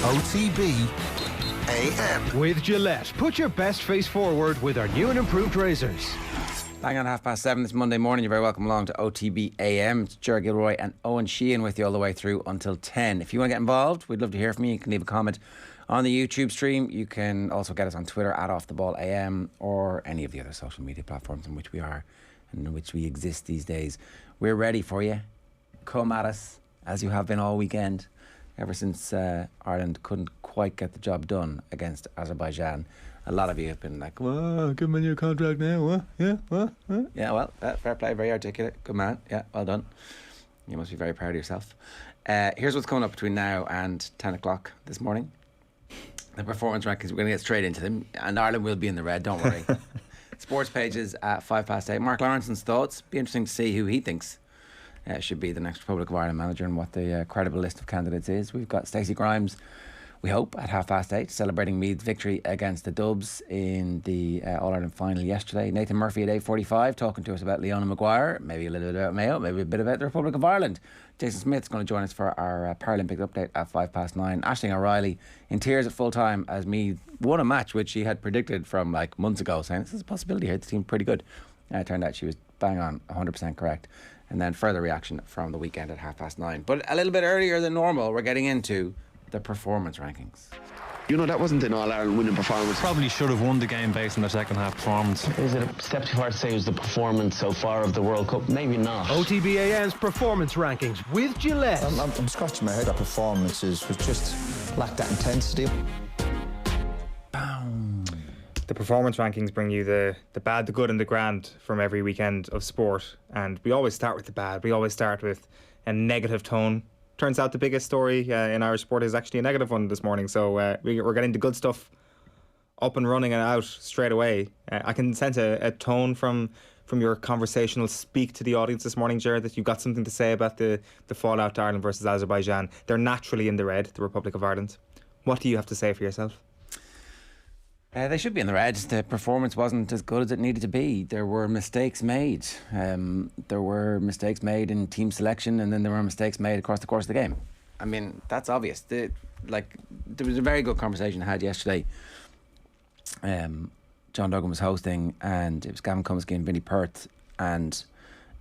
OTB AM. With Gillette, put your best face forward with our new and improved razors. Bang on 7:30 this Monday morning. You're very welcome along to OTB AM. It's Gilroy and Eoin Sheahan with you all the way through until 10. If you want to get involved, we'd love to hear from you. You can leave a comment on the YouTube stream. You can also get us on Twitter at OffTheBallAM or any of the other social media platforms in which we are and in which we exist these days. We're ready for you. Come at us, as you have been all weekend, ever since Ireland couldn't quite get the job done against Azerbaijan. A lot of you have been like, "Whoa, give him a new contract now, what? Yeah, what? Huh?" Yeah, well, fair play, very articulate, good man. Yeah, well done. You must be very proud of yourself. Here's what's coming up between now and 10 o'clock this morning. The performance rankings, we're going to get straight into them, and Ireland will be in the red, don't worry. Sports pages at 8:05. Mark Lawrenson's thoughts. Be interesting to see who he thinks should be the next Republic of Ireland manager and what the credible list of candidates is. We've got Stacey Grimes, we hope, at 8:30, celebrating Meath's victory against the Dubs in the All-Ireland final yesterday. Nathan Murphy at 8:45 talking to us about Leona Maguire, maybe a little bit about Mayo, maybe a bit about the Republic of Ireland. Jason Smyth is going to join us for our Paralympic update at 9:05. Aisling O'Reilly in tears at full time as Meath won a match which she had predicted from like months ago, saying this is a possibility here, the team pretty good. It turned out she was bang on, 100% correct. And then further reaction from the weekend at 9:30. But a little bit earlier than normal, we're getting into the performance rankings. You know, that wasn't an All-Ireland winning performance. Probably should have won the game based on their second half performance. Is it a step too far to say it was the performance so far of the World Cup? Maybe not. OTB AM's performance rankings with Gillette. I'm scratching my head. That performances was just lacked that intensity. Bam. The performance rankings bring you the bad, the good and the grand from every weekend of sport. And we always start with the bad. We always start with a negative tone. Turns out the biggest story in Irish sport is actually a negative one this morning. So we're getting the good stuff up and running and out straight away. I can sense a tone from your conversational speak to the audience this morning, Jared, that you've got something to say about the fallout to Ireland versus Azerbaijan. They're naturally in the red, the Republic of Ireland. What do you have to say for yourself? They should be in the red. The performance wasn't as good as it needed to be. There were mistakes made. There were mistakes made in team selection, and then there were mistakes made across the course of the game. I mean, that's obvious. There was a very good conversation I had yesterday. John Duggan was hosting, and it was Gavin Cumsky and Vinnie Perth, and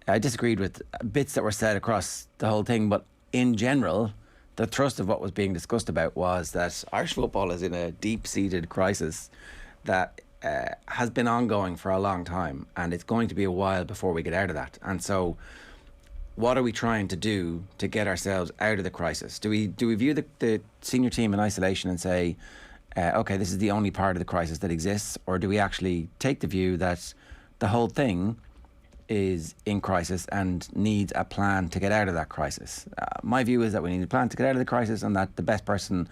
I disagreed with bits that were said across the whole thing, but in general, the thrust of what was being discussed about was that Irish football is in a deep-seated crisis that has been ongoing for a long time, and it's going to be a while before we get out of that. And so what are we trying to do to get ourselves out of the crisis? Do we view the senior team in isolation and say, okay, this is the only part of the crisis that exists, or do we actually take the view that the whole thing is in crisis and needs a plan to get out of that crisis? My view is that we need a plan to get out of the crisis, and that the best person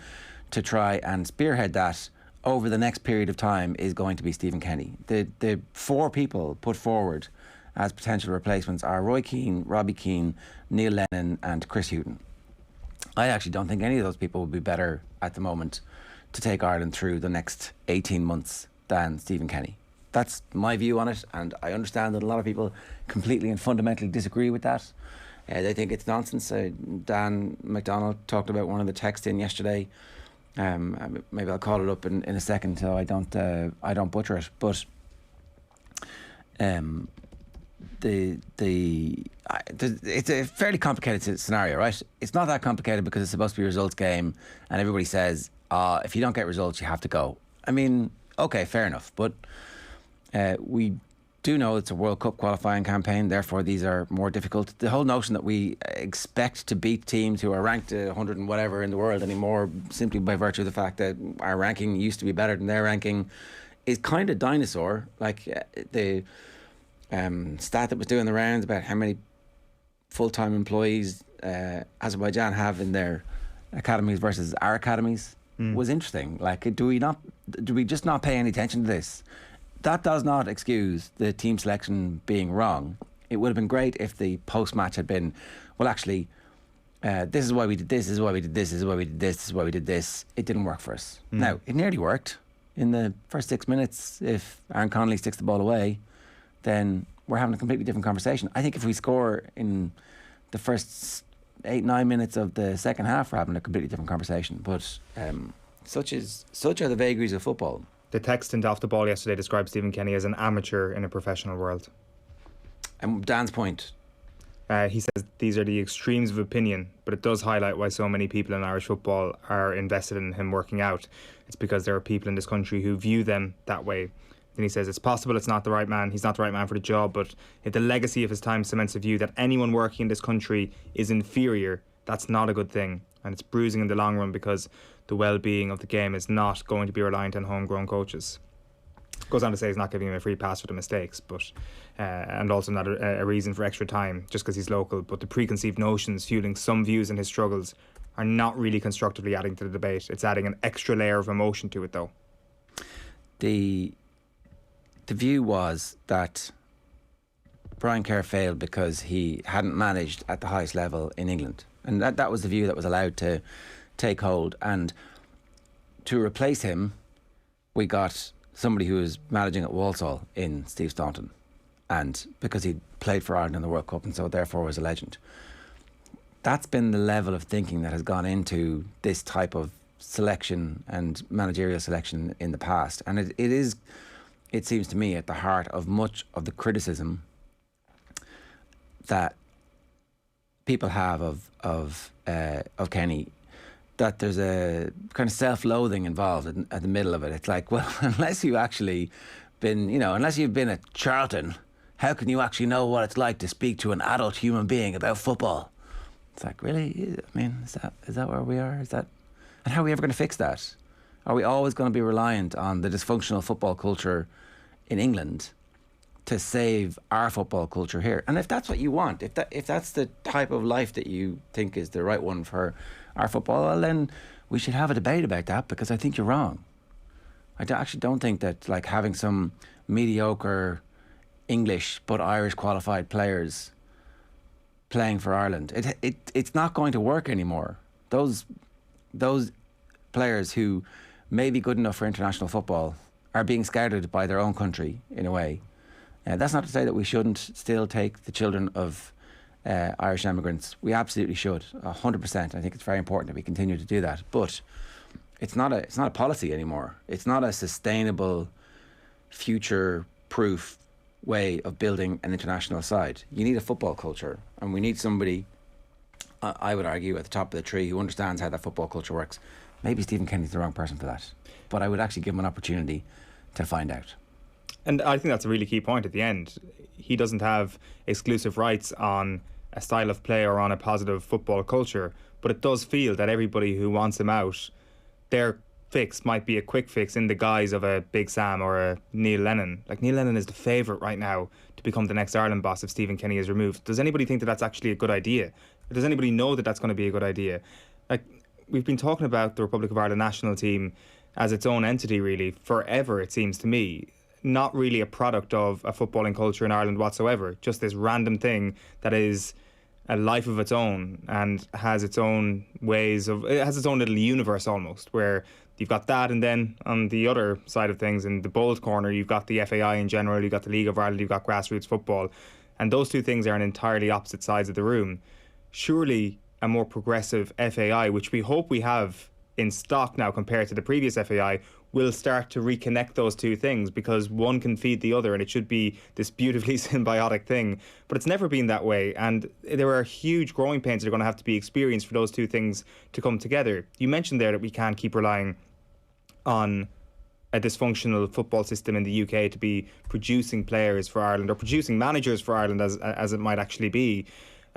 to try and spearhead that over the next period of time is going to be Stephen Kenny. The four people put forward as potential replacements are Roy Keane, Robbie Keane, Neil Lennon and Chris Hughton. I actually don't think any of those people would be better at the moment to take Ireland through the next 18 months than Stephen Kenny. That's my view on it, and I understand that a lot of people completely and fundamentally disagree with that. They think it's nonsense. Dan McDonald talked about one of the texts in yesterday. Maybe I'll call it up in a second so I don't butcher it. But it's a fairly complicated scenario, right? It's not that complicated because it's supposed to be a results game, and everybody says, if you don't get results, you have to go. I mean, okay, fair enough, but we do know it's a World Cup qualifying campaign, therefore these are more difficult. The whole notion that we expect to beat teams who are ranked 100 and whatever in the world anymore, simply by virtue of the fact that our ranking used to be better than their ranking, is kind of dinosaur. Like the stat that was doing the rounds about how many full-time employees Azerbaijan have in their academies versus our academies was interesting. Like, do we just not pay any attention to this? That does not excuse the team selection being wrong. It would have been great if the post-match had been, well, actually, this is why we did this, this is why we did this, this is why we did this, this is why we did this. It didn't work for us. Now, it nearly worked. In the first 6 minutes, if Aaron Connolly sticks the ball away, then we're having a completely different conversation. I think if we score in the first 8-9 minutes of the second half we're having a completely different conversation. But such are the vagaries of football. The textant off the ball yesterday described Stephen Kenny as an amateur in a professional world. And Dan's point. He says these are the extremes of opinion, but it does highlight why so many people in Irish football are invested in him working out. It's because there are people in this country who view them that way. Then he says it's possible it's not the right man, he's not the right man for the job, but if the legacy of his time cements a view that anyone working in this country is inferior, that's not a good thing. And it's bruising in the long run because the well-being of the game is not going to be reliant on homegrown coaches. Goes on to say he's not giving him a free pass for the mistakes, but and also not a reason for extra time just because he's local. But the preconceived notions fueling some views in his struggles are not really constructively adding to the debate. It's adding an extra layer of emotion to it, though. The view was that Brian Kerr failed because he hadn't managed at the highest level in England, and that was the view that was allowed to take hold. And to replace him, we got somebody who was managing at Walsall in Steve Staunton, and because he played for Ireland in the World Cup and so therefore was a legend. That's been the level of thinking that has gone into this type of selection and managerial selection in the past, and it seems to me at the heart of much of the criticism that people have of Kenny, that there's a kind of self-loathing involved at the middle of it. It's like, well, unless you've been at Charlton, how can you actually know what it's like to speak to an adult human being about football? It's like, really? I mean, is that where we are? And how are we ever going to fix that? Are we always going to be reliant on the dysfunctional football culture in England to save our football culture here? And if that's what you want, if that's the type of life that you think is the right one for our football, well, then we should have a debate about that, because I think you're wrong. I actually don't think that like having some mediocre English but Irish qualified players playing for Ireland, it's not going to work anymore. Those players who may be good enough for international football are being scouted by their own country in a way. That's not to say that we shouldn't still take the children of Irish immigrants. We absolutely should, 100%. I think it's very important that we continue to do that. But it's not a policy anymore. It's not a sustainable, future-proof way of building an international side. You need a football culture, and we need somebody, I would argue, at the top of the tree who understands how that football culture works. Maybe Stephen Kenny's the wrong person for that, but I would actually give him an opportunity to find out. And I think that's a really key point at the end. He doesn't have exclusive rights on a style of play or on a positive football culture, but it does feel that everybody who wants him out, their fix might be a quick fix in the guise of a Big Sam or a Neil Lennon. Like, Neil Lennon is the favourite right now to become the next Ireland boss if Stephen Kenny is removed. Does anybody think that that's actually a good idea? Does anybody know that that's going to be a good idea? Like, we've been talking about the Republic of Ireland national team as its own entity really forever, it seems to me. Not really a product of a footballing culture in Ireland whatsoever. Just this random thing that is a life of its own and has its own ways of... It has its own little universe almost, where you've got that, and then on the other side of things, in the bold corner, you've got the FAI in general, you've got the League of Ireland, you've got grassroots football. And those two things are on entirely opposite sides of the room. Surely a more progressive FAI, which we hope we have in stock now compared to the previous FAI, will start to reconnect those two things, because one can feed the other and it should be this beautifully symbiotic thing. But it's never been that way, and there are huge growing pains that are going to have to be experienced for those two things to come together. You mentioned there that we can't keep relying on a dysfunctional football system in the UK to be producing players for Ireland, or producing managers for Ireland as it might actually be.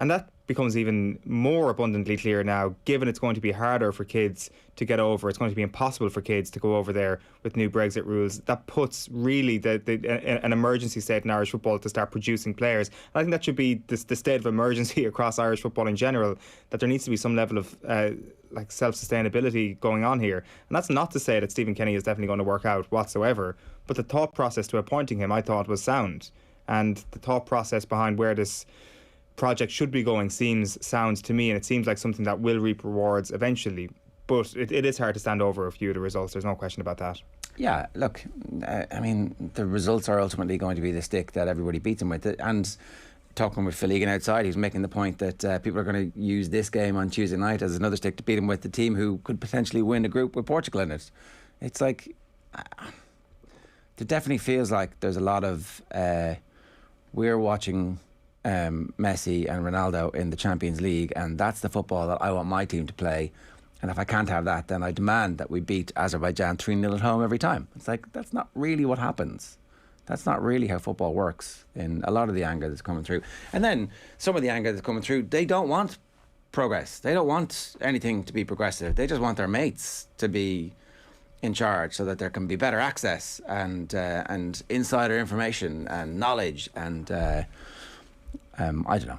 And that becomes even more abundantly clear now, given it's going to be harder for kids to get over. It's going to be impossible for kids to go over there with new Brexit rules. That puts really an emergency state in Irish football to start producing players. And I think that should be the state of emergency across Irish football in general, that there needs to be some level of self-sustainability going on here. And that's not to say that Stephen Kenny is definitely going to work out whatsoever, but the thought process to appointing him, I thought, was sound. And the thought process behind where this project should be going seems sound to me, and it seems like something that will reap rewards eventually. But it is hard to stand over a few of the results, there's no question about that. Yeah, look, I mean, the results are ultimately going to be the stick that everybody beats him with. And talking with Phil Egan outside, he was making the point that people are going to use this game on Tuesday night as another stick to beat him with the team who could potentially win a group with Portugal in it. It's like, it definitely feels like there's a lot of, we're watching Messi and Ronaldo in the Champions League, and that's the football that I want my team to play. And if I can't have that, then I demand that we beat Azerbaijan 3-0 at home every time. It's like, that's not really what happens. That's not really how football works in a lot of the anger that's coming through. And then some of the anger that's coming through, they don't want progress. They don't want anything to be progressive. They just want their mates to be in charge so that there can be better access and insider information and knowledge. And I don't know.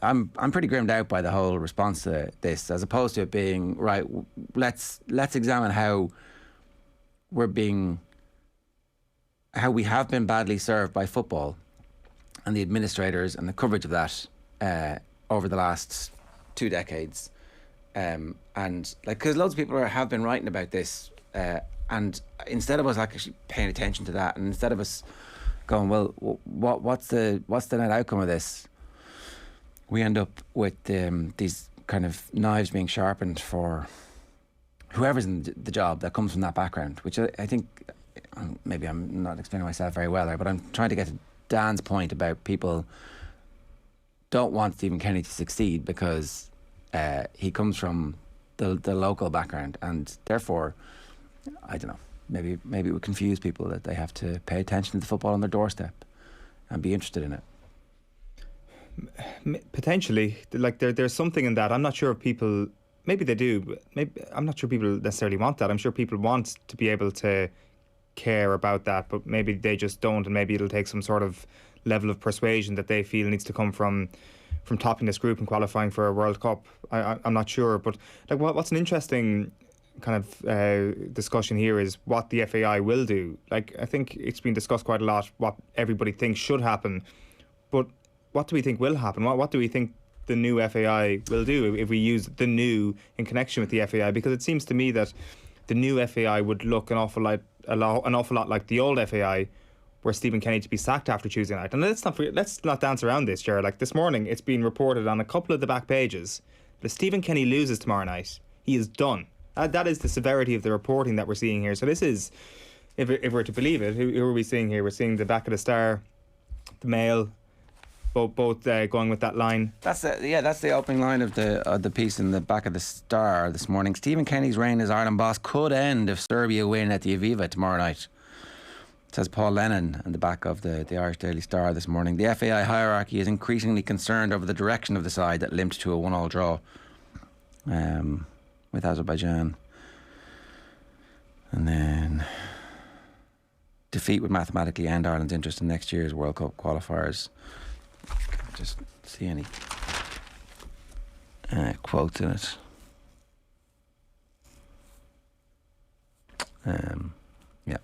I'm pretty grimmed out by the whole response to this, as opposed to it being, right, let's examine how we have been badly served by football and the administrators and the coverage of that over the last 2 decades. And like, because loads of people have been writing about this, and instead of us actually paying attention to that, and instead of us going, well, what's the net outcome of this? We end up with these kind of knives being sharpened for whoever's in the job that comes from that background, which I think, maybe I'm not explaining myself very well there, but I'm trying to get to Dan's point about people don't want Stephen Kenny to succeed because he comes from the local background, and therefore, I don't know, maybe it would confuse people that they have to pay attention to the football on their doorstep and be interested in it. Potentially, like there's something in that. I'm not sure if people, maybe they do, but I'm not sure people necessarily want that. I'm sure people want to be able to care about that, but maybe they just don't, and maybe it'll take some sort of level of persuasion that they feel needs to come from topping this group and qualifying for a World Cup. I'm not sure, but like what's an interesting kind of discussion here is what the FAI will do. Like, I think it's been discussed quite a lot what everybody thinks should happen, but what do we think will happen? What do we think the new FAI will do if we use the new in connection with the FAI? Because it seems to me that the new FAI would look an awful lot like the old FAI, where Stephen Kenny to be sacked after Tuesday night. And let's not dance around this, Jared. Like, this morning, it's been reported on a couple of the back pages that if Stephen Kenny loses tomorrow night, he is done. That is the severity of the reporting that we're seeing here. So this is, if we're to believe it, who are we seeing here? We're seeing the back of the Star, the Mail, both going with that line. That's the opening line of the piece in the back of the Star this morning. Stephen Kenny's reign as Ireland boss could end if Serbia win at the Aviva tomorrow night, says Paul Lennon in the back of the Irish Daily Star this morning. The FAI hierarchy is increasingly concerned over the direction of the side that limped to a 1-1 draw with Azerbaijan, and then defeat would mathematically end Ireland's interest in next year's World Cup qualifiers. Can't just see any quotes in it. Yeah.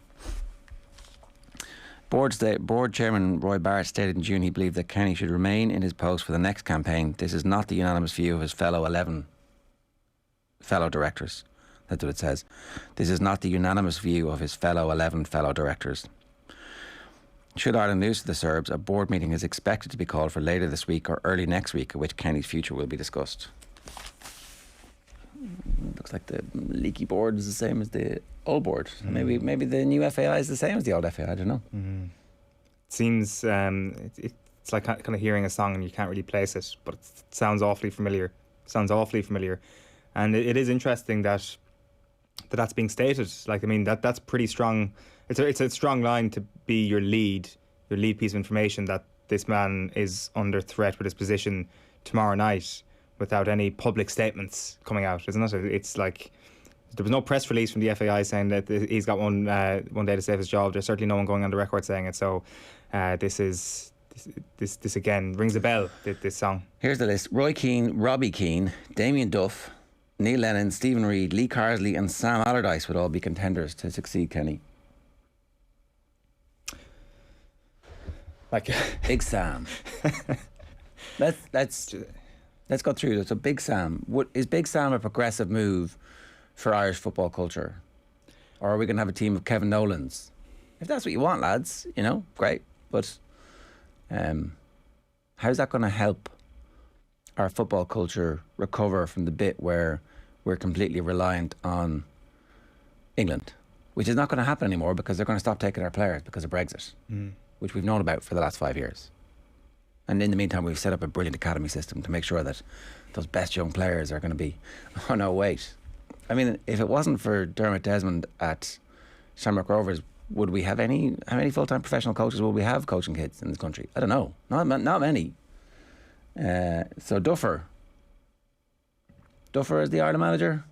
Board Chairman Roy Barrett stated in June he believed that Kenny should remain in his post for the next campaign. This is not the unanimous view of his fellow directors. That's what it says. This is not the unanimous view of his fellow directors. Should Ireland lose to the Serbs, a board meeting is expected to be called for later this week or early next week, at which Kenny's future will be discussed. Looks like the leaky board is the same as the old board. Maybe the new FAI is the same as the old FAI. I don't know. It seems it's like kind of hearing a song and you can't really place it, but it sounds awfully familiar. And it is interesting that that's being stated. Like, I mean, that's pretty strong. It's a strong line to be your lead piece of information that this man is under threat with his position tomorrow night without any public statements coming out, isn't it? It's like there was no press release from the FAI saying that he's got one day to save his job. There's certainly no one going on the record saying it. So this again rings a bell, this song. Here's the list: Roy Keane, Robbie Keane, Damien Duff, Neil Lennon, Stephen Reid, Lee Carsley and Sam Allardyce would all be contenders to succeed Kenny. Like Big Sam. Let's go through this. So Big Sam, is Big Sam a progressive move for Irish football culture, or are we going to have a team of Kevin Nolans? If that's what you want, lads, great. But how's that going to help our football culture recover from the bit where we're completely reliant on England, which is not going to happen anymore because they're going to stop taking our players because of Brexit, which we've known about for the last 5 years. And in the meantime, we've set up a brilliant academy system to make sure that those best young players are going to be, oh no, wait. I mean, if it wasn't for Dermot Desmond at Shamrock Rovers, would we have how many full-time professional coaches will we have coaching kids in this country? I don't know. Not many. So Duffer is the Ireland manager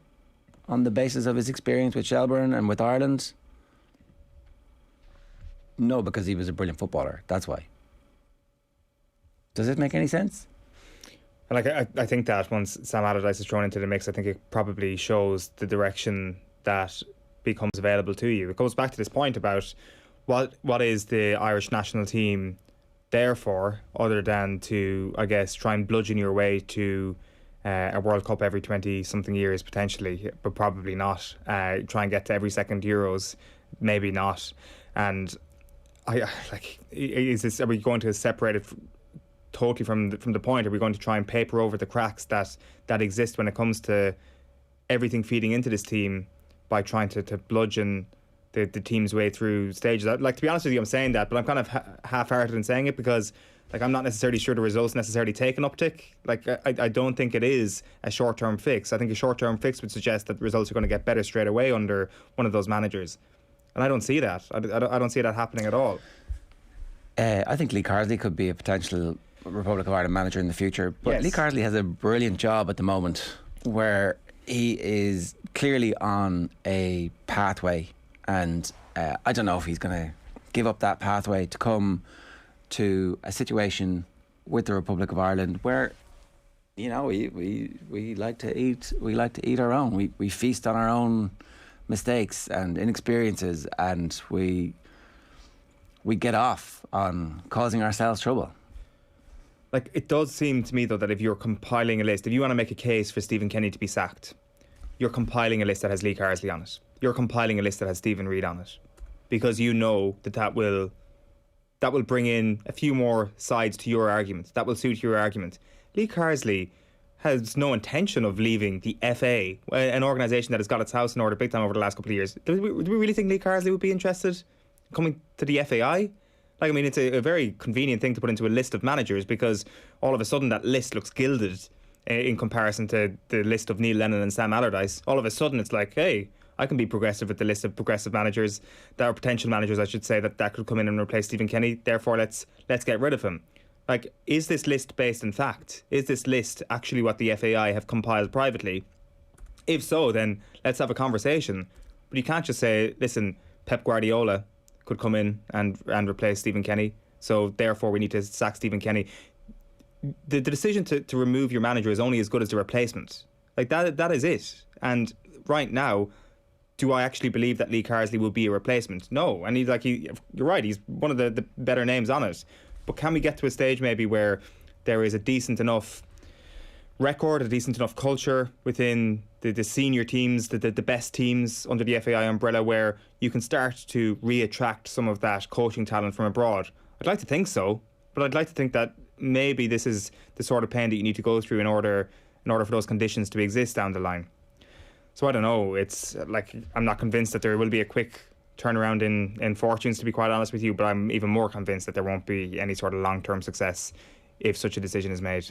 on the basis of his experience with Shelbourne and with Ireland? No, because he was a brilliant footballer. That's why. Does it make any sense? And I think that once Sam Allardyce is thrown into the mix, I think it probably shows the direction that becomes available to you. It goes back to this point about what is the Irish national team there for, other than to, I guess, try and bludgeon your way to a World Cup every 20-something years potentially, but probably not. Try and get to every second Euros, maybe not. And are we going to separate it totally from the point? Are we going to try and paper over the cracks that exist when it comes to everything feeding into this team by trying to bludgeon the team's way through stages? To be honest with you, I'm saying that, but I'm kind of half-hearted in saying it because I'm not necessarily sure the results necessarily take an uptick. I don't think it is a short-term fix. I think a short-term fix would suggest that results are going to get better straight away under one of those managers. And I don't see that. I don't see that happening at all. I think Lee Carsley could be a potential Republic of Ireland manager in the future. But yes. Lee Carsley has a brilliant job at the moment where he is clearly on a pathway. And I don't know if he's going to give up that pathway to come to a situation with the Republic of Ireland where, we like to eat our own. We feast on our own mistakes and inexperiences, and we get off on causing ourselves trouble. It does seem to me, though, that if you're compiling a list, if you want to make a case for Stephen Kenny to be sacked, you're compiling a list that has Lee Carsley on it. You're compiling a list that has Stephen Reid on it, because you know that will bring in a few more sides to your argument. That will suit your argument. Lee Carsley has no intention of leaving the FA, an organisation that has got its house in order big time over the last couple of years. Do we really think Lee Carsley would be interested in coming to the FAI? It's a very convenient thing to put into a list of managers, because all of a sudden that list looks gilded in comparison to the list of Neil Lennon and Sam Allardyce. All of a sudden it's like, hey, I can be progressive with the list of progressive managers, that are potential managers, I should say, that could come in and replace Stephen Kenny. Therefore, let's get rid of him. Is this list based in fact? Is this list actually what the FAI have compiled privately? If so, then let's have a conversation. But you can't just say, listen, Pep Guardiola could come in and replace Stephen Kenny, so therefore we need to sack Stephen Kenny. The decision to remove your manager is only as good as the replacement. That is it. And right now, do I actually believe that Lee Carsley will be a replacement? No. And you're right, he's one of the better names on it. But can we get to a stage maybe where there is a decent enough record, a decent enough culture within the senior teams, the best teams under the FAI umbrella, where you can start to re-attract some of that coaching talent from abroad? I'd like to think so, but I'd like to think that maybe this is the sort of pain that you need to go through in order for those conditions to exist down the line. So I don't know, it's I'm not convinced that there will be a quick turnaround in fortunes, to be quite honest with you, but I'm even more convinced that there won't be any sort of long-term success if such a decision is made.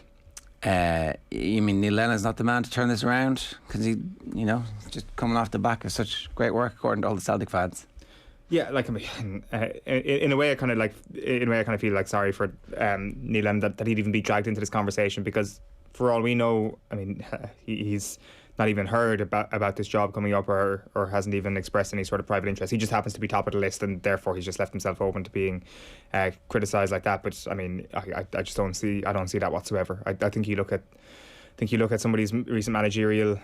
You mean Neil Lennon's not the man to turn this around? Because he, just coming off the back of such great work according to all the Celtic fans. Yeah, in a way, I kind of feel sorry for Neil Lennon that he'd even be dragged into this conversation, because for all we know, he's not even heard about this job coming up, or hasn't even expressed any sort of private interest. He just happens to be top of the list, and therefore he's just left himself open to being criticised like that. But I just don't see that whatsoever. I think you look at somebody's recent managerial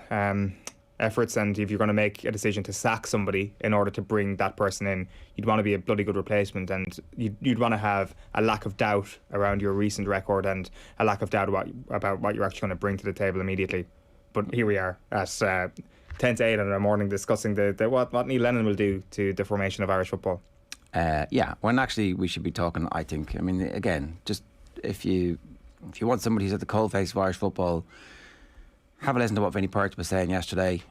efforts, and if you're going to make a decision to sack somebody in order to bring that person in, you'd want to be a bloody good replacement, and you'd want to have a lack of doubt around your recent record and a lack of doubt about what you're actually going to bring to the table immediately. But here we are at 10 to 8 in the morning discussing what Neil Lennon will do to the formation of Irish football. When actually we should be talking, I think, again, just if you if you want somebody who's at the coalface of Irish football, have a listen to what Vinnie Perch was saying yesterday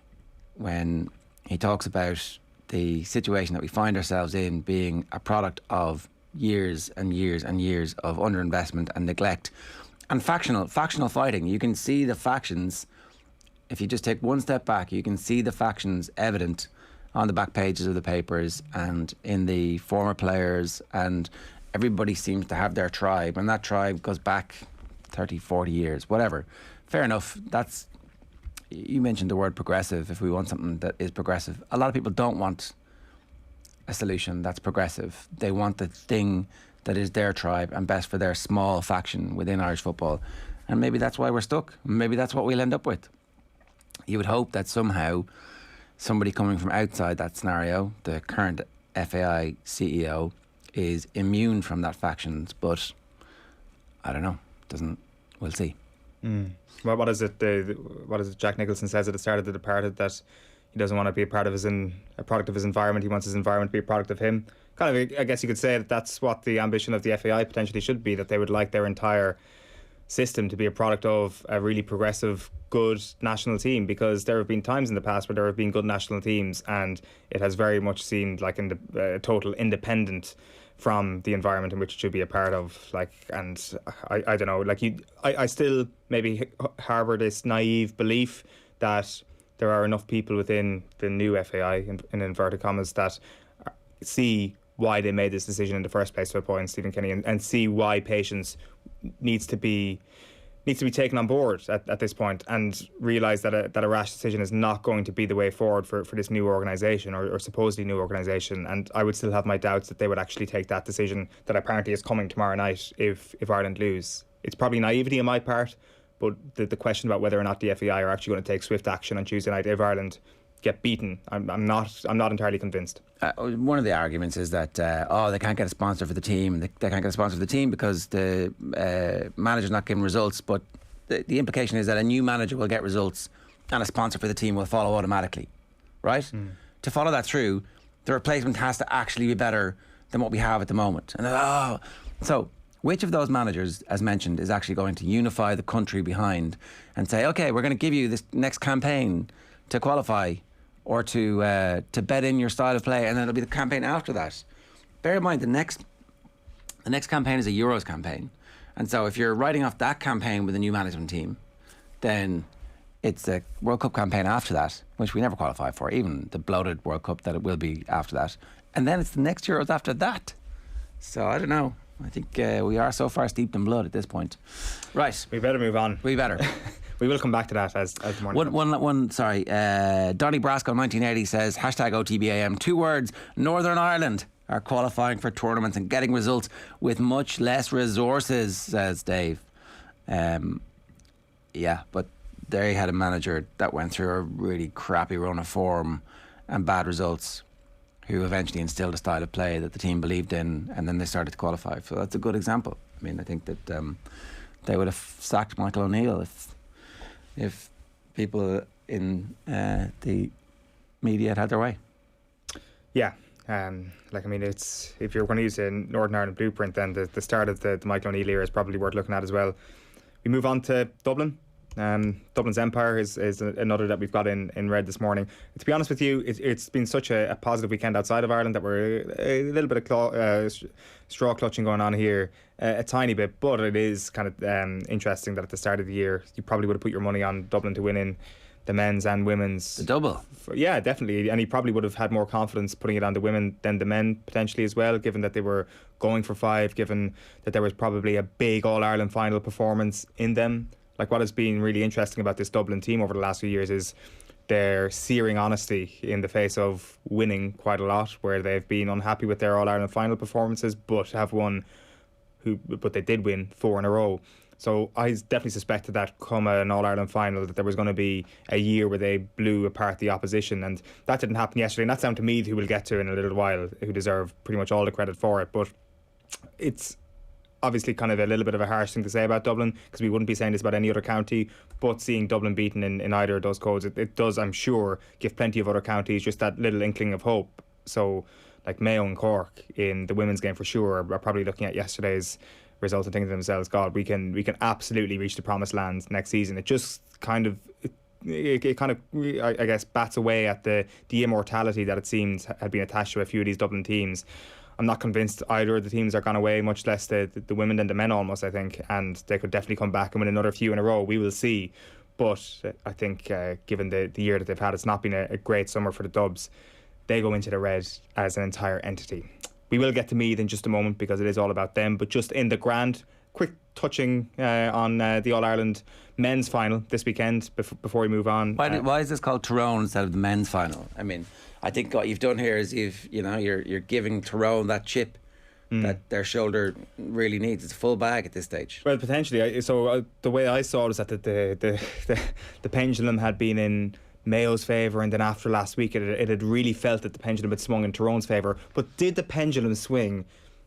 when he talks about the situation that we find ourselves in being a product of years and years and years of underinvestment and neglect and factional fighting. You can see the factions. If you just take one step back, you can see the factions evident on the back pages of the papers and in the former players, and everybody seems to have their tribe, and that tribe goes back 30, 40 years, whatever. Fair enough. You mentioned the word progressive. If we want something that is progressive, a lot of people don't want a solution that's progressive. They want the thing that is their tribe and best for their small faction within Irish football. And maybe that's why we're stuck. Maybe that's what we'll end up with. You would hope that somehow somebody coming from outside that scenario, the current FAI CEO, is immune from that factions, but I don't know. We'll see. Well, what is it Jack Nicholson says at the start of The Departed, that he doesn't want to be a product of his environment. He wants his environment to be a product of him. Kind of, I guess you could say that that's what the ambition of the FAI potentially should be, that they would like their entire system to be a product of a really progressive, good national team, because there have been times in the past where there have been good national teams and it has very much seemed like a total independent from the environment in which it should be a part of. And I don't know, I still maybe harbour this naive belief that there are enough people within the new FAI, in inverted commas, that see why they made this decision in the first place to appoint Stephen Kenny, and see why patience needs to be taken on board at this point, and realise that a rash decision is not going to be the way forward for this new organisation, or supposedly new organisation. And I would still have my doubts that they would actually take that decision that apparently is coming tomorrow night if Ireland lose. It's probably naivety on my part, but the question about whether or not the FAI are actually going to take swift action on Tuesday night if Ireland get beaten, I'm not entirely convinced. One of the arguments is that they can't get a sponsor for the team. They can't get a sponsor for the team because the manager's not giving results. But the implication is that a new manager will get results and a sponsor for the team will follow automatically, right? To follow that through, the replacement has to actually be better than what we have at the moment. And so which of those managers, as mentioned, is actually going to unify the country behind and say, okay, we're going to give you this next campaign to qualify or to bet in your style of play, and then it'll be the campaign after that. Bear in mind, the next campaign is a Euros campaign, and so if you're writing off that campaign with a new management team, then it's the World Cup campaign after that, which we never qualify for, even the bloated World Cup that it will be after that, and then it's the next Euros after that. So I don't know. I think we are so far steeped in blood at this point. Right. We better move on. We better. We will come back to that as the morning comes. Donny Brasco 1980 says #OTB AM, 2 words: Northern Ireland are qualifying for tournaments and getting results with much less resources, says Dave. But they had a manager that went through a really crappy run of form and bad results, who eventually instilled a style of play that the team believed in, and then they started to qualify. So that's a good example. I mean, I think that they would have sacked Michael O'Neill if people in the media had their way. Yeah. It's, if you're going to use a Northern Ireland blueprint, then the start of the Michael O'Neill era is probably worth looking at as well. We move on to Dublin. Dublin's Empire is another that we've got in red this morning. To be honest with you, it's been such a positive weekend outside of Ireland that we're a little bit of straw clutching going on here, a tiny bit, but it is kind of interesting that at the start of the year you probably would have put your money on Dublin to win in the men's and women's. The double. Yeah, definitely. And he probably would have had more confidence putting it on the women than the men potentially as well, given that they were going for 5, given that there was probably a big All-Ireland final performance in them. Like, what has been really interesting about this Dublin team over the last few years is their searing honesty in the face of winning quite a lot, where they've been unhappy with their All-Ireland final performances, but they did win 4 in a row. So I definitely suspected that come an All-Ireland final that there was going to be a year where they blew apart the opposition, and that didn't happen yesterday, and that's down to Meath, who we'll get to in a little while, who deserve pretty much all the credit for it. But it's obviously kind of a little bit of a harsh thing to say about Dublin, because we wouldn't be saying this about any other county, but seeing Dublin beaten in either of those codes, it does, I'm sure, give plenty of other counties just that little inkling of hope. So like Mayo and Cork in the women's game for sure are probably looking at yesterday's results and thinking to themselves, God, we can absolutely reach the promised land next season. It just kind of I guess bats away at the immortality that it seems had been attached to a few of these Dublin teams. I'm not convinced either of the teams are gone away, much less the women and the men almost, I think, and they could definitely come back and win another few in a row. We will see. But I think given the year that they've had, it's not been a great summer for the Dubs. They go into the red as an entire entity. We will get to Meath in just a moment because it is all about them, but just in the grand, quick touching on the All-Ireland men's final this weekend before we move on. Why is this called Tyrone instead of the men's final? I mean, I think what you've done here is you're giving Tyrone that chip that their shoulder really needs. It's a full bag at this stage. Well, potentially. So the way I saw it was that the pendulum had been in Mayo's favour, and then after last week it had really felt that the pendulum had swung in Tyrone's favour. But did the pendulum swing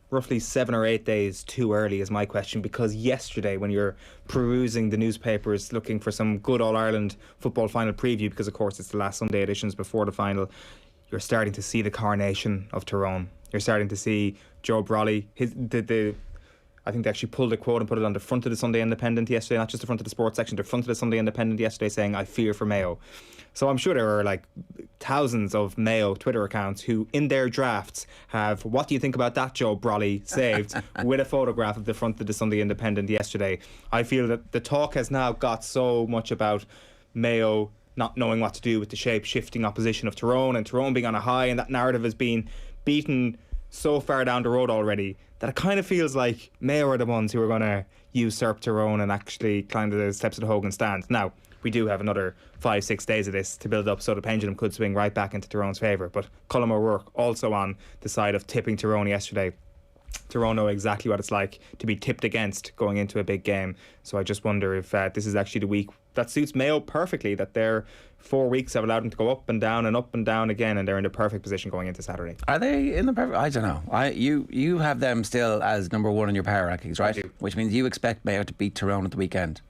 roughly 7 or 8 days too early is my question, because yesterday when you're perusing the newspapers looking for some good All-Ireland football final preview, because of course it's the last Sunday editions before the final, you're starting to see the coronation of Tyrone. You're starting to see Joe Brolly. I think they actually pulled a quote and put it on the front of the Sunday Independent yesterday, not just the front of the sports section, the front of the Sunday Independent yesterday, saying, I fear for Mayo. So I'm sure there are like thousands of Mayo Twitter accounts who in their drafts have, what do you think about that, Joe Brolly, saved with a photograph of the front of the Sunday Independent yesterday. I feel that the talk has now got so much about Mayo not knowing what to do with the shape-shifting opposition of Tyrone, and Tyrone being on a high, and that narrative has been beaten so far down the road already that it kind of feels like Mayo are the ones who are going to usurp Tyrone and actually climb the steps of the Hogan stand. Now, we do have another 5-6 days of this to build up, so the pendulum could swing right back into Tyrone's favour. But Colm O'Rourke also on the side of tipping Tyrone yesterday. Tyrone know exactly what it's like to be tipped against going into a big game. So I just wonder if this is actually the week that suits Mayo perfectly, that their 4 weeks have allowed them to go up and down again, and they're in the perfect position going into Saturday. Are they in the perfect? I don't know. You have them still as number one in your power rankings, right? Which means you expect Mayo to beat Tyrone at the weekend.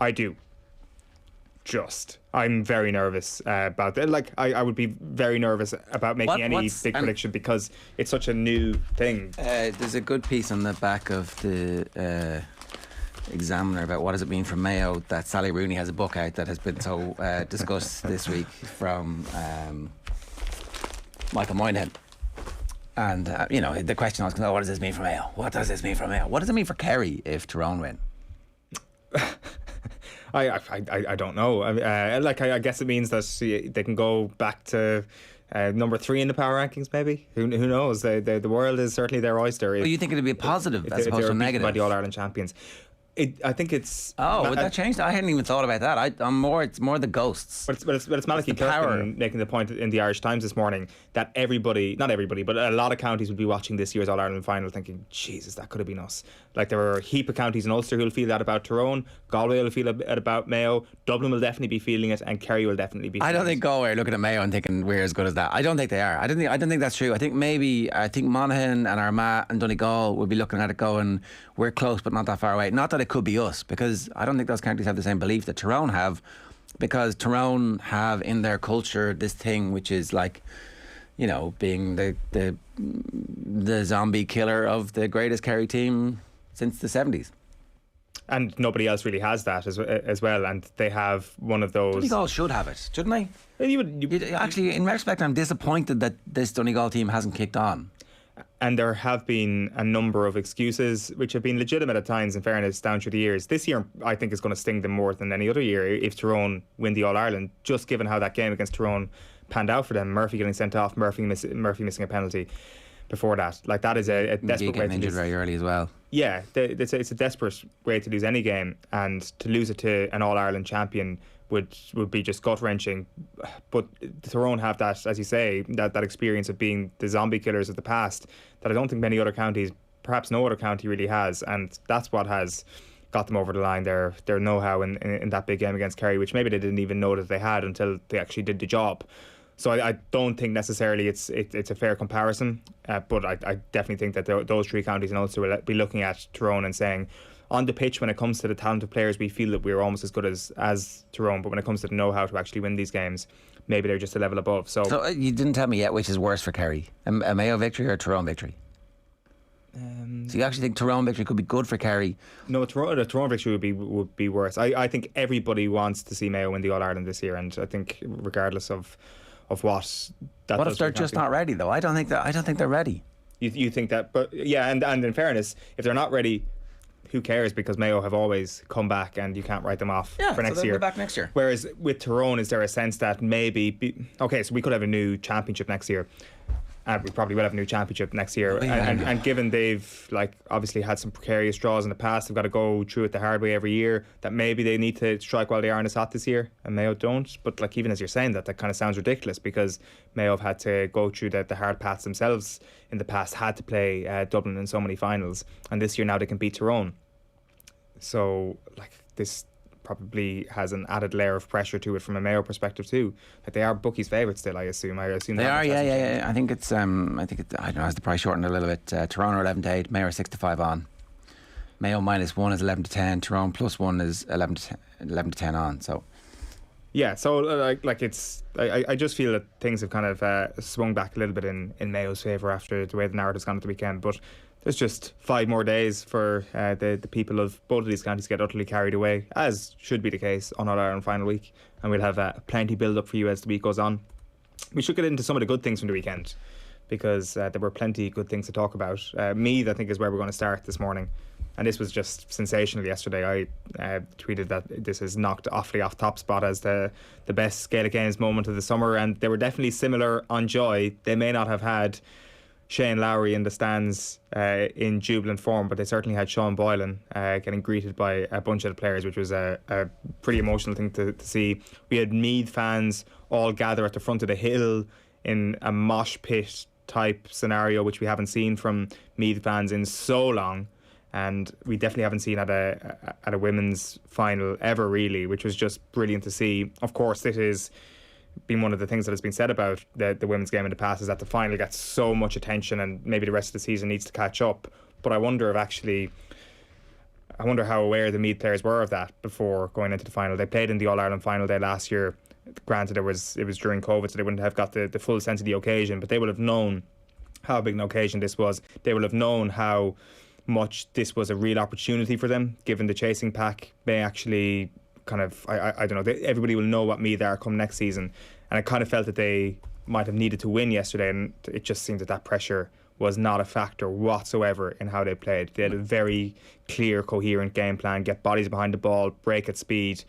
I do. I'm very nervous about that. Like, I would be very nervous about making any big prediction because it's such a new thing. There's a good piece on the back of the Examiner about what does it mean for Mayo that Sally Rooney has a book out that has been so discussed this week from Michael Moynihan. And, the question was, what does this mean for Mayo? What does this mean for Mayo? What does it mean for Kerry if Tyrone win? I don't know. I guess it means that they can go back to number 3 in the power rankings, maybe. Who knows? The world is certainly their oyster. Well, you think it'd be a positive as opposed to a negative? By the All-Ireland champions. I think it's... Oh, would that change? I hadn't even thought about that. It's more the ghosts. But it's Malachy Kirkman making the point in the Irish Times this morning that not everybody, but a lot of counties would be watching this year's All-Ireland final thinking, Jesus, that could have been us. Like, there are a heap of counties in Ulster who'll feel that about Tyrone, Galway will feel it about Mayo, Dublin will definitely be feeling it, and Kerry will definitely be feeling it. I don't think Galway are looking at Mayo and thinking we're as good as that. I don't think they are. I don't think that's true. I think Monaghan and Armagh and Donegal will be looking at it going, we're close but not that far away. Not that it could be us, because I don't think those counties have the same belief that Tyrone have, because Tyrone have in their culture this thing which is like, being the zombie killer of the greatest Kerry team since the 70s. And nobody else really has that as well, and they have one of those... Donegal should have it, shouldn't they? Actually, in retrospect, I'm disappointed that this Donegal team hasn't kicked on. And there have been a number of excuses which have been legitimate at times, in fairness, down through the years. This year, I think, is going to sting them more than any other year if Tyrone win the All-Ireland, just given how that game against Tyrone panned out for them. Murphy getting sent off, Murphy missing a penalty before that. Like, that is a desperate way to injured lose. Very early as well. Yeah, it's a desperate way to lose any game, and to lose it to an All-Ireland champion would be just gut-wrenching. But Tyrone have that, as you say, that experience of being the zombie killers of the past that I don't think many other counties, perhaps no other county really has, and that's what has got them over the line. Their know-how in that big game against Kerry, which maybe they didn't even know that they had until they actually did the job. So I don't think necessarily it's a fair comparison, but I definitely think that those 3 counties in Ulster will be looking at Tyrone and saying, on the pitch, when it comes to the talented players, we feel that we're almost as good as Tyrone, but when it comes to the know-how to actually win these games, maybe they're just a level above. So you didn't tell me yet which is worse for Kerry, a Mayo victory or a Tyrone victory? So you actually think Tyrone victory could be good for Kerry? No, the Tyrone victory would be worse. I think everybody wants to see Mayo win the All Ireland this year, and I think regardless of what that. What if they're just not ready though? I don't think they're ready. You think that, but yeah, and in fairness, if they're not ready, who cares? Because Mayo have always come back, and you can't write them off for next year. Be back next year. Whereas with Tyrone, is there a sense that maybe okay, so we could have a new championship next year. We probably will have a new championship next year. And given they've obviously had some precarious draws in the past, they've got to go through it the hard way every year, that maybe they need to strike while the iron is hot this year, and Mayo don't. But even as you're saying that kind of sounds ridiculous, because Mayo have had to go through the hard paths themselves in the past, had to play Dublin in so many finals, and this year now they can beat Tyrone. So this probably has an added layer of pressure to it from a Mayo perspective too. They are bookies' favourites still, I assume. They are, yeah. I think it's I don't know, has the price shortened a little bit. Tyrone are 11-8, Mayo are 6-5 on. Mayo -1 is 11-10, Tyrone +1 is 11-10 on. So yeah, so it's I just feel that things have kind of swung back a little bit in Mayo's favour after the way the narrative's gone at the weekend. But there's just 5 more days for the people of both of these counties to get utterly carried away, as should be the case on All Ireland final week, and we'll have plenty build up for you as the week goes on. We should get into some of the good things from the weekend, because there were plenty good things to talk about. Meath, I think, is where we're going to start this morning, and this was just sensational yesterday. I tweeted that this is knocked awfully off top spot as the best Gaelic Games moment of the summer, and they were definitely similar on joy. They may not have had Shane Lowry in the stands in jubilant form, but they certainly had Sean Boylan getting greeted by a bunch of the players, which was a pretty emotional thing to see. We had Meath fans all gather at the front of the hill in a mosh pit type scenario, which we haven't seen from Meath fans in so long, and we definitely haven't seen at a women's final ever, really, which was just brilliant to see. Of course, it has been one of the things that has been said about the women's game in the past, is that the final gets so much attention and maybe the rest of the season needs to catch up. But I wonder how aware the Meath players were of that before going into the final. They played in the All-Ireland final day last year. Granted, it was during COVID, so they wouldn't have got the full sense of the occasion, but they would have known how big an occasion this was. They would have known how much this was a real opportunity for them, given the chasing pack may actually kind of, I don't know, everybody will know what Meath are come next season, and I kind of felt that they might have needed to win yesterday, and it just seemed that pressure was not a factor whatsoever in how they played. They had a very clear, coherent game plan: get bodies behind the ball, break at speed.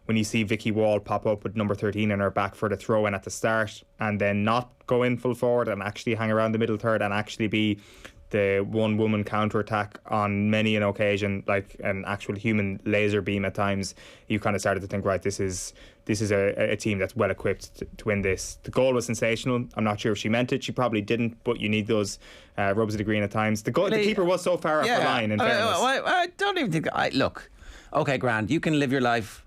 When you see Vicky Wall pop up with number 13 in her back for the throw-in at the start, and then not go in full forward and actually hang around the middle third and actually be the one-woman counter-attack on many an occasion, like an actual human laser beam at times, you kind of started to think, right, this is a team that's well equipped to win this. The goal was sensational. I'm not sure if she meant it. She probably didn't, but you need those rubs of the green at times. The keeper was so far off the line, in fairness. I don't even think... Look, okay, grand, you can live your life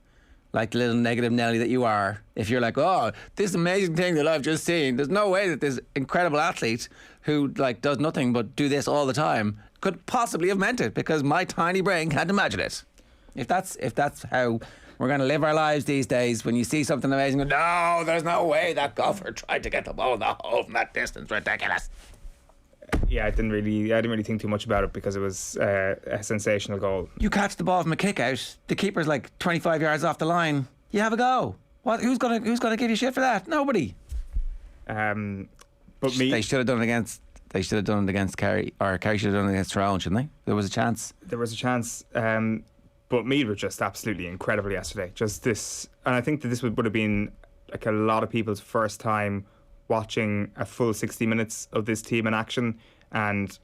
like the little negative Nelly that you are. If you're like, oh, this amazing thing that I've just seen, there's no way that this incredible athlete who does nothing but do this all the time could possibly have meant it, because my tiny brain can't imagine it. If that's how we're going to live our lives these days, when you see something amazing, no, there's no way that golfer tried to get the ball in the hole from that distance. Ridiculous. Yeah, I didn't really think too much about it, because it was a sensational goal. You catch the ball from a kick out, the keeper's 25 yards off the line, you have a go. What? Who's gonna give you shit for that? Nobody. But they should have done it against. They should have done it against Kerry, or Kerry should have done it against Tyrone, shouldn't they? There was a chance. But Meath were just absolutely incredible yesterday. Just this, and I think that this would have been a lot of people's first time watching a full 60 minutes of this team in action, and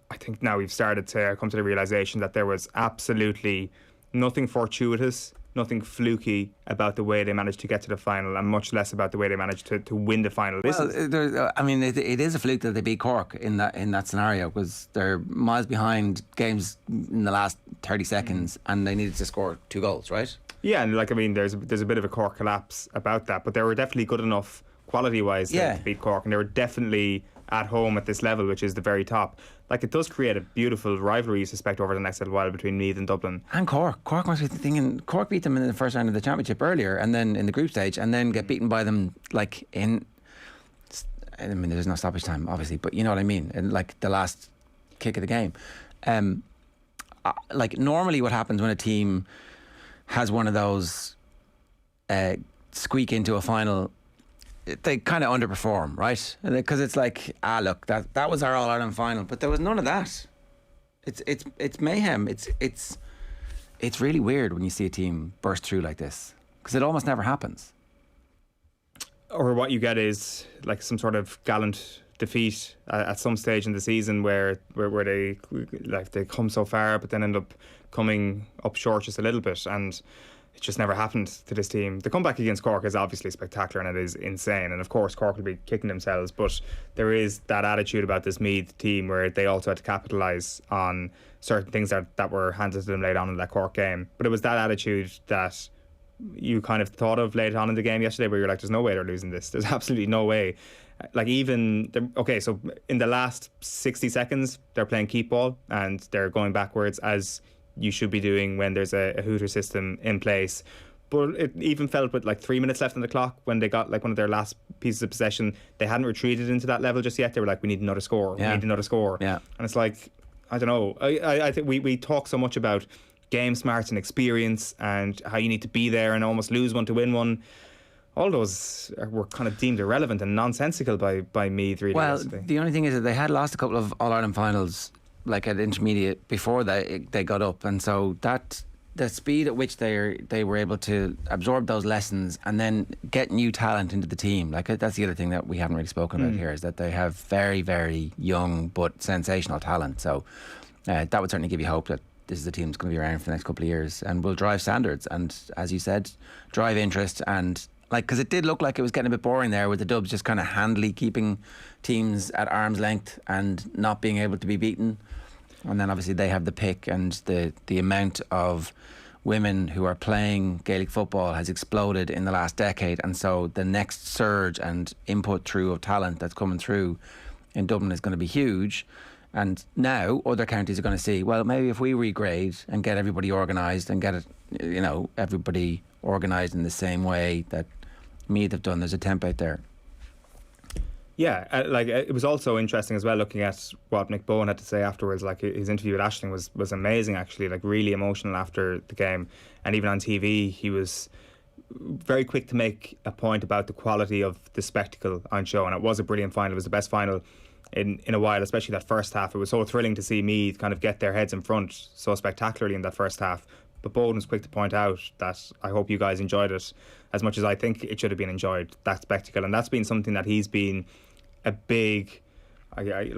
I think now we've started to come to the realisation that there was absolutely nothing fortuitous, nothing fluky about the way they managed to get to the final, and much less about the way they managed to win the final. It is a fluke that they beat Cork in that scenario, because they're miles behind games in the last 30 seconds and they needed to score 2 goals, right? Yeah, and there's a bit of a Cork collapse about that, but they were definitely good enough quality-wise to beat Cork, and they were definitely at home at this level, which is the very top. It does create a beautiful rivalry, you suspect, over the next little while between Meath and Dublin. And Cork. Cork must be thinking, Cork beat them in the first round of the championship earlier, and then in the group stage, and then get beaten by them there's no stoppage time, obviously, but you know what I mean, in the last kick of the game. Like normally what happens when a team has one of those squeak into a final, they kind of underperform, right? Because it's like, look, that was our All-Ireland final, but there was none of that. It's mayhem. It's really weird when you see a team burst through like this, because it almost never happens. Or what you get is like some sort of gallant defeat at some stage in the season where they come so far but then end up coming up short just a little bit, and it just never happened to this team. The comeback against Cork is obviously spectacular and it is insane, and of course Cork will be kicking themselves, but there is that attitude about this Meath team where they also had to capitalise on certain things that were handed to them late on in that Cork game. But it was that attitude that you kind of thought of late on in the game yesterday where you're like, there's no way they're losing this. There's absolutely no way. Like so in the last 60 seconds they're playing keep ball and they're going backwards, as you should be doing when there's a hooter system in place. But it even felt with like 3 minutes left on the clock when they got like one of their last pieces of possession, they hadn't retreated into that level just yet. They were like, we need another score. Yeah. We need another score. Yeah. And it's like, I don't know. I think we talk so much about game smarts and experience and how you need to be there and almost lose one to win one. All those were kind of deemed irrelevant and nonsensical by Meath really yesterday. The only thing is that they had lost a couple of All-Ireland finals like at intermediate before they got up, and so that the speed at which they were able to absorb those lessons and then get new talent into the team, like that's the other thing that we haven't really spoken about here, is that they have very, very young but sensational talent. So that would certainly give you hope that this is a team that's going to be around for the next couple of years and will drive standards and, as you said, drive interest. And like, because it did look like it was getting a bit boring there with the Dubs just kind of handily keeping teams at arm's length and not being able to be beaten. And then obviously they have the pick, and the amount of women who are playing Gaelic football has exploded in the last decade, and so the next surge and input through of talent that's coming through in Dublin is going to be huge. And now other counties are going to see, well, maybe if we regrade and get everybody organised and get it, everybody organised in the same way that Meath have done, there's a template there. Yeah, it was also interesting as well looking at what Nick Bowen had to say afterwards. Like his interview with Aisling was amazing actually, like really emotional after the game, and even on TV he was very quick to make a point about the quality of the spectacle on show, and it was a brilliant final. It was the best final in a while, especially that first half. It was so thrilling to see Meath kind of get their heads in front so spectacularly in that first half. But Bowen was quick to point out that I hope you guys enjoyed it as much as I think it should have been enjoyed, that spectacle. And that's been something that he's been a big,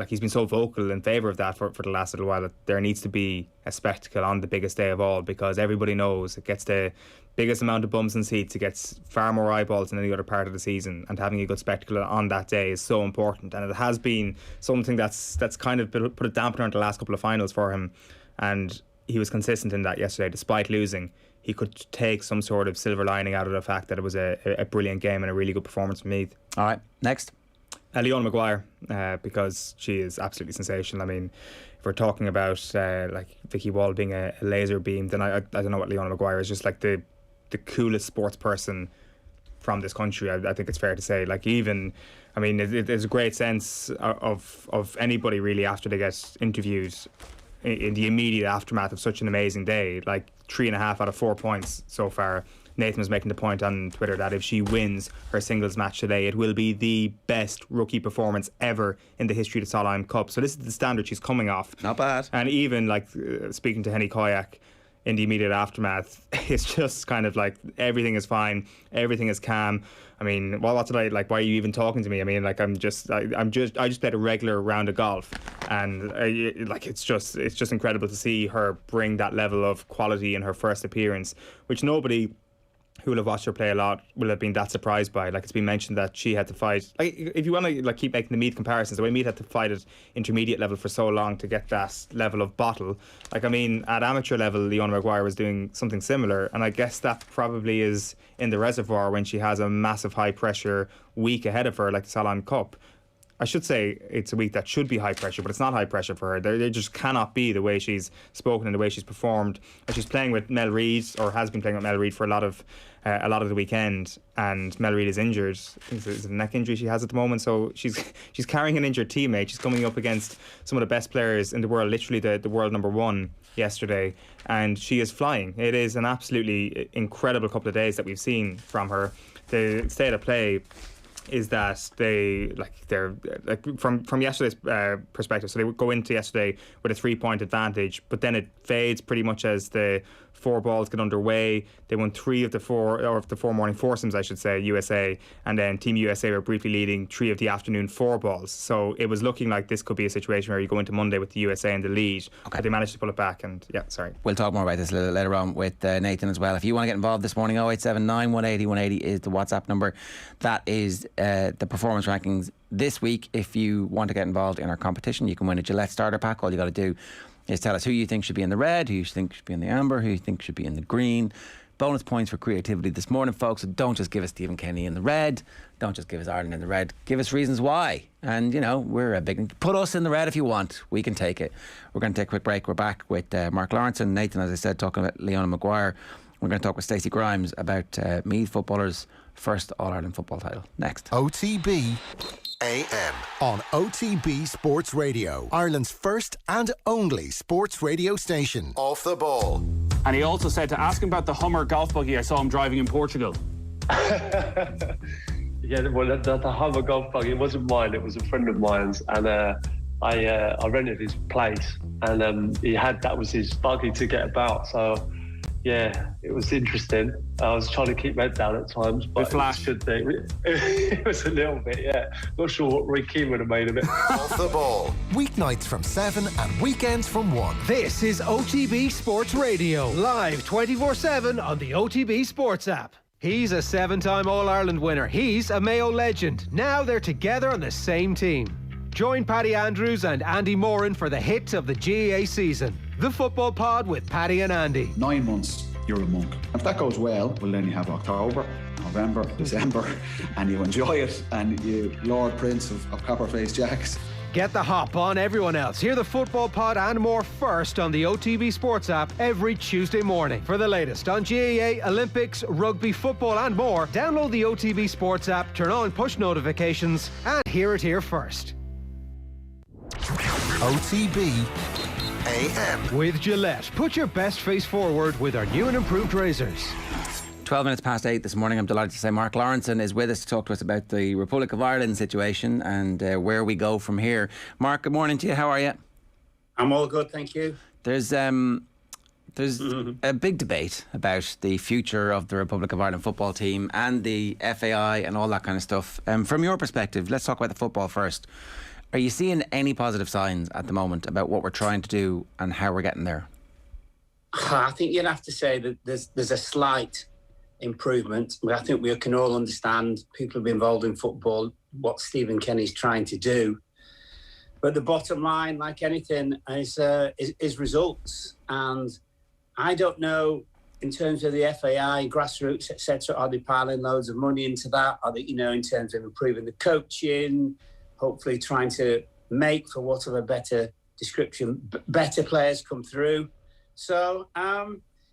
he's been so vocal in favour of that for the last little while, that there needs to be a spectacle on the biggest day of all, because everybody knows it gets the biggest amount of bums and seats, it gets far more eyeballs than any other part of the season, and having a good spectacle on that day is so important. And it has been something that's kind of put a dampener on the last couple of finals for him, and he was consistent in that yesterday. Despite losing, he could take some sort of silver lining out of the fact that it was a brilliant game and a really good performance from Meath. Alright, next. Leona Maguire, because she is absolutely sensational. I mean, if we're talking about like Vicky Wall being a laser beam, then I don't know what Leona Maguire is. Just like the coolest sports person from this country, I think it's fair to say. Like even, I mean, there's a great sense of anybody really after they get interviewed in the immediate aftermath of such an amazing day. Like 3.5 out of 4 points so far. Nathan was making the point on Twitter that if she wins her singles match today, it will be the best rookie performance ever in the history of the Solheim Cup. So this is the standard she's coming off. Not bad. And even like speaking to Henny Koyak in the immediate aftermath, it's just kind of like everything is fine, everything is calm. I mean, what did I like? Why are you even talking to me? I mean, like I just played a regular round of golf, and it's just incredible to see her bring that level of quality in her first appearance, which nobody who will have watched her play a lot will have been that surprised by. Like, it's been mentioned that she had to fight, like, if you want to like keep making the Meath comparisons, the way Meath had to fight at intermediate level for so long to get that level of bottle, like, I mean, at amateur level Leona Maguire was doing something similar, and I guess that probably is in the reservoir when she has a massive high pressure week ahead of her like the Solheim Cup. I should say it's a week that should be high pressure, but it's not high pressure for her. They just cannot be the way she's spoken and the way she's performed. And she's playing with Mel Reid, or has been playing with Mel Reid for a lot of the weekend. And Mel Reid is injured. I think it's a neck injury she has at the moment. So she's carrying an injured teammate. She's coming up against some of the best players in the world, literally the world number one yesterday, and she is flying. It is an absolutely incredible couple of days that we've seen from her. The state of play is that they're from yesterday's perspective. So they would go into yesterday with a 3-point advantage, but then it fades pretty much as the 4 balls get underway. They won 3 of the 4 morning foursomes, I should say, USA, and then Team USA were briefly leading 3 of the afternoon 4 balls. So it was looking like this could be a situation where you go into Monday with the USA in the lead, but they managed to pull it back. And we'll talk more about this a little later on with Nathan as well. If you want to get involved this morning, 0879 180 180 is the WhatsApp number. That is the performance rankings this week. If you want to get involved in our competition, you can win a Gillette starter pack. All you got to do is tell us who you think should be in the red, who you think should be in the amber, who you think should be in the green. Bonus points for creativity this morning, folks. So don't just give us Stephen Kenny in the red. Don't just give us Ireland in the red. Give us reasons why. And, we're a big... Put us in the red if you want. We can take it. We're going to take a quick break. We're back with Mark Lawrenson. Nathan, as I said, talking about Leona Maguire. We're going to talk with Stacey Grimes about Meath footballers' first All-Ireland football title. Next. OTB AM on OTB Sports Radio, Ireland's first and only sports radio station. Off the ball. And he also said to ask him about the Hummer golf buggy I saw him driving in Portugal. Yeah, well, the Hummer golf buggy, it wasn't mine, it was a friend of mine's, and I rented his place, and that was his buggy to get about. So yeah, it was interesting. I was trying to keep my head down at times, but it was a little bit, yeah. Not sure what Roy Keane would have made of it. Off the ball. Weeknights from 7 and weekends from 1. This is OTB Sports Radio, live 24/7 on the OTB Sports app. He's a 7-time All-Ireland winner. He's a Mayo legend. Now they're together on the same team. Join Paddy Andrews and Andy Moran for the hit of the GAA season. The Football Pod with Paddy and Andy. 9 months, you're a monk. If that goes well, then you have October, November, December, and you enjoy it, and you Lord Prince of Copperface Jacks. Get the hop on everyone else. Hear the Football Pod and more first on the OTB Sports app every Tuesday morning. For the latest on GAA, Olympics, rugby, football and more, download the OTB Sports app, turn on push notifications, and hear it here first. OTB AM. With Gillette, put your best face forward with our new and improved razors. 12 minutes past 8 this morning. I'm delighted to say Mark Lawrenson is with us to talk to us about the Republic of Ireland situation and where we go from here. Mark, good morning to you. How are you? I'm all good, thank you. There's a big debate about the future of the Republic of Ireland football team and the FAI and all that kind of stuff. From your perspective, let's talk about the football first. Are you seeing any positive signs at the moment about what we're trying to do and how we're getting there? I think you'd have to say that there's a slight improvement. I think we can all understand, people who are involved in football, what Stephen Kenny's trying to do. But the bottom line, like anything, is results. And I don't know, in terms of the FAI, grassroots, etc., are they piling loads of money into that? Are they, in terms of improving the coaching, hopefully trying to make, for want of a better description, better players come through? So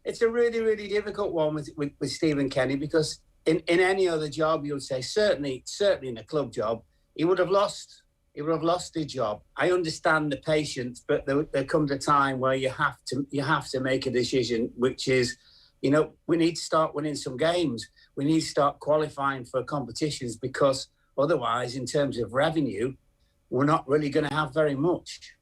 it's a really, really difficult one with Stephen Kenny, because in any other job, you would say, certainly in a club job, he would have lost his job. I understand the patience, but there comes a time where you have to make a decision, which is, we need to start winning some games. We need to start qualifying for competitions, because otherwise, in terms of revenue, we're not really going to have very much.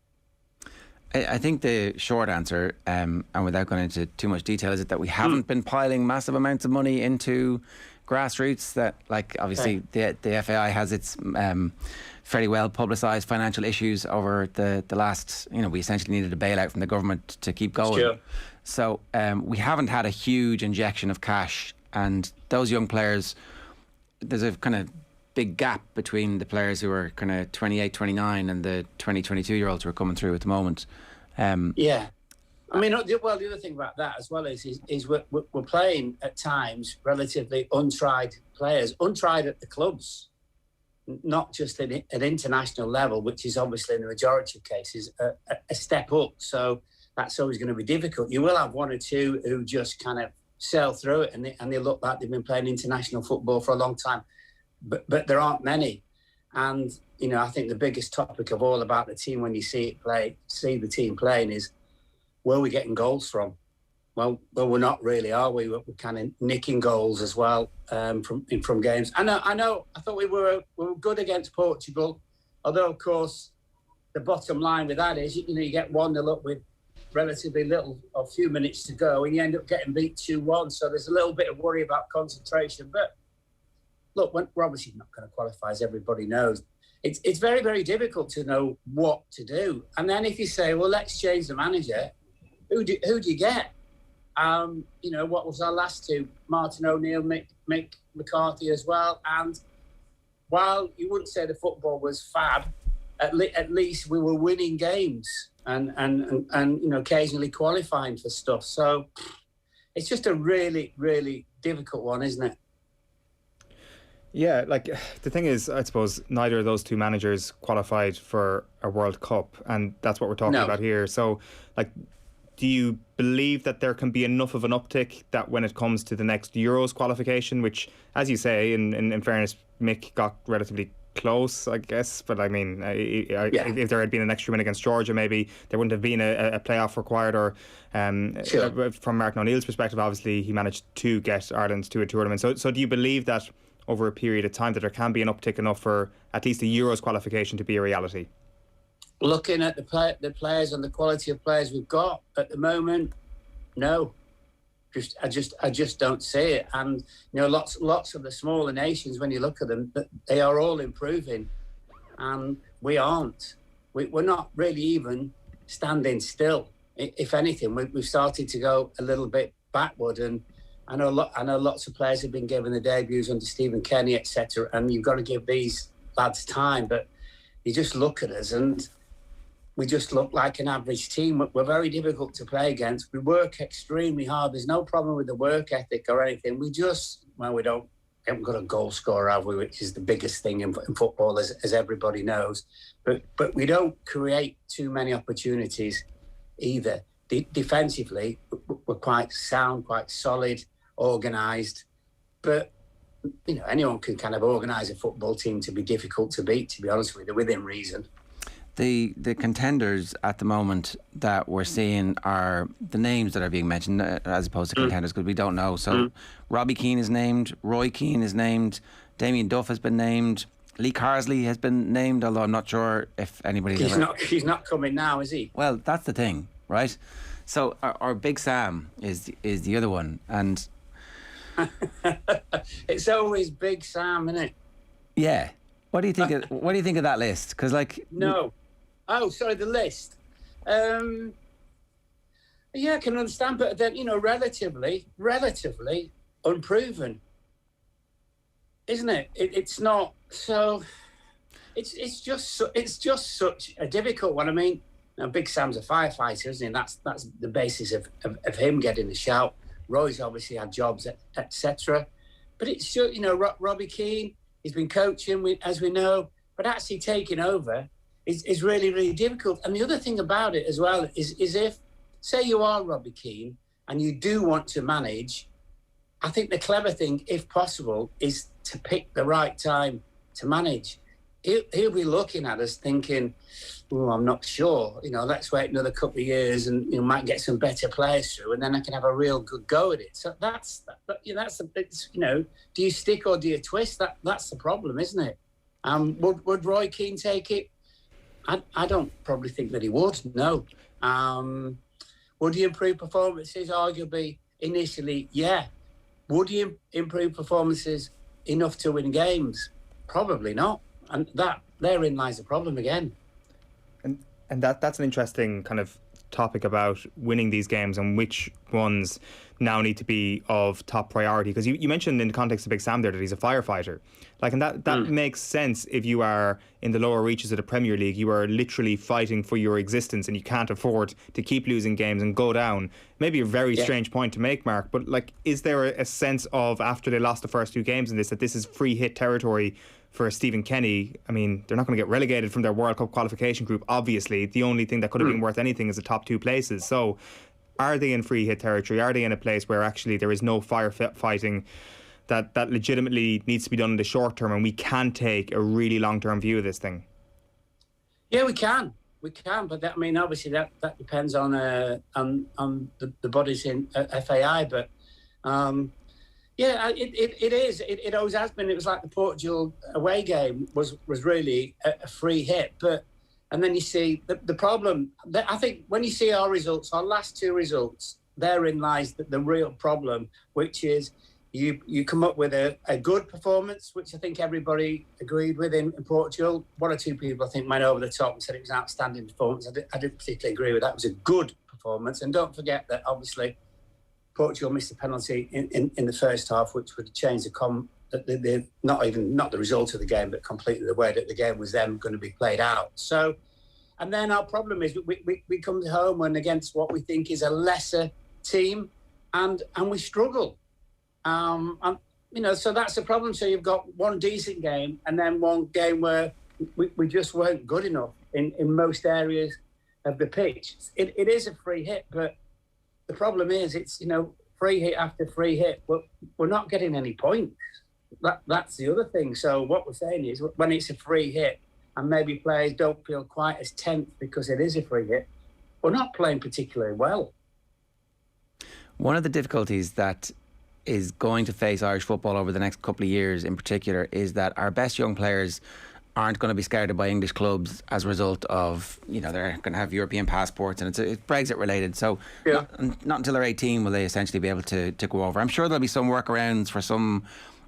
I think the short answer, and without going into too much detail, is that we haven't been piling massive amounts of money into grassroots. That, obviously, the FAI has its fairly well publicised financial issues over the last, we essentially needed a bailout from the government to keep going. Sure. So we haven't had a huge injection of cash, and those young players, there's a kind of big gap between the players who are kind of 28, 29 and the 20, 22-year-olds who are coming through at the moment. Yeah. I mean, the other thing about that as well is we're playing at times relatively untried players, untried at the clubs. not just at international level, which is obviously in the majority of cases a step up. So that's always going to be difficult. You will have one or two who just kind of sail through it and they look like they've been playing international football for a long time. But there aren't many. And, you know, I think the biggest topic of all about the team when you see the team playing is, where are we getting goals from? Well, we're not really, are we? We're kind of nicking goals as well from games. I thought we were good against Portugal, although, of course, the bottom line with that is, you get 1-0 up with relatively little, a few minutes to go, and you end up getting beat 2-1. So there's a little bit of worry about concentration. But look, we're obviously not going to qualify, as everybody knows. It's very, very difficult to know what to do. And then if you say, well, let's change the manager, who do you get? What was our last two? Martin O'Neill, Mick McCarthy as well. And while you wouldn't say the football was fab, at least we were winning games and occasionally qualifying for stuff. So it's just a really, really difficult one, isn't it? Yeah, like the thing is, I suppose neither of those two managers qualified for a World Cup, and that's what we're talking about here. So, like, do you believe that there can be enough of an uptick that when it comes to the next Euros qualification, which, as you say, in fairness, Mick got relatively close, I guess, but I mean, if there had been an extra win against Georgia, maybe there wouldn't have been a playoff required, or from Martin O'Neill's perspective, obviously he managed to get Ireland to a tournament. So do you believe that over a period of time that there can be an uptick enough for at least the Euros qualification to be a reality? Looking at the players and the quality of players we've got at the moment, no. I just don't see it. And lots of the smaller nations, when you look at them, they are all improving, and we aren't. We're not really even standing still. If anything, we've started to go a little bit backward. And I know lots of players have been given the debuts under Stephen Kenny, etc. And you've got to give these lads time. But you just look at us and we just look like an average team. We're very difficult to play against. We work extremely hard. There's no problem with the work ethic or anything. We haven't got a goal scorer, have we, which is the biggest thing in football, as everybody knows. But we don't create too many opportunities either. Defensively, we're quite sound, quite solid, organised. But, anyone can kind of organise a football team to be difficult to beat, to be honest with you, within reason. The contenders at the moment that we're seeing are the names that are being mentioned as opposed to contenders, because we don't know. So Robbie Keane is named, Roy Keane is named, Damien Duff has been named, Lee Carsley has been named, although I'm not sure if anybody's He's not coming now, is he? Well, that's the thing, right? So our Big Sam is the other one, and it's always Big Sam, isn't it? Yeah. What do you think of that list? Because no. Oh, sorry, the list. Yeah, I can understand, but then relatively unproven, isn't it? It's not. So it's just such a difficult one. I mean, Big Sam's a firefighter, isn't he? That's the basis of him getting the shout. Roy's obviously had jobs, etc. But it's just, Robbie Keane. He's been coaching, as we know, but actually taking over is really, really difficult. And the other thing about it as well is if, say you are Robbie Keane and you do want to manage, I think the clever thing, if possible, is to pick the right time to manage. He'll be looking at us thinking, oh, I'm not sure. Let's wait another couple of years and might get some better players through, and then I can have a real good go at it. So that's do you stick or do you twist? That's the problem, isn't it? Would Roy Keane take it? I don't probably think that he would. No. Would he improve performances? Arguably, initially, yeah. Would he improve performances enough to win games? Probably not. And therein lies the problem again. And that's an interesting kind of topic about winning these games and which ones now need to be of top priority. Because you mentioned in the context of Big Sam there that he's a firefighter. And that makes sense if you are in the lower reaches of the Premier League. You are literally fighting for your existence and you can't afford to keep losing games and go down. Maybe a very strange point to make, Mark, but is there a sense of, after they lost the first two games in this, that this is free hit territory for Stephen Kenny, I mean, they're not going to get relegated from their World Cup qualification group, obviously. The only thing that could have been worth anything is the top 2 places. So are they in free hit territory? Are they in a place where actually there is no firefighting that legitimately needs to be done in the short term, and we can take a really long-term view of this thing? Yeah, we can, but that, I mean, obviously that depends on the bodies in FAI. But yeah, it is. It always has been. It was like the Portugal away game was really a free hit, and then you see the problem. I think when you see our results, our last 2 results, therein lies the real problem, which is you come up with a good performance, which I think everybody agreed with in Portugal. 1 or 2 people, I think, went over the top and said it was an outstanding performance. I didn't particularly agree with that. It was a good performance. And don't forget that, obviously, Portugal missed a penalty in the first half, which would change not the result of the game, but completely the way that the game was then going to be played out. So, and then our problem is we come home and against what we think is a lesser team, and we struggle. So that's the problem. So you've got one decent game and then one game where we just weren't good enough in most areas of the pitch. It is a free hit, but the problem is it's, free hit after free hit. We're not getting any points. That's the other thing. So what we're saying is when it's a free hit and maybe players don't feel quite as tense because it is a free hit, we're not playing particularly well. One of the difficulties that is going to face Irish football over the next couple of years in particular is that our best young players aren't going to be scouted by English clubs as a result of, they're going to have European passports, and it's Brexit related. So not until they're 18 will they essentially be able to go over. I'm sure there'll be some workarounds for some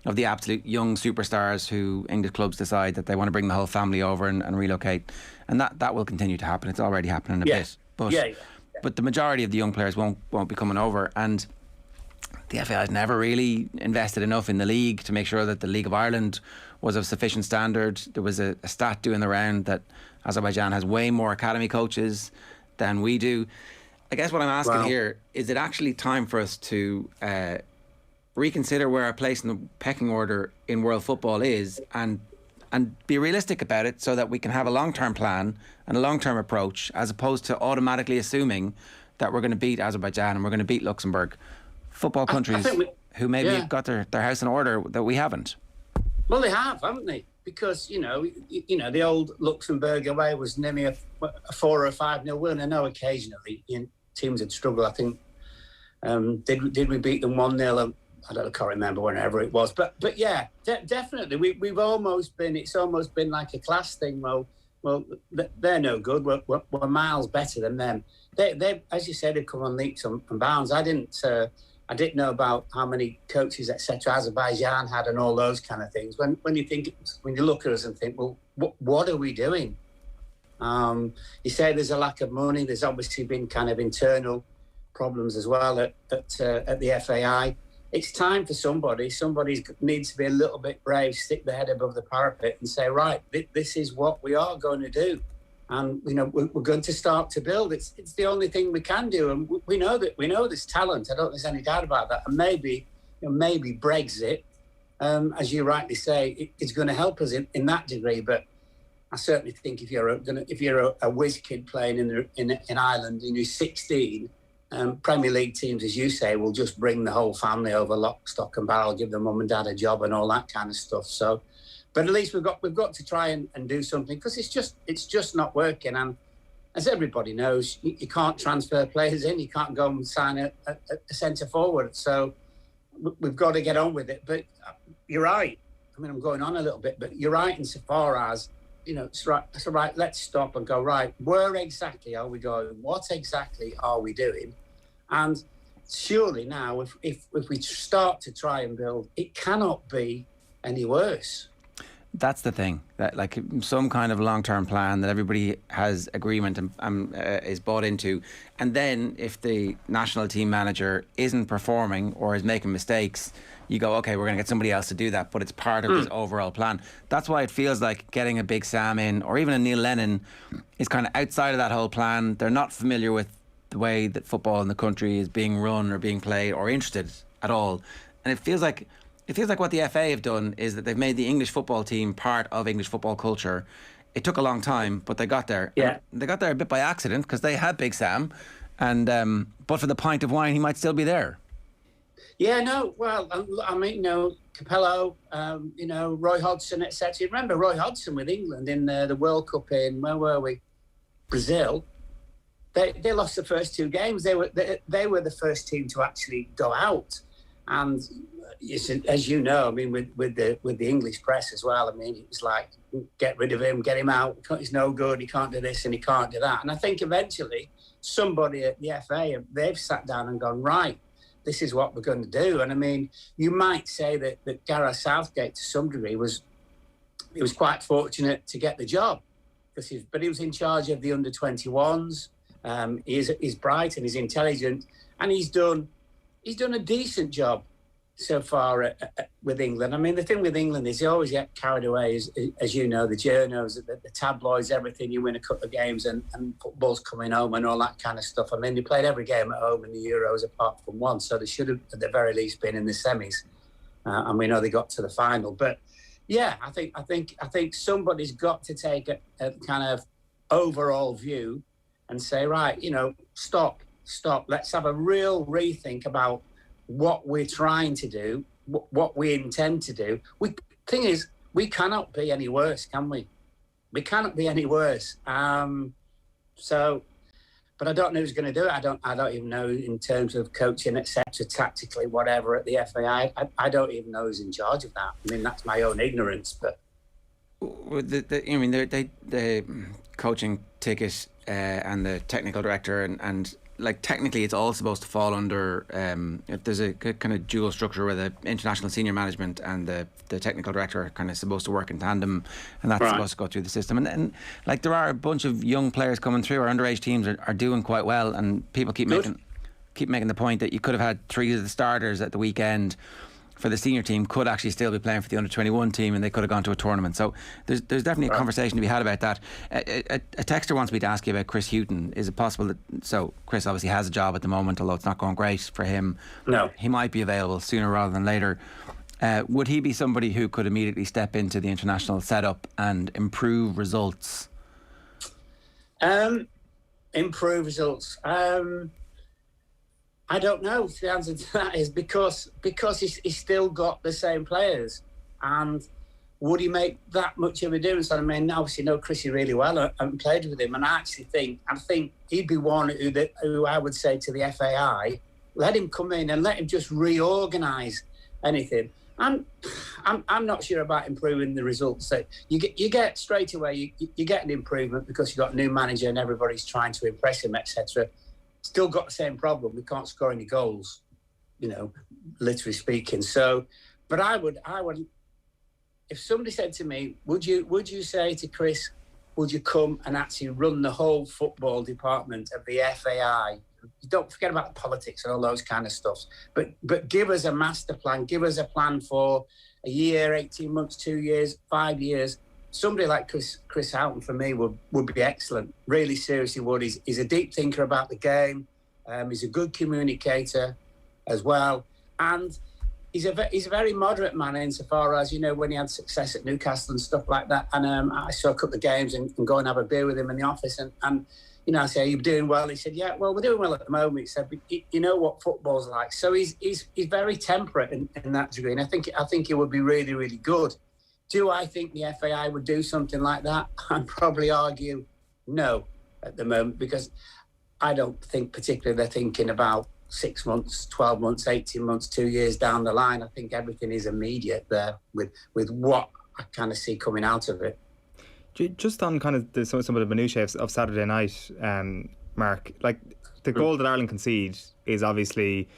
of the absolute young superstars who English clubs decide that they want to bring the whole family over and relocate. And that will continue to happen. It's already happening a bit. But the majority of the young players won't be coming over. And the FA has never really invested enough in the league to make sure that the League of Ireland was of sufficient standard. There was a stat doing the round that Azerbaijan has way more academy coaches than we do. I guess what I'm asking here, is it actually time for us to reconsider where our place in the pecking order in world football is and be realistic about it so that we can have a long-term plan and a long-term approach, as opposed to automatically assuming that we're going to beat Azerbaijan and we're going to beat Luxembourg, football countries who maybe have got their house in order that we haven't. Well, they have, haven't they? Because, the old Luxembourg away was nearly a 4 or a 5-0 win. I know occasionally teams would struggle. I think, did we beat them 1-0? I can't remember whenever it was. But yeah, definitely. We've almost been, it's almost been like a class thing. Well, they're no good. We're miles better than them. They, as you said, have come on leaps and bounds. I didn't know about how many coaches, etc. Azerbaijan had and all those kind of things. When you look at us and think, well, what are we doing? You say there's a lack of money. There's obviously been kind of internal problems as well at the FAI. It's time for somebody needs to be a little bit brave, stick their head above the parapet and say, right, this is what we are going to do. And, we're going to start to build. It's the only thing we can do. And we know there's talent. I don't think there's any doubt about that. And maybe Brexit, as you rightly say, it's going to help us in that degree. But I certainly think if you're a whiz kid playing in Ireland and you're 16, Premier League teams, as you say, will just bring the whole family over, lock, stock and barrel, give their mum and dad a job and all that kind of stuff. So, but at least we've got to try and do something, because it's just not working. And as everybody knows, you can't transfer players in. You can't go and sign a centre forward. So we've got to get on with it. But you're right. I mean, I'm going on a little bit, but you're right insofar as, it's right, let's stop and go, right, where exactly are we going? What exactly are we doing? And surely now, if we start to try and build, it cannot be any worse. That's the thing, that like some kind of long-term plan that everybody has agreement and is bought into. And then if the national team manager isn't performing or is making mistakes, you go, okay, we're going to get somebody else to do that, but it's part of this overall plan. That's why it feels like getting a Big Sam in, or even a Neil Lennon, is kind of outside of that whole plan. They're not familiar with the way that football in the country is being run or being played or interested at all. And it feels like It feels like what the FA have done is that they've made the English football team part of English football culture. It took a long time, but they got there. Yeah. And they got there a bit by accident because they had Big Sam, and but for the pint of wine, he might still be there. Yeah, no, well, I mean, you know, Capello, you know, Roy Hodgson, etc. Remember Roy Hodgson with England in the World Cup in, where were we? Brazil. They lost the first 2 games. They were the first team to actually go out. And as you know, I mean, with the English press as well, I mean, it was like, get rid of him, get him out. He's no good. He can't do this and he can't do that. And I think eventually somebody at the FA, they've sat down and gone, right, this is what we're going to do. And I mean, you might say that Gareth Southgate, to some degree, was quite fortunate to get the job, but he was in charge of the under-21s. He's bright and he's intelligent, and he's done a decent job so far with England. I mean, the thing with England is they always get carried away, as you know, the journos, the tabloids, everything. You win a couple of games and football's coming home and all that kind of stuff. I mean, they played every game at home in the Euros apart from one, so they should have at the very least been in the semis. And we know they got to the final. But yeah, I think somebody's got to take a kind of overall view and say, right, you know, stop. Let's have a real rethink about what we're trying to do, what we intend to do. Thing is, we cannot be any worse, can we? We cannot be any worse. So, but I don't know who's going to do it. I don't even know in terms of coaching, etc., tactically, whatever at the FA. I don't even know who's in charge of that. I mean, that's my own ignorance. But the coaching ticket and the technical director and like technically it's all supposed to fall under there's a kind of dual structure where the international senior management and the technical director are kind of supposed to work in tandem, and that's supposed to go through the system, and like there are a bunch of young players coming through. Our underage teams are doing quite well, and people keep making the point that you could have had 3 of the starters at the weekend for the senior team could actually still be playing for the under-21 team, and they could have gone to a tournament. So there's definitely a conversation to be had about that. A texter wants me to ask you about Chris Hughton. Is it possible that... So Chris obviously has a job at the moment, although it's not going great for him. No. He might be available sooner rather than later. Would he be somebody who could immediately step into the international setup and improve results? Improve results. I don't know if the answer to that is because he's still got the same players, and would he make that much of a difference? I mean, obviously know Chrissy really well and played with him, and I think he'd be one who I would say to the FAI, let him come in and let him just reorganise anything. I'm not sure about improving the results. So you get straight away you get an improvement because you've got a new manager and everybody's trying to impress him, etc. Still got the same problem. We can't score any goals, you know, literally speaking. So, but I would, if somebody said to me, would you say to Chris, would you come and actually run the whole football department of the FAI? Don't forget about the politics and all those kind of stuff. But give us a master plan. Give us a plan for a year, 18 months, 2 years, 5 years. Somebody like Chris Houghton for me would be excellent. Really seriously would. He's a deep thinker about the game. He's a good communicator as well, and he's a very moderate man insofar as, you know, when he had success at Newcastle and stuff like that. And I saw a couple of games and go and have a beer with him in the office, and you know, I say, "Are you doing well?" He said, "Yeah, well, we're doing well at the moment." He said, "But you know what football's like." So he's very temperate in that degree, and I think he would be really, really good. Do I think the FAI would do something like that? I'd probably argue no at the moment, because I don't think particularly they're thinking about 6 months, 12 months, 18 months, 2 years down the line. I think everything is immediate there with what I kind of see coming out of it. Just on kind of some of the minutiae of Saturday night, Mark, like the goal that Ireland concede is obviously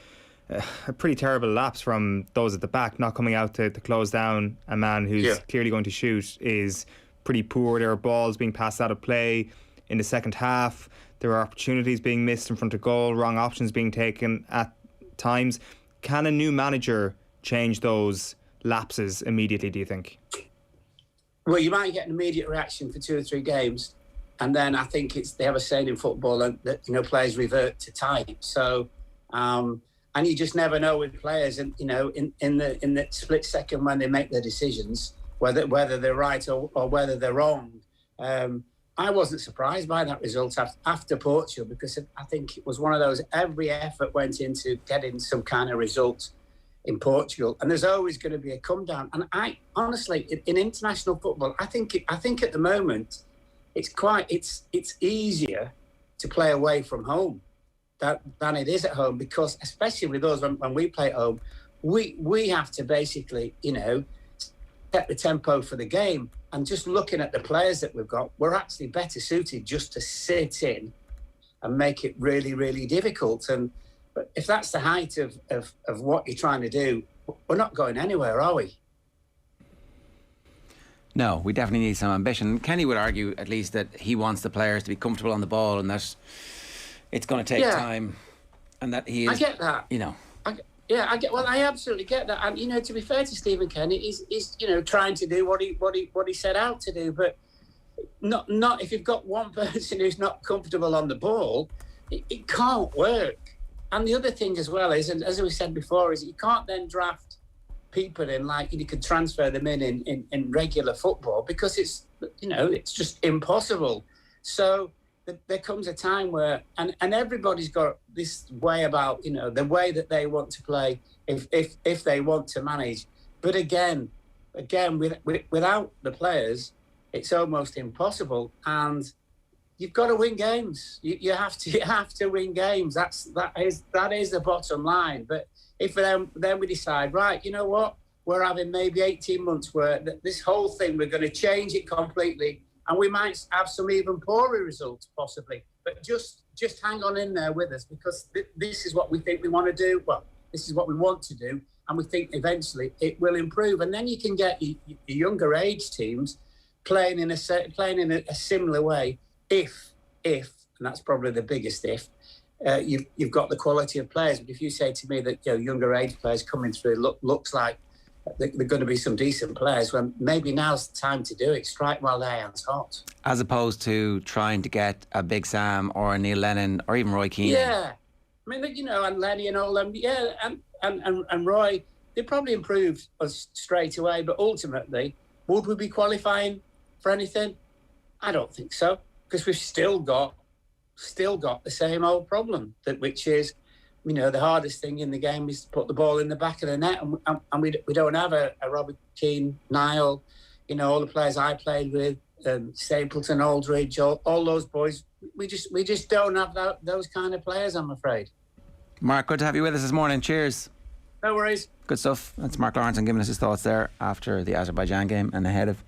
a pretty terrible lapse from those at the back, not coming out to close down a man who's clearly going to shoot is pretty poor. There are balls being passed out of play in the second half. There are opportunities being missed in front of goal, wrong options being taken at times. Can a new manager change those lapses immediately, do you think? Well, you might get an immediate reaction for 2 or 3 games, and then I think they have a saying in football that, you know, players revert to type. So And you just never know with players, and in the split second when they make their decisions, whether they're right or whether they're wrong. I wasn't surprised by that result after Portugal, because I think it was one of those, every effort went into getting some kind of result in Portugal, and there's always going to be a come down. And I honestly, in international football, I think at the moment it's easier to play away from home than it is at home, because especially with us when we play at home, we have to basically set the tempo for the game. And just looking at the players that we've got, we're actually better suited just to sit in and make it really, really difficult. But if that's the height of what you're trying to do, we're not going anywhere, are we? No, we definitely need some ambition. Kenny would argue at least that he wants the players to be comfortable on the ball, and that it's going to take time, and that he is... I get that. I absolutely get that. And to be fair to Stephen Kenny, he's trying to do what he set out to do, but not if you've got one person who's not comfortable on the ball, it can't work. And the other thing as well is, and as we said before, is you can't then draft people in like you can transfer them in regular football, because it's just impossible. So there comes a time where, and everybody's got this way about the way that they want to play if they want to manage. But again, without the players, it's almost impossible. And you've got to win games. You have to win games. That is the bottom line. But if then we decide, right, you know what, we're having maybe 18 months where this whole thing, we're going to change it completely. And we might have some even poorer results, possibly. But just hang on in there with us, because this is what we think we want to do. Well, this is what we want to do. And we think eventually it will improve. And then you can get your younger age teams playing in a similar way if, and that's probably the biggest if, you've got the quality of players. But if you say to me that younger age players coming through looks like they're going to be some decent players, when maybe now's the time to do it. Strike while the iron's hot. As opposed to trying to get a Big Sam or a Neil Lennon or even Roy Keane. Yeah. I mean, and Lenny and all them, and Roy, they probably improved us straight away, but ultimately, would we be qualifying for anything? I don't think so, because we've still got the same old problem, which is, the hardest thing in the game is to put the ball in the back of the net, and we don't have a Robert Keane, Niall, all the players I played with, Stapleton, Aldridge, all those boys. We just don't have those kind of players, I'm afraid. Mark, good to have you with us this morning. Cheers. No worries. Good stuff. That's Mark Lawrenson giving us his thoughts there after the Azerbaijan game and ahead of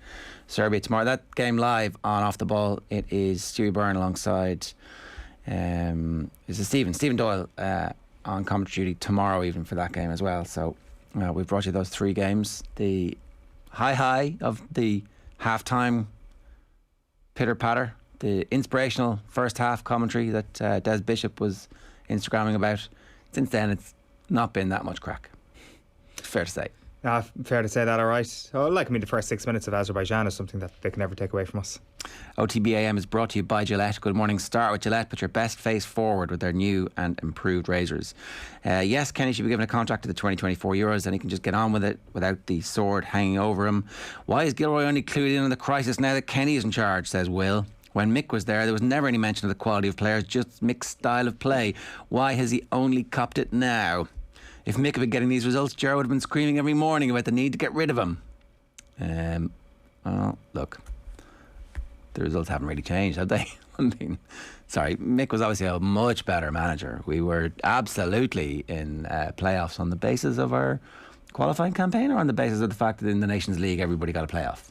Serbia tomorrow. That game live on Off the Ball. It is Stewie Byrne alongside Stephen Doyle on commentary duty tomorrow evening for that game as well. So we've brought you those three games. The high of the half-time pitter-patter, the inspirational first half commentary that Des Bishop was Instagramming about. Since then, it's not been that much crack. Fair to say. Fair to say that, all right. The first 6 minutes of Azerbaijan is something that they can never take away from us. OTB AM is brought to you by Gillette. Good morning. Start with Gillette. Put your best face forward with their new and improved razors. Yes, Kenny should be given a contract to the 2024 Euros, and he can just get on with it without the sword hanging over him. Why is Gilroy only clued in on the crisis now that Kenny is in charge, says Will. When Mick was there was never any mention of the quality of players, just Mick's style of play. Why has he only copped it now? If Mick had been getting these results, Ger would have been screaming every morning about the need to get rid of him. Look, the results haven't really changed, have they? Mick was obviously a much better manager. We were absolutely in playoffs on the basis of our qualifying campaign, or on the basis of the fact that in the Nations League everybody got a playoff.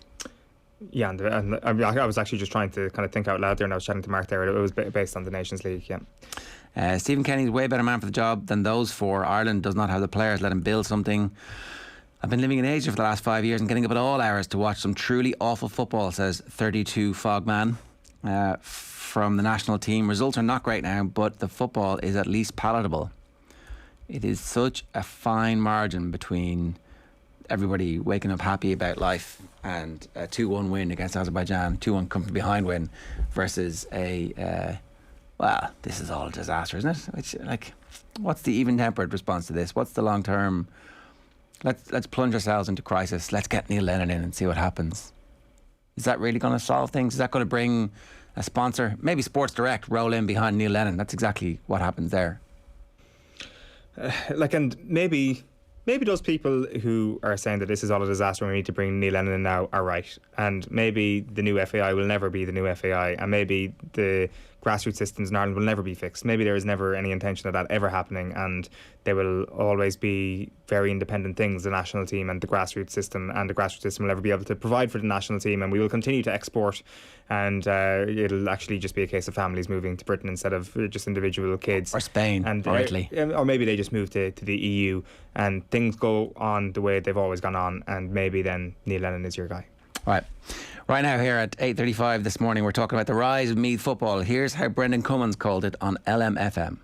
Yeah, and I was actually just trying to kind of think out loud there, and I was chatting to Mark there. It was based on the Nations League, yeah. Stephen Kenny's way better man for the job than those four. Ireland does not have the players. Let him build something. I've been living in Asia for the last 5 years and getting up at all hours to watch some truly awful football, says 32 Fogman from the national team. Results are not great now, but the football is at least palatable. It is such a fine margin between everybody waking up happy about life and a 2-1 win against Azerbaijan, 2-1 come from behind win, versus a well, this is all a disaster, isn't it? Which, like, what's the even-tempered response to this? What's the long-term? Let's plunge ourselves into crisis. Let's get Neil Lennon in and see what happens. Is that really going to solve things? Is that going to bring a sponsor? Maybe Sports Direct roll in behind Neil Lennon. That's exactly what happens there. And maybe those people who are saying that this is all a disaster and we need to bring Neil Lennon in now are right. And maybe the new FAI will never be the new FAI, and maybe the grassroots systems in Ireland will never be fixed. Maybe there is never any intention of that ever happening, and they will always be very independent things, the national team and the grassroots system, and the grassroots system will never be able to provide for the national team, and we will continue to export, and it'll actually just be a case of families moving to Britain instead of just individual kids. Or Spain, or Italy. Or maybe they just move to the EU, and things go on the way they've always gone on, and maybe then Neil Lennon is your guy. Right now here at 8:35 this morning, we're talking about the rise of Meath football. Here's how Brendan Cummins called it on LMFM.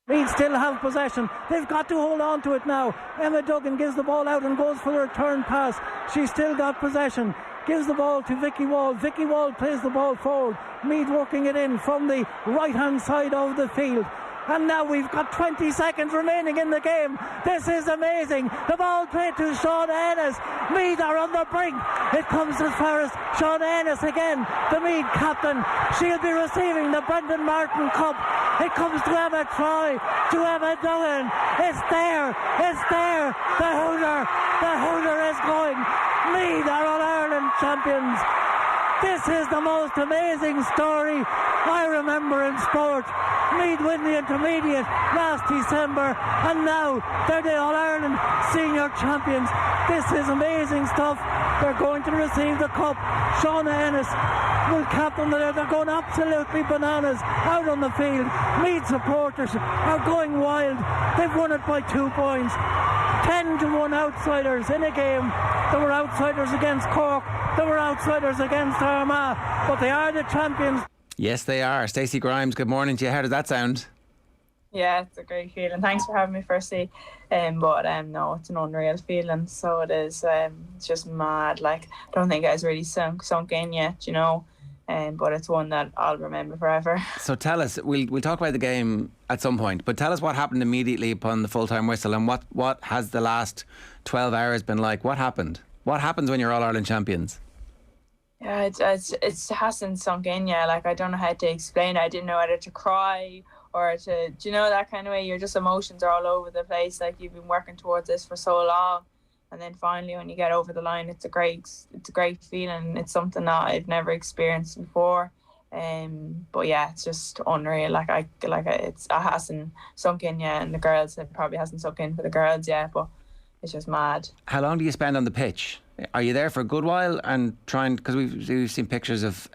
Meath still have possession. They've got to hold on to it now. Emma Duggan gives the ball out and goes for the return pass. She's still got possession. Gives the ball to Vicky Wall. Vicky Wall plays the ball forward. Meath working it in from the right-hand side of the field. And now we've got 20 seconds remaining in the game. This is amazing. The ball played to Shauna Ennis. Meath are on the brink. It comes as far as Shauna Ennis again, the Meath captain. She'll be receiving the Brendan Martin Cup. It comes to Emma Troy, to Emma Duggan. It's there. The hooter is going. Meath are All-Ireland champions. This is the most amazing story I remember in sport. Meath win the intermediate last December, and now they're the All-Ireland senior champions. This is amazing stuff. They're going to receive the cup. Shauna Ennis will captain them. They're going absolutely bananas out on the field. Meath supporters are going wild. They've won it by 2 points. 10-1 outsiders in a game. There were outsiders against Cork. There were outsiders against Armagh. But they are the champions. Yes, they are. Stacey Grimes, good morning to you. How does that sound? Yeah, it's a great feeling. Thanks for having me, firstly. No, it's an unreal feeling. So it is. It's just mad. Like, I don't think it's really sunk in yet, you know. But it's one that I'll remember forever. So tell us, we'll talk about the game at some point, but tell us what happened immediately upon the full-time whistle, and what has the last 12 hours been like? What happened? What happens when you're All-Ireland champions? Yeah, it hasn't sunk in yet. Like, I don't know how to explain it. I didn't know whether to cry or to, do you know, that kind of way. Your just emotions are all over the place. Like, you've been working towards this for so long, and then finally when you get over the line, it's a great feeling. It's something that I've never experienced before. But yeah, it's just unreal. It hasn't sunk in yet, and the girls, it probably hasn't sunk in for the girls yet, but it's just mad. How long do you spend on the pitch? Are you there for a good while and trying, because we've seen pictures of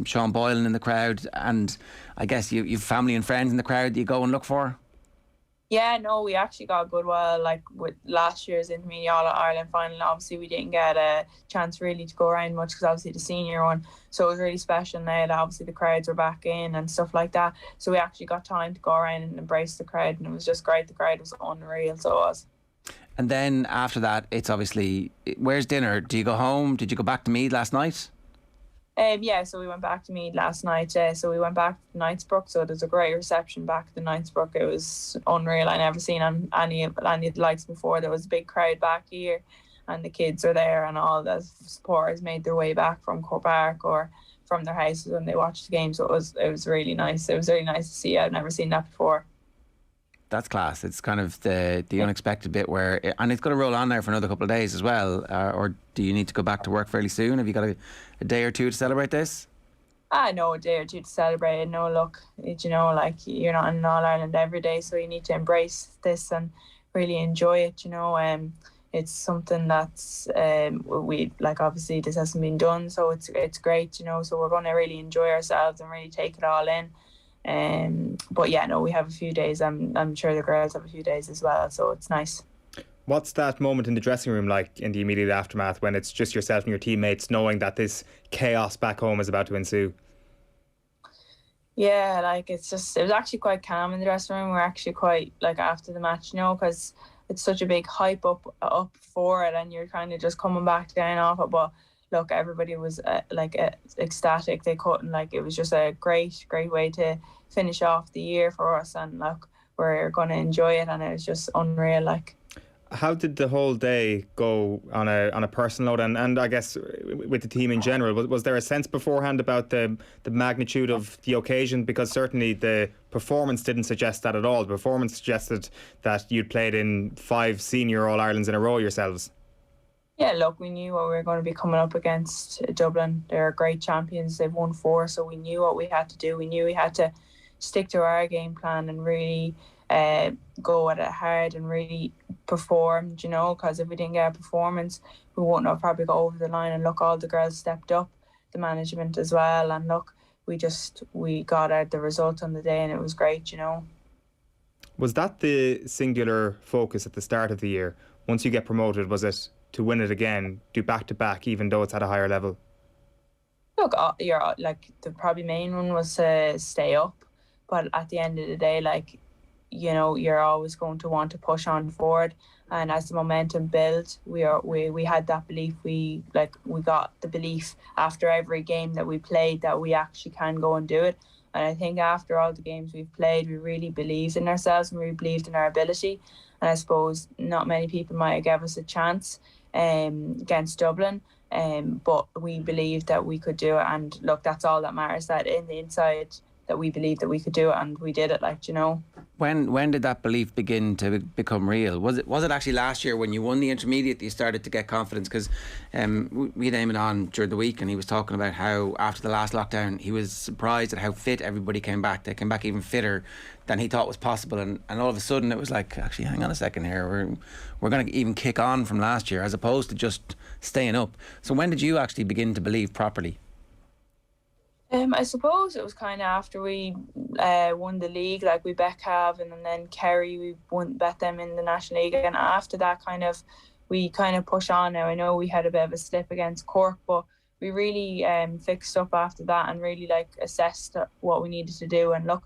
Sean Boylan in the crowd, and I guess you've family and friends in the crowd that you go and look for? Yeah, no, we actually got a good while. Like with last year's Intermediate All-Ireland final, obviously we didn't get a chance really to go around much because obviously the senior one, so it was really special now that obviously the crowds were back in and stuff like that, so we actually got time to go around and embrace the crowd, and it was just great. The crowd was unreal, so it was. And then after that, it's obviously, where's dinner? Do you go home? Did you go back to Meath last night? Yeah, so we went back to Meath last night. So we went back to Knightsbrook. So there's a great reception back at the Knightsbrook. It was unreal. I never seen any of the likes before. There was a big crowd back here, and the kids are there, and all the supporters made their way back from Cork Park or from their houses when they watched the game. So it was really nice. It was really nice to see. I've never seen that before. That's class. It's kind of the unexpected bit where, and it's going to roll on now for another couple of days as well. Or do you need to go back to work fairly soon? Have you got a day or two to celebrate this? No, a day or two to celebrate it. No, look, you know, like, you're not in All-Ireland every day, so you need to embrace this and really enjoy it, you know. It's something that's, we, like, obviously this hasn't been done, so it's great, you know, so we're going to really enjoy ourselves and really take it all in. But yeah, no, we have a few days. I'm sure the girls have a few days as well, so it's nice. What's that moment in the dressing room like in the immediate aftermath when it's just yourself and your teammates knowing that this chaos back home is about to ensue? Yeah, like, it was actually quite calm in the dressing room. We're actually quite, like, after the match, you know, because it's such a big hype up for it, and you're kind of just coming back down off it. But look, everybody was ecstatic. They couldn't, it was just a great way to finish off the year for us, and look, we're going to enjoy it, and it was just unreal. How did the whole day go on a personal note, and I guess with the team in general? Was there a sense beforehand about the magnitude of the occasion? Because certainly the performance didn't suggest that at all. The performance suggested that you'd played in 5 senior All-Irelands in a row yourselves. Yeah, look, we knew what we were going to be coming up against. Dublin, they're great champions. They've won 4, so we knew what we had to do. We knew we had to stick to our game plan and really go at it hard and really perform, because if we didn't get a performance, we wouldn't have probably got over the line. And look, all the girls stepped up, the management as well, and look, we got out the result on the day, and it was great. Was that the singular focus at the start of the year? Once you get promoted, was it to win it again, do back-to-back, even though it's at a higher level? Look, the probably main one was to stay up, but at the end of the day, you're always going to want to push on forward, and as the momentum built, we had that belief. We got the belief after every game that we played that we actually can go and do it. And I think after all the games we've played, we really believed in ourselves and we believed in our ability. And I suppose not many people might have given us a chance against Dublin, but we believed that we could do it. And look, that's all that matters, that in the inside that we believed that we could do it, and we did it. When did that belief begin to become real? Was it actually last year when you won the intermediate that you started to get confidence? Because we had Eoin on during the week, and he was talking about how after the last lockdown he was surprised at how fit everybody came back. They came back even fitter than he thought was possible, and all of a sudden it was like, actually, hang on a second here, we're going to even kick on from last year as opposed to just staying up. So when did you actually begin to believe properly? I suppose it was kind of after we won the league, we bet Cav, and then Kerry, we bet them in the National League, and after that we push on. Now I know we had a bit of a slip against Cork, but we really fixed up after that and really assessed what we needed to do, and look,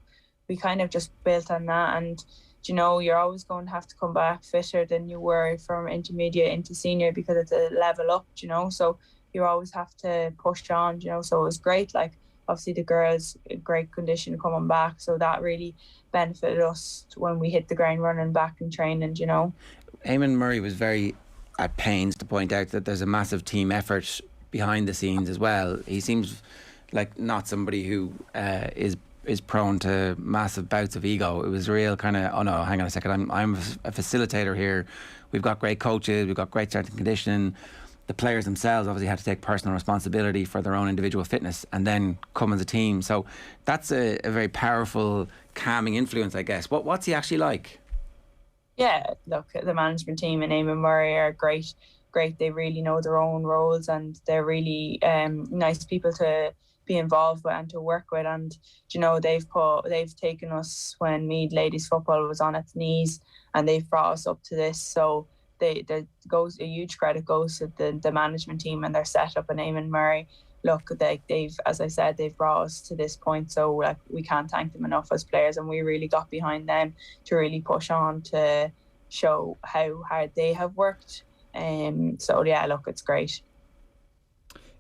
we kind of just built on that. And you're always going to have to come back fitter than you were from intermediate into senior, because it's a level up, so you always have to push on, so it was great. Obviously the girls, great condition coming back, so that really benefited us when we hit the ground running back in training. Eamon Murray was very at pains to point out that there's a massive team effort behind the scenes as well. He seems like not somebody who is prone to massive bouts of ego. It was real kind of, oh no, hang on a second, I'm a facilitator here. We've got great coaches, we've got great strength and conditioning. The players themselves obviously had to take personal responsibility for their own individual fitness and then come as a team. So that's a very powerful, calming influence, I guess. What's he actually like? Yeah, look, the management team and Eamon Murray are great. They really know their own roles, and they're really nice people to be involved with and to work with. And they've taken us when Meath ladies football was on its knees, and they've brought us up to this. So a huge credit goes to the management team and their setup, and Eamon Murray. Look, they've, as I said, they've brought us to this point, so we can't thank them enough as players, and we really got behind them to really push on to show how hard they have worked. So yeah, look, it's great.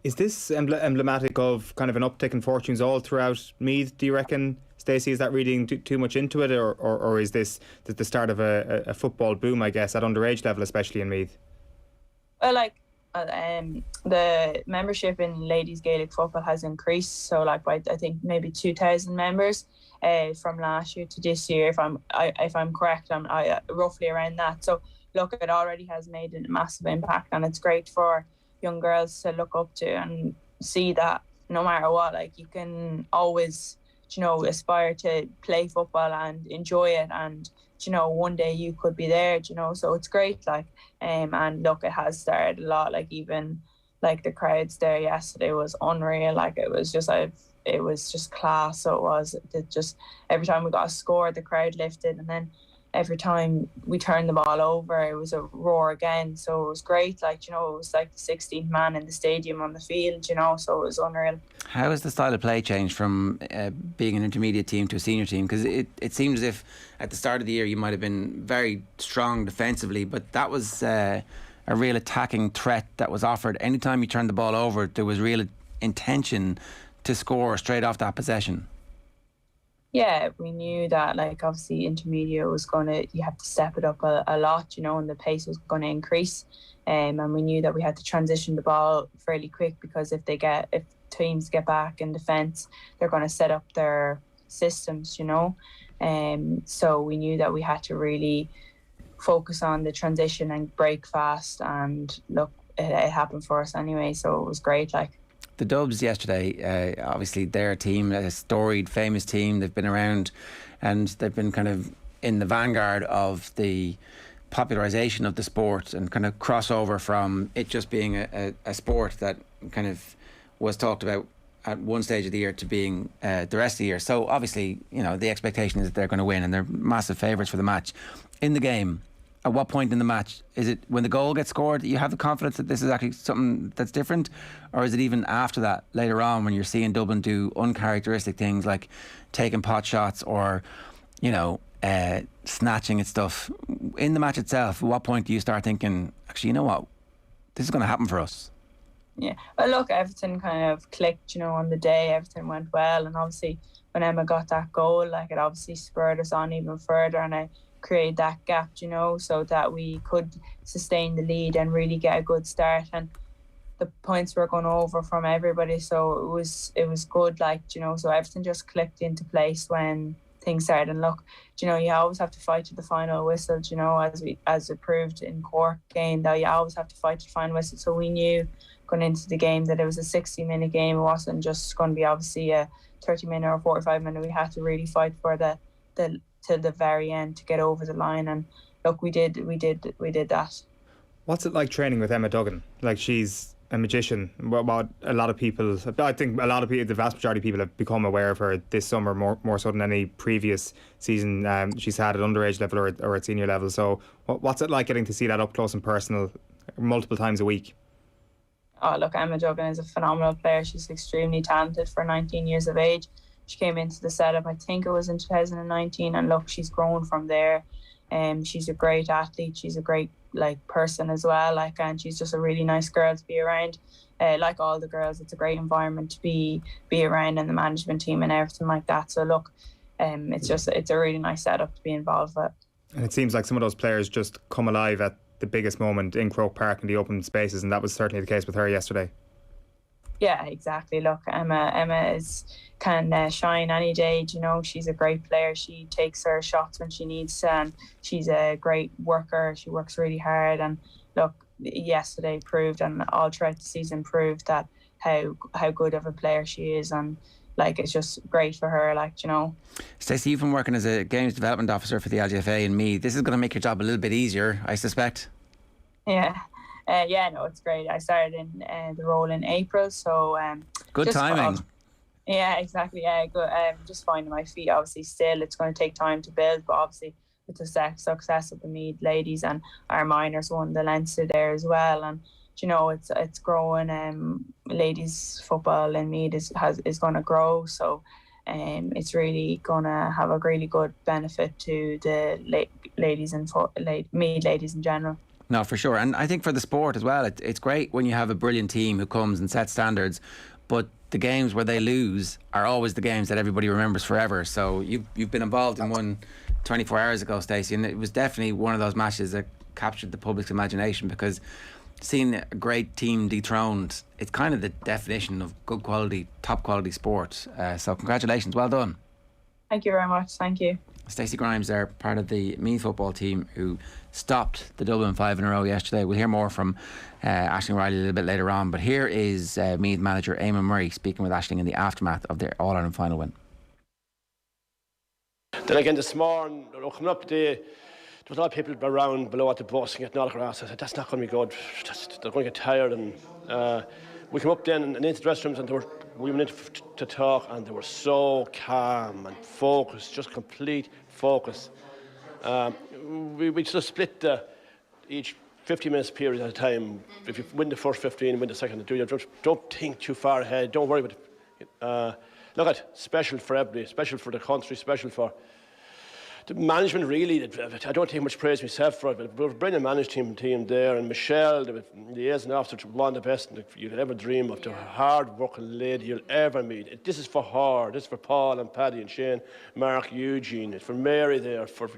Is this emblematic of kind of an uptick in fortunes all throughout Meath, do you reckon, Stacey? Is that reading too much into it, or is this the start of a football boom, I guess, at underage level, especially in Meath? Well, the membership in ladies Gaelic football has increased, so by I think maybe 2,000 members from last year to this year, if I'm correct, I'm roughly around that. So look, it already has made a massive impact, and it's great for young girls to look up to and see that no matter what, you can always aspire to play football and enjoy it, and one day you could be there, so it's great. And look, it has started a lot, even the crowds there yesterday was unreal. It was just class. So it just every time we got a score, the crowd lifted, and then every time we turned the ball over, it was a roar again. So it was great. It was the 16th man in the stadium on the field, so it was unreal. How has the style of play changed from being an intermediate team to a senior team? Because it seems as if at the start of the year you might have been very strong defensively, but that was a a real attacking threat that was offered. Anytime you turned the ball over, there was real intention to score straight off that possession. Yeah, we knew that, like, obviously intermediate was you have to step it up a lot, you know, and the pace was going to increase. And we knew that we had to transition the ball fairly quick, because if teams get back in defence, they're going to set up their systems, you know. So we knew that we had to really focus on the transition and break fast, and look, it happened for us anyway, so it was great. Like, the Dubs yesterday, obviously their team, a storied, famous team. They've been around and they've been kind of in the vanguard of the popularisation of the sport, and kind of crossover from it just being a sport that kind of was talked about at one stage of the year to being the rest of the year. So obviously, you know, the expectation is that they're going to win, and they're massive favourites for the match. In the game, at what point in the match is it when the goal gets scored, you have the confidence that this is actually something that's different, or is it even after that, later on, when you're seeing Dublin do uncharacteristic things like taking pot shots or, you know, snatching at stuff in the match itself? At what point do you start thinking, actually, you know what, this is going to happen for us? Yeah, well, look, everything kind of clicked, you know, on the day. Everything went well, and obviously when Emma got that goal, like, it obviously spurred us on even further, and I create that gap, you know, so that we could sustain the lead and really get a good start. And the points were going over from everybody, so it was good, like, you know, so everything just clicked into place when things started. And look, you know, you always have to fight to the final whistle, you know, as it proved in Cork game, that you always have to fight to the final whistle. So we knew going into the game that it was a 60-minute game. It wasn't just going to be obviously a 30-minute or 45-minute. We had to really fight for till the very end to get over the line, and look, we did that. What's it like training with Emma Duggan? Like, she's a magician. What a lot of people, I think a lot of people, the vast majority of people have become aware of her this summer more so than any previous season she's had at underage level or at senior level. So what's it like getting to see that up close and personal multiple times a week? Oh, look, Emma Duggan is a phenomenal player. She's extremely talented for 19 years of age. She came into the setup, I think it was in 2019, and look, she's grown from there. She's a great athlete. She's a great person as well. Like, and she's just a really nice girl to be around. Like all the girls, it's a great environment to be around, and the management team and everything like that. So look, it's a really nice setup to be involved with. And it seems like some of those players just come alive at the biggest moment in Croke Park in the open spaces, and that was certainly the case with her yesterday. Yeah, exactly. Look, Emma can shine any day. You know, she's a great player. She takes her shots when she needs to, and she's a great worker. She works really hard. And look, yesterday proved, and all throughout the season proved, that how good of a player she is. And like, it's just great for her. Like, you know. Stacey, you've been working as a games development officer for the LGFA in Meath. This is going to make your job a little bit easier, I suspect. Yeah. No, it's great. I started in the role in April, so good timing. Yeah, exactly. Yeah, good. Just finding my feet. Obviously, still it's going to take time to build, but obviously with the success of the Meath ladies, and our minors won the Leinster there as well, and you know, it's growing. Ladies football in Meath is going to grow, so it's really going to have a really good benefit to the ladies and Meath ladies in general. No, for sure. And I think for the sport as well, it's great when you have a brilliant team who comes and sets standards, but the games where they lose are always the games that everybody remembers forever. So you've been involved in one 24 hours ago, Stacey, and it was definitely one of those matches that captured the public's imagination, because seeing a great team dethroned, it's kind of the definition of good quality, top quality sport. So congratulations, well done. Thank you very much. Thank you. Stacey Grimes there, part of the Meath football team who stopped the Dublin 5 in a row yesterday. We'll hear more from Aisling Riley a little bit later on, but here is Meath manager Eoin Murray speaking with Aisling in the aftermath of their All-Ireland final win. Then again this morning, coming up there was a lot of people around below at the bus and getting all across. I said, that's not going to be good. They're going to get tired. And we came up then and into the restrooms, and we went in to talk, and they were so calm and focused, just complete focus. We just split each 50 minutes period at a time. If you win the first 15, win the second. Don't think too far ahead. Don't worry about it. Look at special for everybody, special for the country, special for The management really, I don't take much praise myself for it, but we have a brilliant management team there, and Michelle, the liaison officer, one of the best you could ever dream of, the hard working lady you'll ever meet. This is for her, this is for Paul and Paddy and Shane, Mark, Eugene, it's for Mary there, for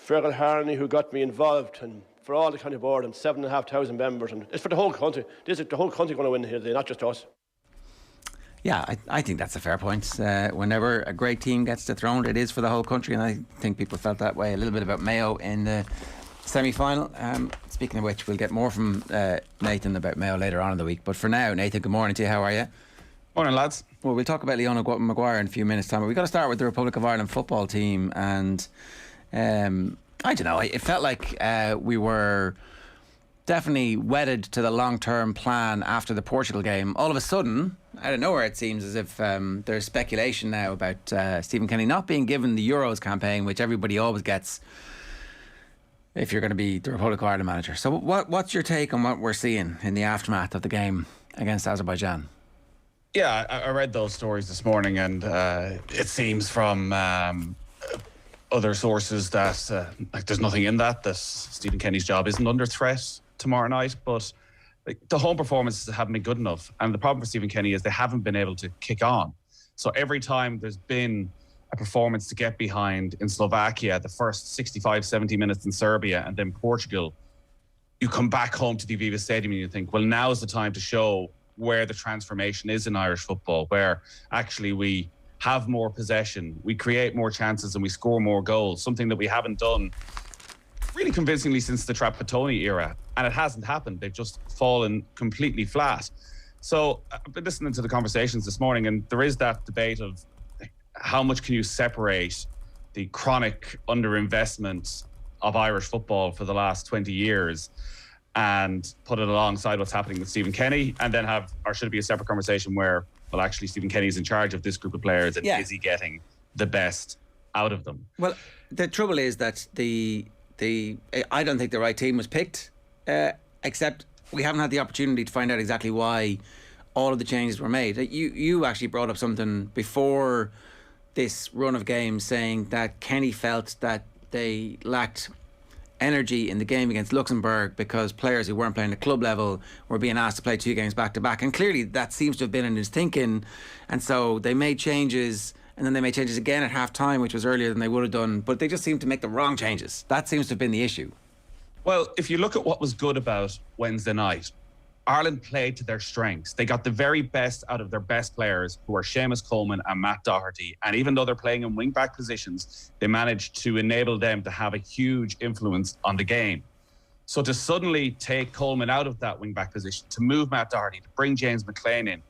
Fergal Harney who got me involved, and for all the county board and 7,500 members, and it's for the whole country. This is the whole country going to win here today, not just us. Yeah, I think that's a fair point. Whenever a great team gets dethroned, it is for the whole country, and I think people felt that way a little bit about Mayo in the semi-final. Speaking of which, we'll get more from Nathan about Mayo later on in the week. But for now, Nathan, good morning to you. How are you? Morning, lads. Well, we'll talk about Leona Maguire in a few minutes' time, but we've got to start with the Republic of Ireland football team. And I don't know, it felt like we were definitely wedded to the long-term plan after the Portugal game. All of a sudden, out of nowhere, it seems as if there's speculation now about Stephen Kenny not being given the Euros campaign, which everybody always gets if you're going to be the Republic of Ireland manager. So what's your take on what we're seeing in the aftermath of the game against Azerbaijan? Yeah, I read those stories this morning, and it seems from other sources that there's nothing in that Stephen Kenny's job isn't under threat tomorrow night, but the home performances haven't been good enough. And the problem for Stephen Kenny is they haven't been able to kick on. So every time there's been a performance to get behind in Slovakia, the first 65, 70 minutes in Serbia, and then Portugal, you come back home to the Aviva Stadium and you think, well, now's the time to show where the transformation is in Irish football, where actually we have more possession, we create more chances, and we score more goals, something that we haven't done really convincingly since the Trapattoni era. And it hasn't happened. They've just fallen completely flat. So I've been listening to the conversations this morning, and there is that debate of how much can you separate the chronic underinvestment of Irish football for the last 20 years and put it alongside what's happening with Stephen Kenny, and then or should it be a separate conversation where, well, actually Stephen Kenny is in charge of this group of players, and is he getting the best out of them? Well, the trouble is that I don't think the right team was picked, except we haven't had the opportunity to find out exactly why all of the changes were made. You actually brought up something before this run of games, saying that Kenny felt that they lacked energy in the game against Luxembourg because players who weren't playing at club level were being asked to play 2 games back to back, and clearly that seems to have been in his thinking, and so they made changes. And then they made changes again at half-time, which was earlier than they would have done. But they just seemed to make the wrong changes. That seems to have been the issue. Well, if you look at what was good about Wednesday night, Ireland played to their strengths. They got the very best out of their best players, who are Seamus Coleman and Matt Doherty. And even though they're playing in wing-back positions, they managed to enable them to have a huge influence on the game. So to suddenly take Coleman out of that wing-back position, to move Matt Doherty, to bring James McLean in,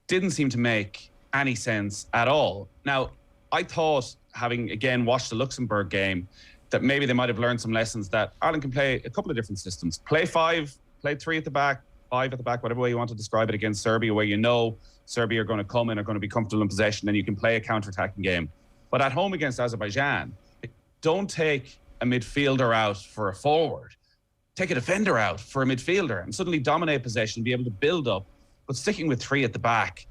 didn't seem to make any sense at all. Now, I thought, having again watched the Luxembourg game, that maybe they might have learned some lessons, that Ireland can play a couple of different systems. Play 5, play 3 at the back, 5 at the back, whatever way you want to describe it, against Serbia, where you know Serbia are going to come in, are going to be comfortable in possession, and you can play a counter-attacking game. But at home against Azerbaijan, don't take a midfielder out for a forward. Take a defender out for a midfielder and suddenly dominate possession, be able to build up, but sticking with 3 at the back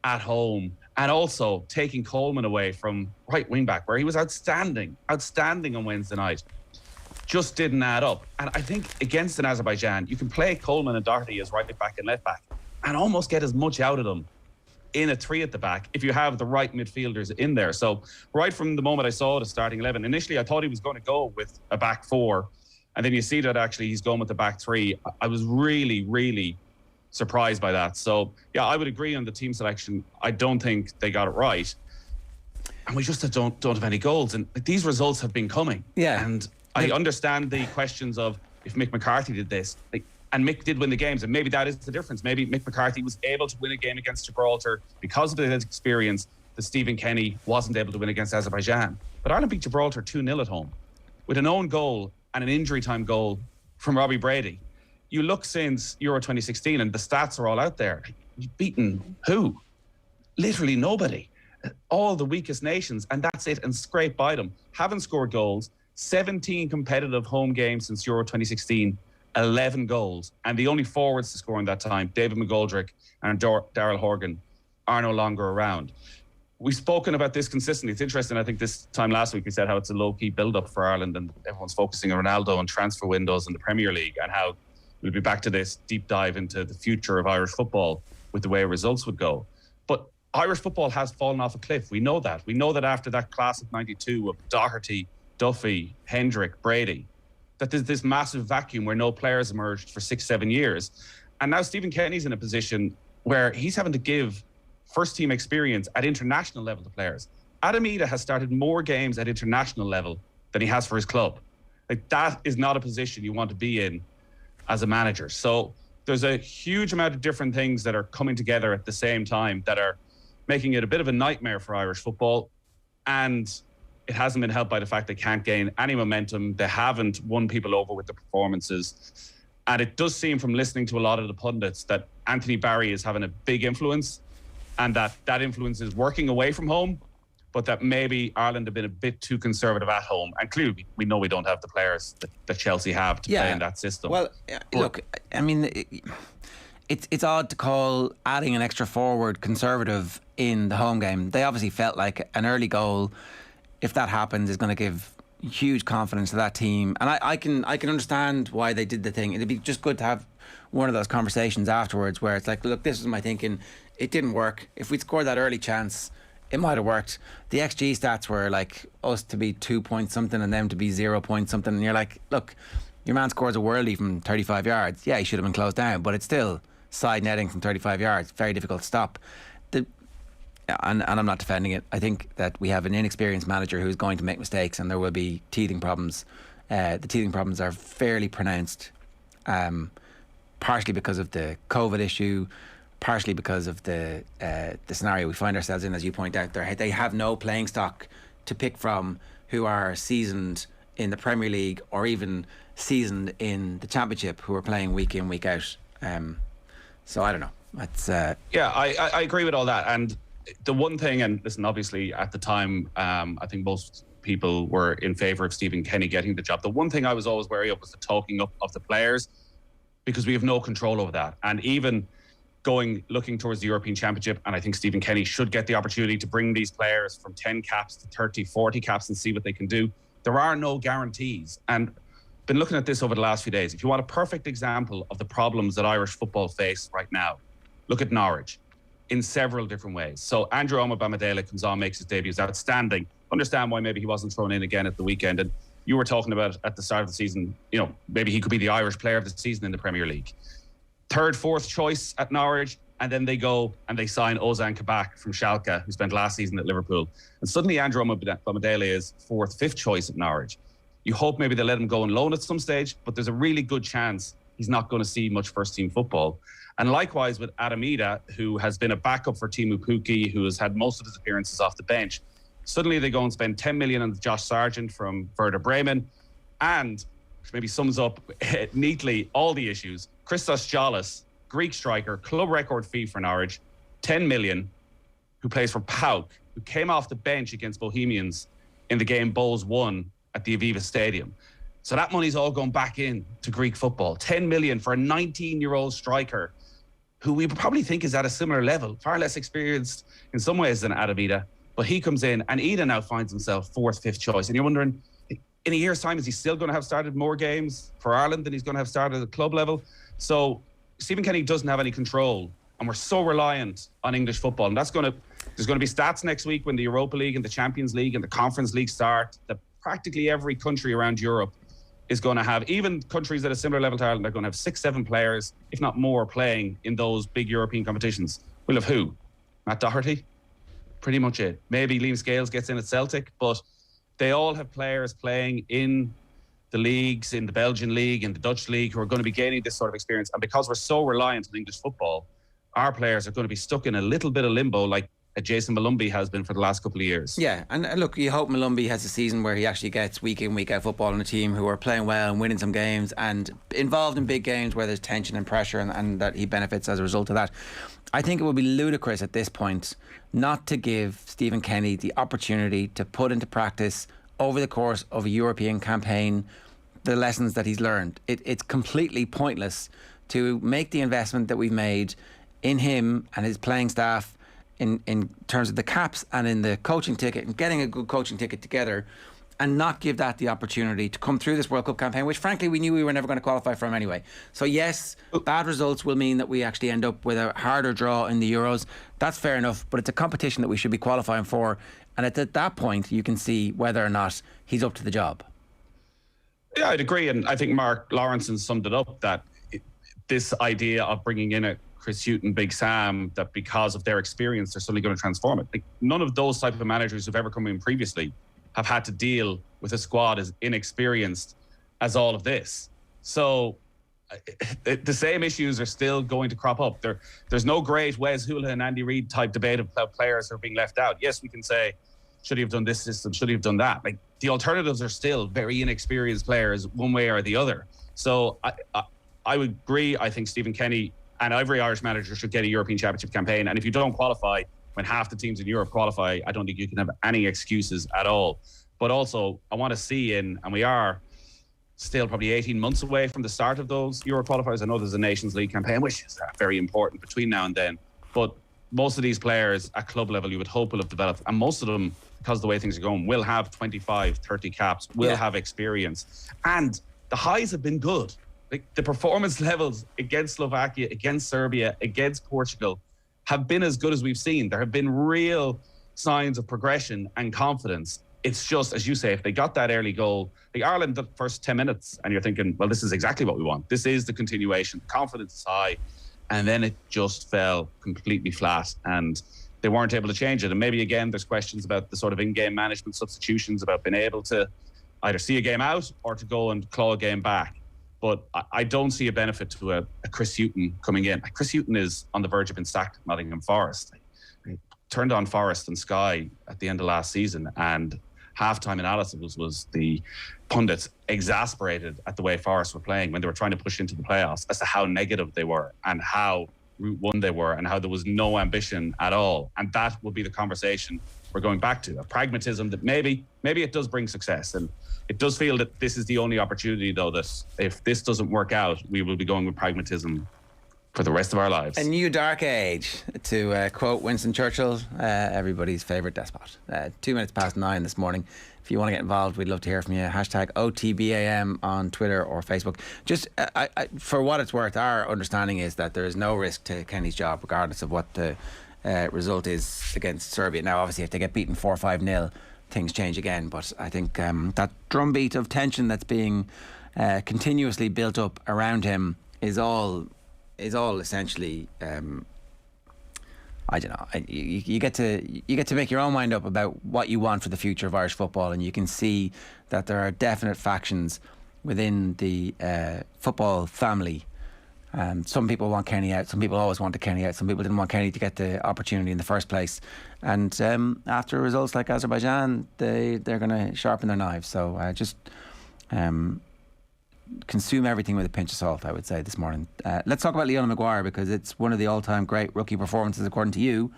at home, and also taking Coleman away from right wing back, where he was outstanding on Wednesday night, just didn't add up. And I think against an Azerbaijan, you can play Coleman and Doherty as right back and left back and almost get as much out of them in a 3 at the back if you have the right midfielders in there. So right from the moment I saw the starting 11, initially I thought he was going to go with a back 4, and then you see that actually he's going with the back 3. I was really, really surprised by that. So yeah, I would agree on the team selection. I don't think they got it right, and we just don't have any goals, and these results have been coming. And I understand the questions of if Mick McCarthy did this, and Mick did win the games, and maybe that is the difference. Maybe Mick McCarthy was able to win a game against Gibraltar because of his experience that Stephen Kenny wasn't able to win against Azerbaijan. But Ireland beat Gibraltar 2-0 at home with an own goal and an injury time goal from Robbie Brady. You look since Euro 2016 and the stats are all out there. You've beaten who? Literally nobody. All the weakest nations, and that's it, and scrape by them. Haven't scored goals. 17 competitive home games since Euro 2016, 11 goals. And the only forwards to score in that time, David McGoldrick and Daryl Horgan, are no longer around. we've spoken about this consistently. It's interesting. I think this time last week we said how it's a low-key build-up for Ireland and everyone's focusing on Ronaldo and transfer windows in the Premier League and how we'll be back to this deep dive into the future of Irish football with the way results would go. But Irish football has fallen off a cliff. We know that. We know that after that class of 92 of Doherty, Duffy, Hendrick, Brady, that there's this massive vacuum where no players emerged for 6-7 years. And now Stephen Kenny's in a position where he's having to give first-team experience at international level to players. Adam Ida has started more games at international level than he has for his club. Like, that is not a position you want to be in as a manager. So there's a huge amount of different things that are coming together at the same time that are making it a bit of a nightmare for Irish football. And it hasn't been helped by the fact they can't gain any momentum. They haven't won people over with the performances. And it does seem from listening to a lot of the pundits that Anthony Barry is having a big influence and that influence is working away from home, but that maybe Ireland have been a bit too conservative at home. And clearly, we know we don't have the players that Chelsea have to play in that system. Well, look, I mean, it's odd to call adding an extra forward conservative in the home game. They obviously felt like an early goal, if that happens, is going to give huge confidence to that team. And I can understand why they did the thing. It'd be just good to have one of those conversations afterwards where it's like, look, this is my thinking. It didn't work. If we'd scored that early chance, it might have worked. The XG stats were like us to be 2 point something and them to be 0 point something. And you're like, look, your man scores a worldie from 35 yards. Yeah, he should have been closed down, but it's still side netting from 35 yards. Very difficult to stop. And I'm not defending it. I think that we have an inexperienced manager who's going to make mistakes and there will be teething problems. The teething problems are fairly pronounced, partially because of the COVID issue, partially because of the scenario we find ourselves in, as you point out there. They have no playing stock to pick from who are seasoned in the Premier League or even seasoned in the Championship, who are playing week in, week out. So I don't know. It's, yeah, I agree with all that. And the one thing, and listen, obviously at the time, I think most people were in favour of Stephen Kenny getting the job. The one thing I was always wary of was the talking up of the players, because we have no control over that. And even looking towards the European Championship, and I think Stephen Kenny should get the opportunity to bring these players from 10 caps to 30, 40 caps and see what they can do. There are no guarantees. And been looking at this over the last few days. If you want a perfect example of the problems that Irish football face right now, look at Norwich in several different ways. So Andrew Omobamidele comes on, makes his debut, is outstanding. Understand why maybe he wasn't thrown in again at the weekend. And you were talking about at the start of the season, you know, maybe he could be the Irish player of the season in the Premier League. Third, fourth choice at Norwich, and then they go and they sign Ozan Kabak from Schalke, who spent last season at Liverpool. And suddenly Andrew Omobamidele is fourth, fifth choice at Norwich. You hope maybe they let him go on loan at some stage, but there's a really good chance he's not going to see much first-team football. And likewise with Adam Ida, who has been a backup for Teemu Pukki, who has had most of his appearances off the bench. Suddenly they go and spend 10 million on Josh Sargent from Werder Bremen, and which maybe sums up neatly all the issues. Christos Gialis, Greek striker, club record fee for Norwich, 10 million, who plays for PAOK, who came off the bench against Bohemians in the game Bowles won at the Aviva Stadium. So that money's all going back in to Greek football. 10 million for a 19-year-old striker who we probably think is at a similar level, far less experienced in some ways than Adam Ida. But he comes in, and Ida now finds himself fourth, fifth choice. And you're wondering, in a year's time, is he still going to have started more games for Ireland than he's going to have started at the club level? So Stephen Kenny doesn't have any control, and we're so reliant on English football. And there's going to be stats next week when the Europa League and the Champions League and the Conference League start, that practically every country around Europe is going to have, even countries at a similar level to Ireland, they're going to have 6-7 players, if not more, playing in those big European competitions. We'll have who? Matt Doherty? Pretty much it. Maybe Liam Scales gets in at Celtic, but they all have players playing in the leagues, in the Belgian league, in the Dutch league, who are going to be gaining this sort of experience. And because we're so reliant on English football, our players are going to be stuck in a little bit of limbo, like Jason Malumbi has been for the last couple of years. Yeah, and look, you hope Malumbi has a season where he actually gets week in, week out football on a team who are playing well and winning some games and involved in big games where there's tension and pressure, and that he benefits as a result of that. I think it would be ludicrous at this point not to give Stephen Kenny the opportunity to put into practice over the course of a European campaign the lessons that he's learned. It's completely pointless to make the investment that we've made in him and his playing staff in terms of the caps and in the coaching ticket, and getting a good coaching ticket together, and not give that the opportunity to come through this World Cup campaign, which frankly we knew we were never going to qualify from anyway. So yes, bad results will mean that we actually end up with a harder draw in the Euros. That's fair enough, but it's a competition that we should be qualifying for, and at that point you can see whether or not he's up to the job. Yeah, I'd agree, and I think Mark Lawrenson summed it up, that this idea of bringing in a Chris Hughton, Big Sam, that because of their experience they're suddenly going to transform it. Like, none of those type of managers who've ever come in previously have had to deal with a squad as inexperienced as all of this. So the same issues are still going to crop up. There's no great Wes Hoolahan, Andy Reid type debate about players who are being left out. Yes, we can say, should he have done this system? Should he have done that? Like, the alternatives are still very inexperienced players, one way or the other. So I would agree. I think Stephen Kenny and every Irish manager should get a European Championship campaign. And if you don't qualify, when half the teams in Europe qualify, I don't think you can have any excuses at all. But also, I want to see and we are still probably 18 months away from the start of those Euro qualifiers. I know there's a Nations League campaign, which is very important between now and then. But most of these players at club level, you would hope, will have developed. And most of them, because of the way things are going, will have 25, 30 caps, will have experience. And the highs have been good. Like, the performance levels against Slovakia, against Serbia, against Portugal have been as good as we've seen. There have been real signs of progression and confidence. It's just, as you say, if they got that early goal, like Ireland, the first 10 minutes, and you're thinking, well, this is exactly what we want. This is the continuation. Confidence is high. And then it just fell completely flat, and they weren't able to change it. And maybe, again, there's questions about the sort of in-game management substitutions, about being able to either see a game out or to go and claw a game back. But I don't see a benefit to a Chris Hughton coming in. Chris Hughton is on the verge of being sacked at Nottingham Forest. He turned on Forest and Sky at the end of last season, and halftime analysis was the pundits exasperated at the way Forest were playing when they were trying to push into the playoffs, as to how negative they were and how Route 1 they were and how there was no ambition at all. And that will be the conversation we're going back to, a pragmatism that maybe it does bring success. And it does feel that this is the only opportunity, though, that if this doesn't work out, we will be going with pragmatism for the rest of our lives. A new dark age, to quote Winston Churchill, everybody's favourite despot. 2 minutes past 9 this morning. If you want to get involved, we'd love to hear from you. Hashtag OTB AM on Twitter or Facebook. Just for what it's worth, our understanding is that there is no risk to Kenny's job, regardless of what the result is against Serbia. Now, obviously, if they get beaten 4-5-0, things change again. But I think that drumbeat of tension that's being continuously built up around him is all essentially. I don't know. You get to make your own mind up about what you want for the future of Irish football, and you can see that there are definite factions within the football family. Some people want Kenny out. Some people always wanted Kenny out. Some people didn't want Kenny to get the opportunity in the first place. And after results like Azerbaijan, they're going to sharpen their knives. So just consume everything with a pinch of salt, I would say, this morning. Let's talk about Leona Maguire, because it's one of the all-time great rookie performances, according to you.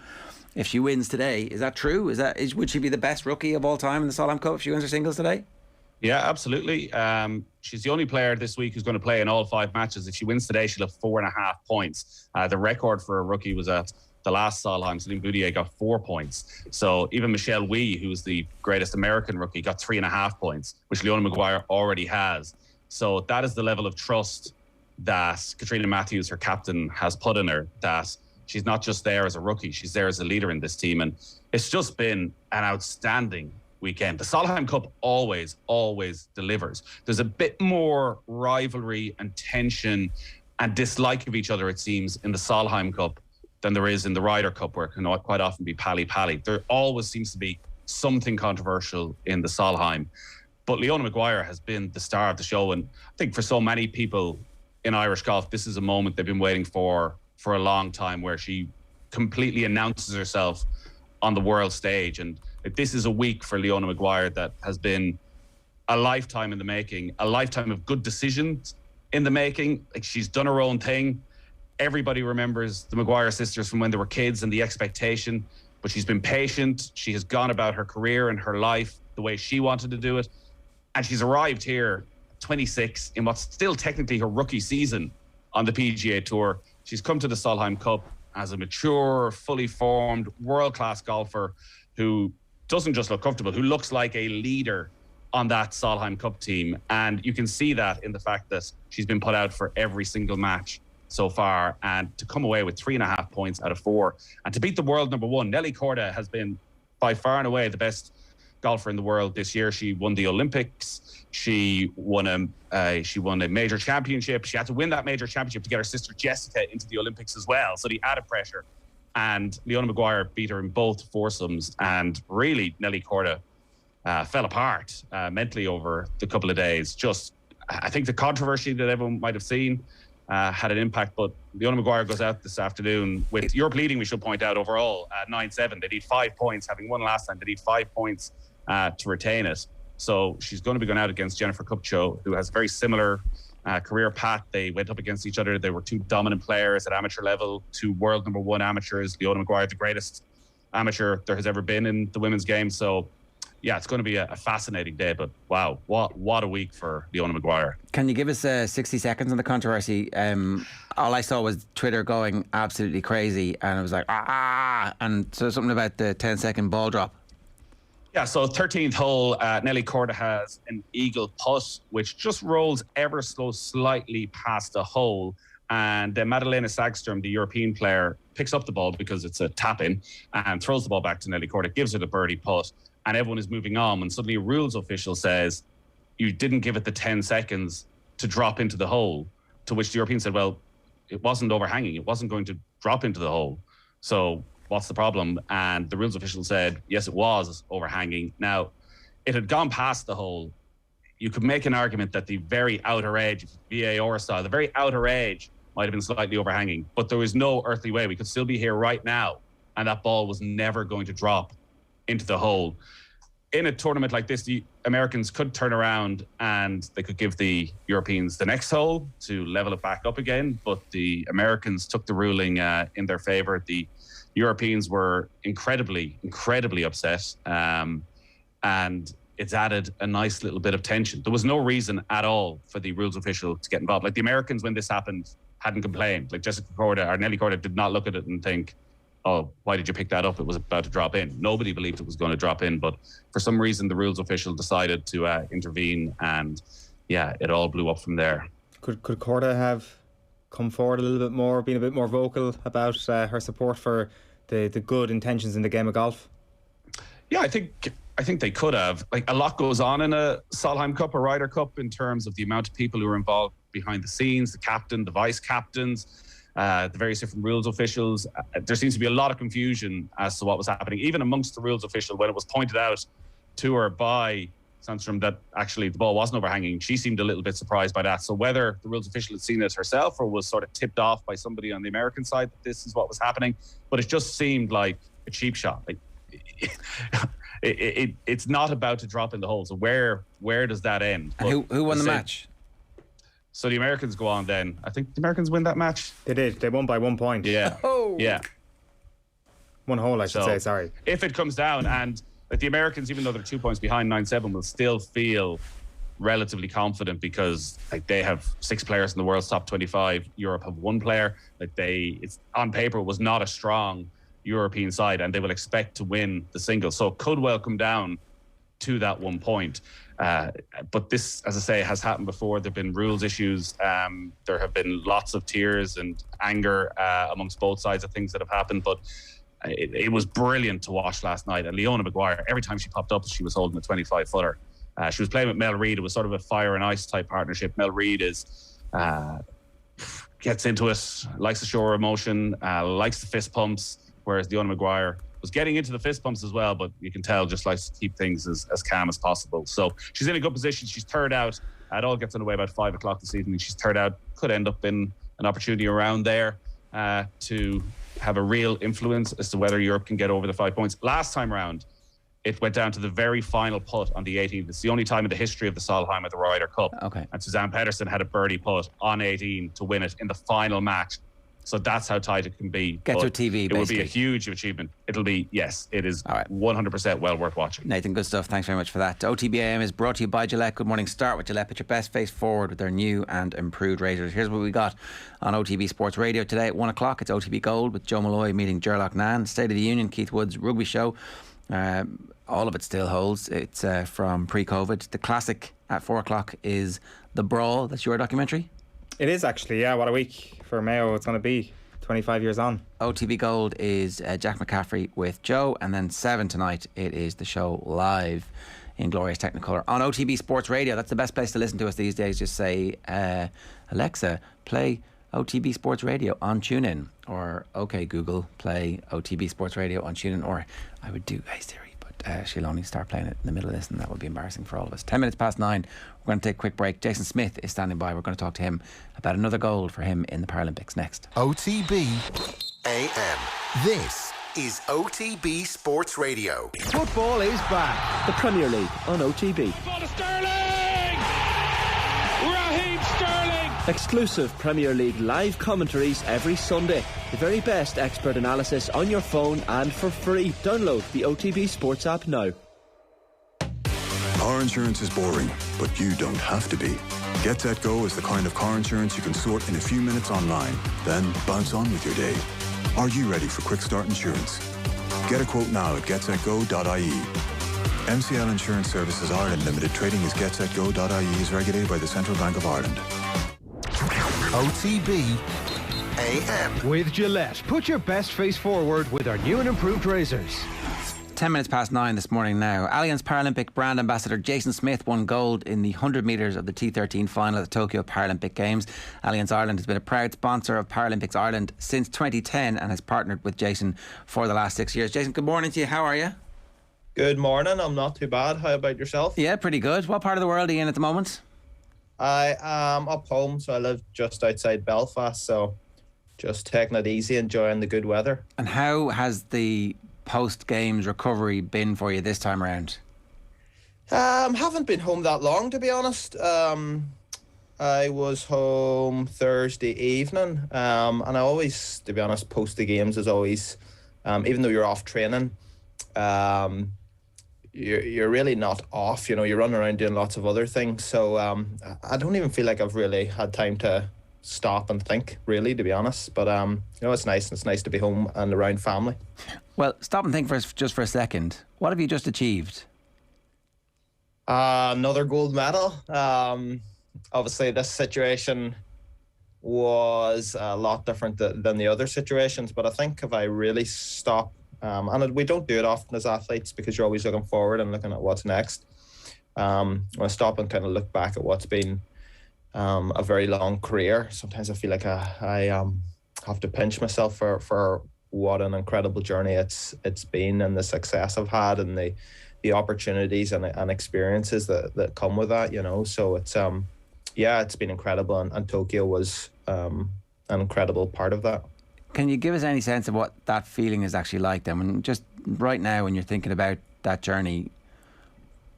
If she wins today, is that true? Would she be the best rookie of all time in the Solheim Cup if she wins her singles today? Yeah, absolutely. She's the only player this week who's going to play in all 5 matches. If she wins today, she'll have 4.5 points. The record for a rookie was at the last Solheim. Celine Boudier got 4 points. So even Michelle Wee, who's the greatest American rookie, got 3.5 points, which Leona Maguire already has. So that is the level of trust that Katrina Matthews, her captain, has put in her, that she's not just there as a rookie, she's there as a leader in this team. And it's just been an outstanding weekend. The Solheim Cup always delivers. There's a bit more rivalry and tension and dislike of each other, it seems, in the Solheim Cup than there is in the Ryder Cup, where it can quite often be pally-pally. There always seems to be something controversial in the Solheim. But Leona Maguire has been the star of the show, and I think for so many people in Irish golf, this is a moment they've been waiting for a long time, where she completely announces herself on the world stage. And this is a week for Leona Maguire that has been a lifetime in the making, a lifetime of good decisions in the making. Like, she's done her own thing. Everybody remembers the Maguire sisters from when they were kids and the expectation, but she's been patient. She has gone about her career and her life the way she wanted to do it. And she's arrived here 26 in what's still technically her rookie season on the PGA Tour. She's come to the Solheim Cup. as a mature, fully formed, world-class golfer who doesn't just look comfortable, who looks like a leader on that Solheim Cup team. And you can see that in the fact that she's been put out for every single match so far, and to come away with 3.5 points out of 4 and to beat the world number 1. Nelly Korda has been by far and away the best golfer in the world this year. She won the Olympics. She won a major championship. She had to win that major championship to get her sister Jessica into the Olympics as well. So the added pressure. And Leona Maguire beat her in both foursomes. And really, Nelly Korda fell apart mentally over the couple of days. Just, I think the controversy that everyone might have seen had an impact. But Leona Maguire goes out this afternoon with Europe leading, we should point out, overall at 9-7. They need 5 points, having won last time. They need 5 points to retain it. So she's going to be going out against Jennifer Kupcho, who has a very similar career path. They went up against each other. They were 2 dominant players at amateur level, 2 world number 1 amateurs. Leona Maguire, the greatest amateur there has ever been in the women's game. So yeah, it's going to be a fascinating day, but wow, what a week for Leona Maguire. Can you give us 60 seconds on the controversy? All I saw was Twitter going absolutely crazy, and I was like, and so something about the 10-second ball drop. Yeah, so 13th hole, Nelly Korda has an eagle putt, which just rolls ever so slightly past the hole. And Madalena Sagström, the European player, picks up the ball because it's a tap-in and throws the ball back to Nelly Korda, gives her the birdie putt, and everyone is moving on. And suddenly a rules official says, you didn't give it the 10 seconds to drop into the hole, to which the European said, well, it wasn't overhanging. It wasn't going to drop into the hole. So what's the problem? And the rules official said, yes, it was overhanging. Now, it had gone past the hole. You could make an argument that the very outer edge, VAR style, the very outer edge might have been slightly overhanging, but there was no earthly way. We could still be here right now, and that ball was never going to drop into the hole. In a tournament like this, the Americans could turn around and they could give the Europeans the next hole to level it back up again, but the Americans took the ruling in their favour. The Europeans were incredibly upset, and it's added a nice little bit of tension. There was no reason at all for the rules official to get involved. Like, the Americans, when this happened, hadn't complained. Like, Jessica Korda or Nelly Korda did not look at it and think, oh, why did you pick that up? It was about to drop in. Nobody believed it was going to drop in, but for some reason the rules official decided to intervene, and yeah, it all blew up from there. Could Korda have come forward a little bit more, been a bit more vocal about her support for the good intentions in the game of golf? Yeah, I think they could have. Like, a lot goes on in a Solheim Cup, a Ryder Cup, in terms of the amount of people who are involved behind the scenes, the captain, the vice captains, the various different rules officials. There seems to be a lot of confusion as to what was happening, even amongst the rules official. When it was pointed out to her by Sandström that actually the ball wasn't overhanging, she seemed a little bit surprised by that. So whether the rules official had seen it herself or was sort of tipped off by somebody on the American side that this is what was happening, but it just seemed like a cheap shot. Like, it's not about to drop in the hole. So where does that end? And who won the match? So the Americans go on then. I think the Americans win that match. They did. They won by 1 point. Yeah. Oh. Yeah. 1 hole, I should say, sorry. If it comes down, and like, the Americans, even though they're 2 points behind 9-7, will still feel relatively confident because like they have 6 players in the world's top 25. Europe have 1 player. Like, it's on paper, it was not a strong European side, and they will expect to win the singles. So it could well come down to that 1 point. But this, as I say, has happened before. There have been rules issues. There have been lots of tears and anger amongst both sides of things that have happened. But it was brilliant to watch last night. And Leona Maguire, every time she popped up, she was holding a 25-footer. She was playing with Mel Reid. It was sort of a fire and ice type partnership. Mel Reid gets into it, likes to show her emotion, likes the fist pumps, whereas Leona Maguire was getting into the fist pumps as well, but you can tell just likes to keep things as calm as possible. So she's in a good position. She's third out. It all gets underway about 5 o'clock this evening. She's third out. Could end up in an opportunity around there to have a real influence as to whether Europe can get over the 5 points. Last time around, it went down to the very final putt on the 18th. It's the only time in the history of the Solheim at the Ryder Cup. Okay. And Suzanne Pedersen had a birdie putt on 18 to win it in the final match. So that's how tight it can be. Get But through TV, It will be a basically. huge achievement. It'll be, yes, it is 100% well worth watching. Nathan, good stuff. Thanks very much for that. OTB AM is brought to you by Gillette. Good morning. Start with Gillette. Put your best face forward with their new and improved razors. Here's what we got on OTB Sports Radio today at 1 o'clock. It's OTB Gold with Joe Malloy meeting Gerlach Nan. State of the Union, Keith Wood's rugby show. All of it still holds. It's from pre-COVID. The classic at 4 o'clock is The Brawl. That's your documentary? It is actually, yeah. What a week for Mayo it's going to be. 25 years on. OTB Gold is Jack McCaffrey with Joe, and then 7 tonight it is the show live in glorious Technicolor on OTB Sports Radio. That's the best place to listen to us these days. Just say, Alexa, play OTB Sports Radio on TuneIn, or OK Google, play OTB Sports Radio on TuneIn, or I would do Hey Siri, but she'll only start playing it in the middle of this, and that would be embarrassing for all of us. 10 minutes past 9. We're going to take a quick break. Jason Smyth is standing by. We're going to talk to him about another gold for him in the Paralympics next. OTB AM. This is OTB Sports Radio. Football is back. The Premier League on OTB. Raheem Sterling! Exclusive Premier League live commentaries every Sunday. The very best expert analysis on your phone and for free. Download the OTB Sports app now. Car insurance is boring, but you don't have to be. Get Set Go is the kind of car insurance you can sort in a few minutes online, then bounce on with your day. Are you ready for Quick Start Insurance? Get a quote now at getsetgo.ie. MCL Insurance Services Ireland Limited, trading as getsetgo.ie, is regulated by the Central Bank of Ireland. OTB AM. With Gillette. Put your best face forward with our new and improved razors. 10 minutes past 9 this morning now. Allianz Paralympic brand ambassador Jason Smyth won gold in the 100 metres of the T13 final at the Tokyo Paralympic Games. Allianz Ireland has been a proud sponsor of Paralympics Ireland since 2010 and has partnered with Jason for the last 6 years. Jason, good morning to you. How are you? Good morning. I'm not too bad. How about yourself? Yeah, pretty good. What part of the world are you in at the moment? I am up home, so I live just outside Belfast, so just taking it easy, enjoying the good weather. And how has the post-games recovery been for you this time around? Haven't been home that long, to be honest. I was home Thursday evening, and I always, to be honest, post the games is always, even though you're off training, you're really not off. You know, you're running around doing lots of other things. So I don't even feel like I've really had time to stop and think, really, to be honest. But you know, it's nice. It's nice to be home and around family. Well, stop and think just for a second. What have you just achieved? Another gold medal. Obviously, this situation was a lot different than the other situations. But I think if I really stop, and we don't do it often as athletes because you're always looking forward and looking at what's next. When I stop and kind of look back at what's been a very long career, sometimes I feel like I have to pinch myself for what an incredible journey it's been, and the success I've had, and the opportunities and experiences that come with that, you know. So it's it's been incredible, and Tokyo was an incredible part of that. Can you give us any sense of what that feeling is actually like then? When just right now, when you're thinking about that journey,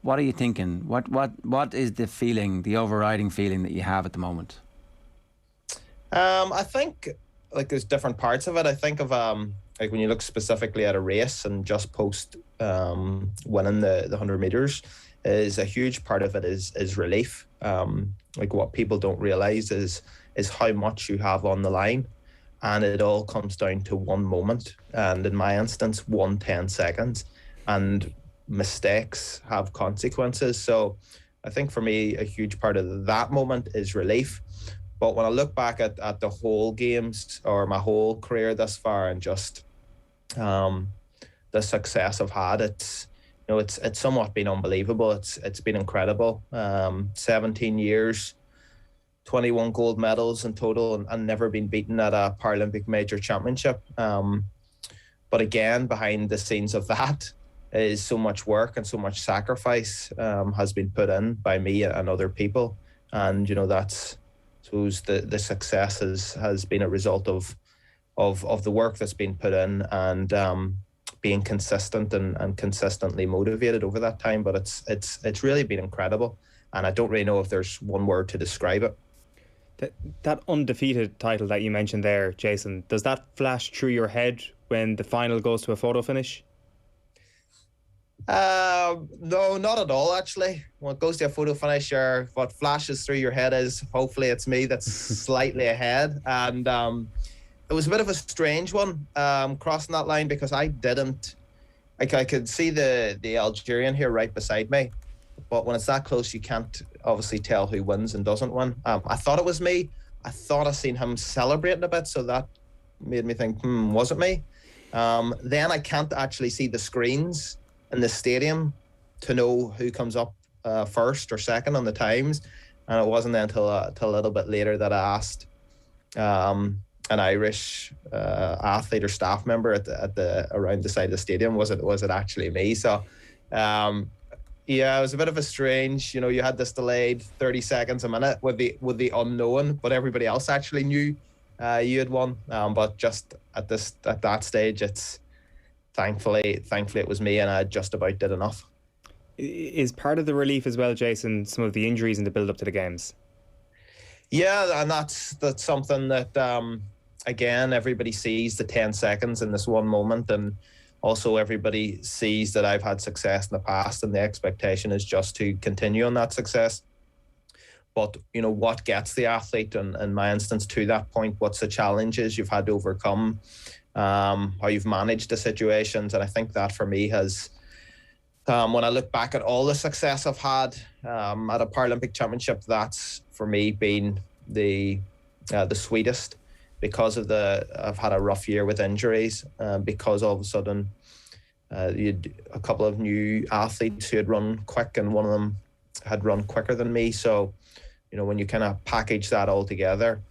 what are you thinking? What is the feeling, the overriding feeling that you have at the moment? I think like there's different parts of it. I think of like when you look specifically at a race and just post winning the 100 meters, is a huge part of it is relief. Like what people don't realize is how much you have on the line, and it all comes down to one moment, and in my instance 1 seconds, and mistakes have consequences. So I think for me a huge part of that moment is relief. But when I look back at the whole games or my whole career thus far, and just the success I've had, it's somewhat been unbelievable. It's been incredible. 17 years, 21 gold medals in total, and never been beaten at a Paralympic major championship. But again, behind the scenes of that is so much work and so much sacrifice has been put in by me and other people. And, you know, that's, I suppose the success has been a result of the work that's been put in, and being consistent and consistently motivated over that time. But it's really been incredible, and I don't really know if there's one word to describe it. That undefeated title that you mentioned there, Jason, does that flash through your head when the final goes to a photo finish? No, not at all, actually. When it goes to a photo finish, what flashes through your head is hopefully it's me that's slightly ahead. And it was a bit of a strange one, crossing that line, because I didn't. I could see the Algerian here right beside me, but when it's that close, you can't obviously tell who wins and doesn't win. I thought it was me. I thought I seen him celebrating a bit, so that made me think, was it me? Then I can't actually see the screens in the stadium to know who comes up first or second on the times, and it wasn't until a little bit later that I asked an Irish athlete or staff member at the around the side of the stadium, was it actually me? So yeah, it was a bit of a strange, you had this delayed 30 seconds a minute with the unknown, but everybody else actually knew you had won. But just at that stage, it's thankfully it was me, and I just about did enough. Is part of the relief as well, Jason, some of the injuries in the build up to the games? Yeah, and that's something that again, everybody sees the 10 seconds in this one moment, and also everybody sees that I've had success in the past, and the expectation is just to continue on that success. But what gets the athlete, and in my instance, to that point, what's the challenges you've had to overcome, how you've managed the situations. And I think that for me has, when I look back at all the success I've had at a Paralympic championship, that's for me been the sweetest, because of I've had a rough year with injuries, because all of a sudden you had a couple of new athletes who had run quick, and one of them had run quicker than me. So when you kind of package that all together,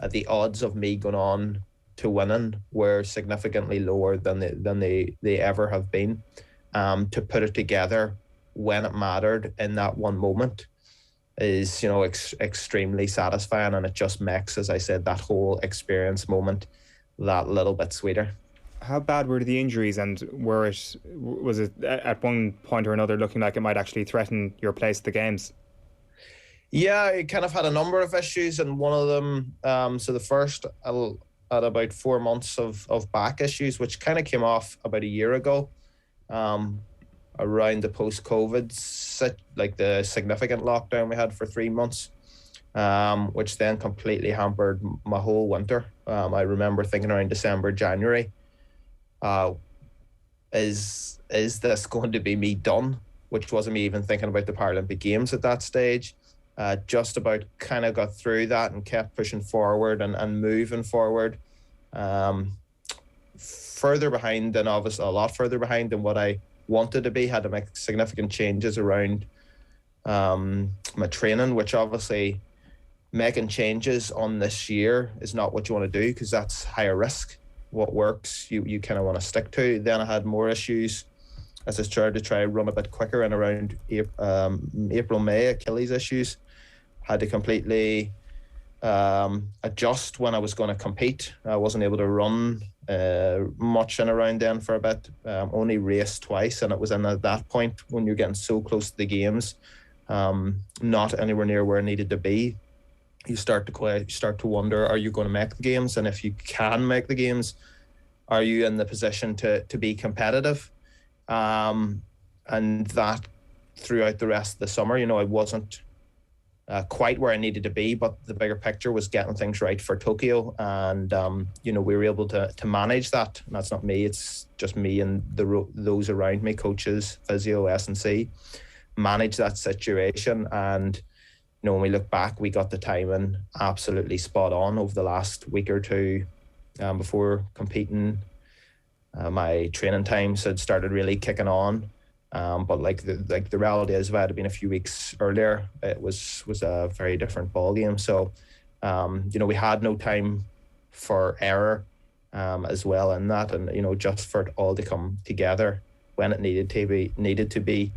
the odds of me going on to winning were significantly lower than they ever have been. To put it together when it mattered in that one moment is extremely satisfying, and it just makes, as I said, that whole experience moment that little bit sweeter. How bad were the injuries, and was it at one point or another looking like it might actually threaten your place at the games? Yeah, I kind of had a number of issues, and one of them, so the first had about 4 months of back issues, which kind of came off about a year ago, around the post-COVID, like the significant lockdown we had for 3 months, which then completely hampered my whole winter. I remember thinking around December, January, is this going to be me done? Which wasn't me even thinking about the Paralympic Games at that stage. Just about kind of got through that and kept pushing forward and moving forward. Further behind than obviously, a lot further behind than what I wanted to be. Had to make significant changes around my training, which obviously making changes on this year is not what you want to do, because that's higher risk. What works, you kind of want to stick to. Then I had more issues as I started to try run a bit quicker, and around April, May, Achilles issues. Had to completely adjust when I was going to compete. I wasn't able to run much in around then for a bit. Only raced twice, and it was in at that point when you're getting so close to the games, not anywhere near where I needed to be. You start to wonder, are you going to make the games? And if you can make the games, are you in the position to be competitive? And that throughout the rest of the summer, I wasn't quite where I needed to be, but the bigger picture was getting things right for Tokyo, and we were able to manage that. And that's not me; it's just me and those around me, coaches, physio, S&C, manage that situation. And when we look back, we got the timing absolutely spot on over the last week or two before competing. My training times had started really kicking on. But the reality is, if I had been a few weeks earlier, it was a very different ballgame. So, we had no time for error as well in that, and just for it all to come together when it needed to be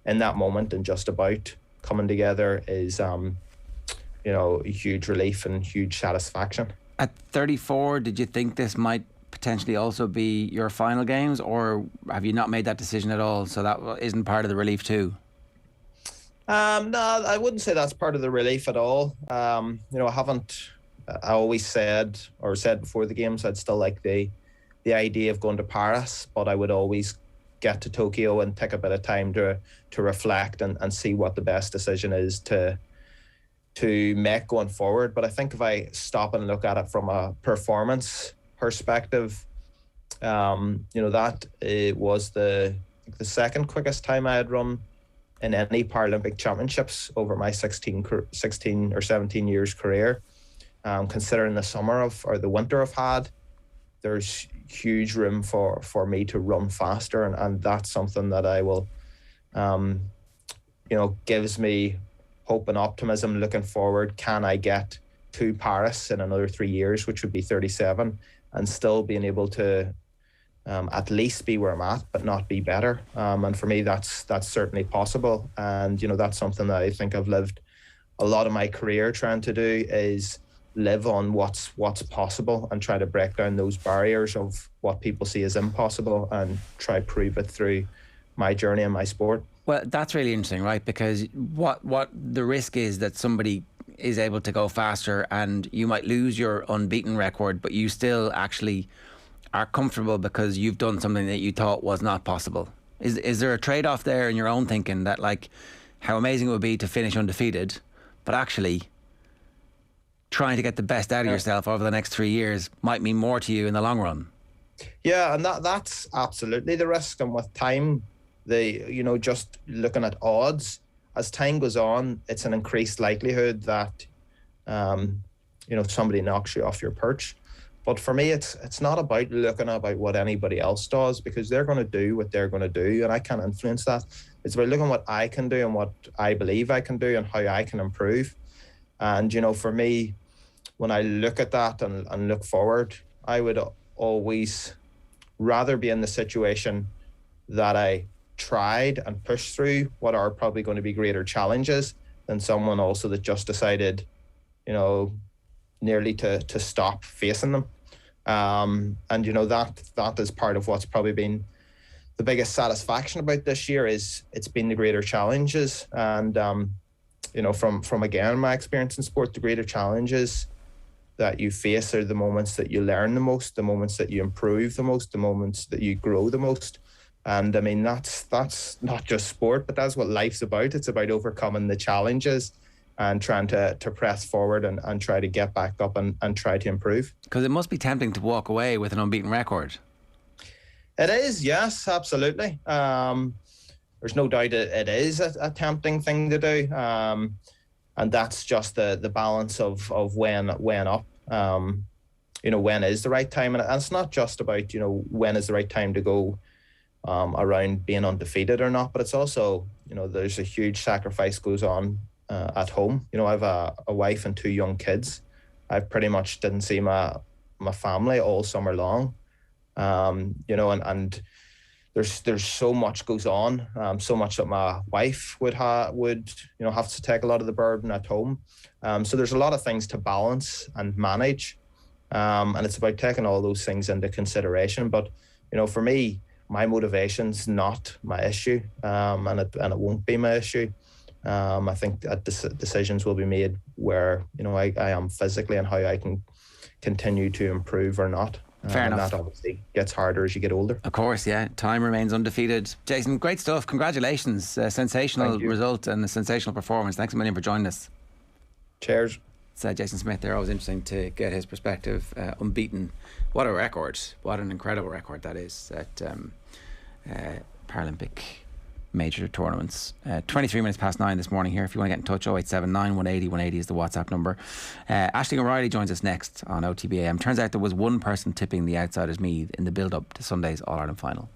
in that moment, and just about coming together is a huge relief and huge satisfaction. At 34, did you think this might potentially also be your final games, or have you not made that decision at all, so that isn't part of the relief too? No, I wouldn't say that's part of the relief at all. I always said before the games, I'd still like the idea of going to Paris, but I would always get to Tokyo and take a bit of time to reflect and see what the best decision is to make going forward. But I think if I stop and look at it from a performance perspective, that it was the second quickest time I had run in any Paralympic championships over my 16 or 17 years career. Considering the summer or the winter I've had, there's huge room for me to run faster, and that's something that I will, gives me hope and optimism looking forward. Can I get to Paris in another 3 years, which would be 37, and still being able to at least be where I'm at, but not be better? And for me, that's certainly possible. And that's something that I think I've lived a lot of my career trying to do, is live on what's possible and try to break down those barriers of what people see as impossible and try prove it through my journey and my sport. Well, that's really interesting, right? Because what the risk is that somebody is able to go faster and you might lose your unbeaten record, but you still actually are comfortable because you've done something that you thought was not possible. Is there a trade-off there in your own thinking that, like, how amazing it would be to finish undefeated, but actually trying to get the best out of yourself over the next 3 years might mean more to you in the long run? Yeah, and that's absolutely the risk. And with time, just looking at odds, as time goes on, it's an increased likelihood that somebody knocks you off your perch. But for me, it's not about looking about what anybody else does, because they're going to do what they're going to do, and I can't influence that. It's about looking what I can do and what I believe I can do and how I can improve. And for me, when I look at that and look forward, I would always rather be in the situation that I tried and pushed through what are probably going to be greater challenges than someone also that just decided, nearly to stop facing them. And that is part of what's probably been the biggest satisfaction about this year, is it's been the greater challenges. And from again my experience in sport, the greater challenges that you face are the moments that you learn the most, the moments that you improve the most, the moments that you grow the most. And I mean, that's not just sport, but that's what life's about. It's about overcoming the challenges and trying to press forward and try to get back up and try to improve. Because it must be tempting to walk away with an unbeaten record. It is, yes, absolutely. There's no doubt it is a tempting thing to do. And that's just the balance of when up. When is the right time? And it's not just about, when is the right time to go around being undefeated or not, but it's also, there's a huge sacrifice goes on at home. I have a wife and 2 young kids. I pretty much didn't see my family all summer long. And there's so much goes on, so much that my wife would have to take a lot of the burden at home. So there's a lot of things to balance and manage, and it's about taking all those things into consideration. But for me, my motivation's not my issue, and it won't be my issue. I think that decisions will be made where I am physically and how I can continue to improve or not. Fair enough. And that obviously gets harder as you get older. Of course, yeah. Time remains undefeated. Jason, great stuff. Congratulations. Sensational result and a sensational performance. Thanks a million for joining us. Cheers. It's Jason Smyth there. Always interesting to get his perspective. Unbeaten. What a record. What an incredible record that is at Paralympic major tournaments. 23 minutes past 9 this morning here. If you want to get in touch, 0879 180 180 is the WhatsApp number. Aisling O'Reilly joins us next on OTB AM. Turns out there was one person tipping the outsiders Meath in the build-up to Sunday's All-Ireland final.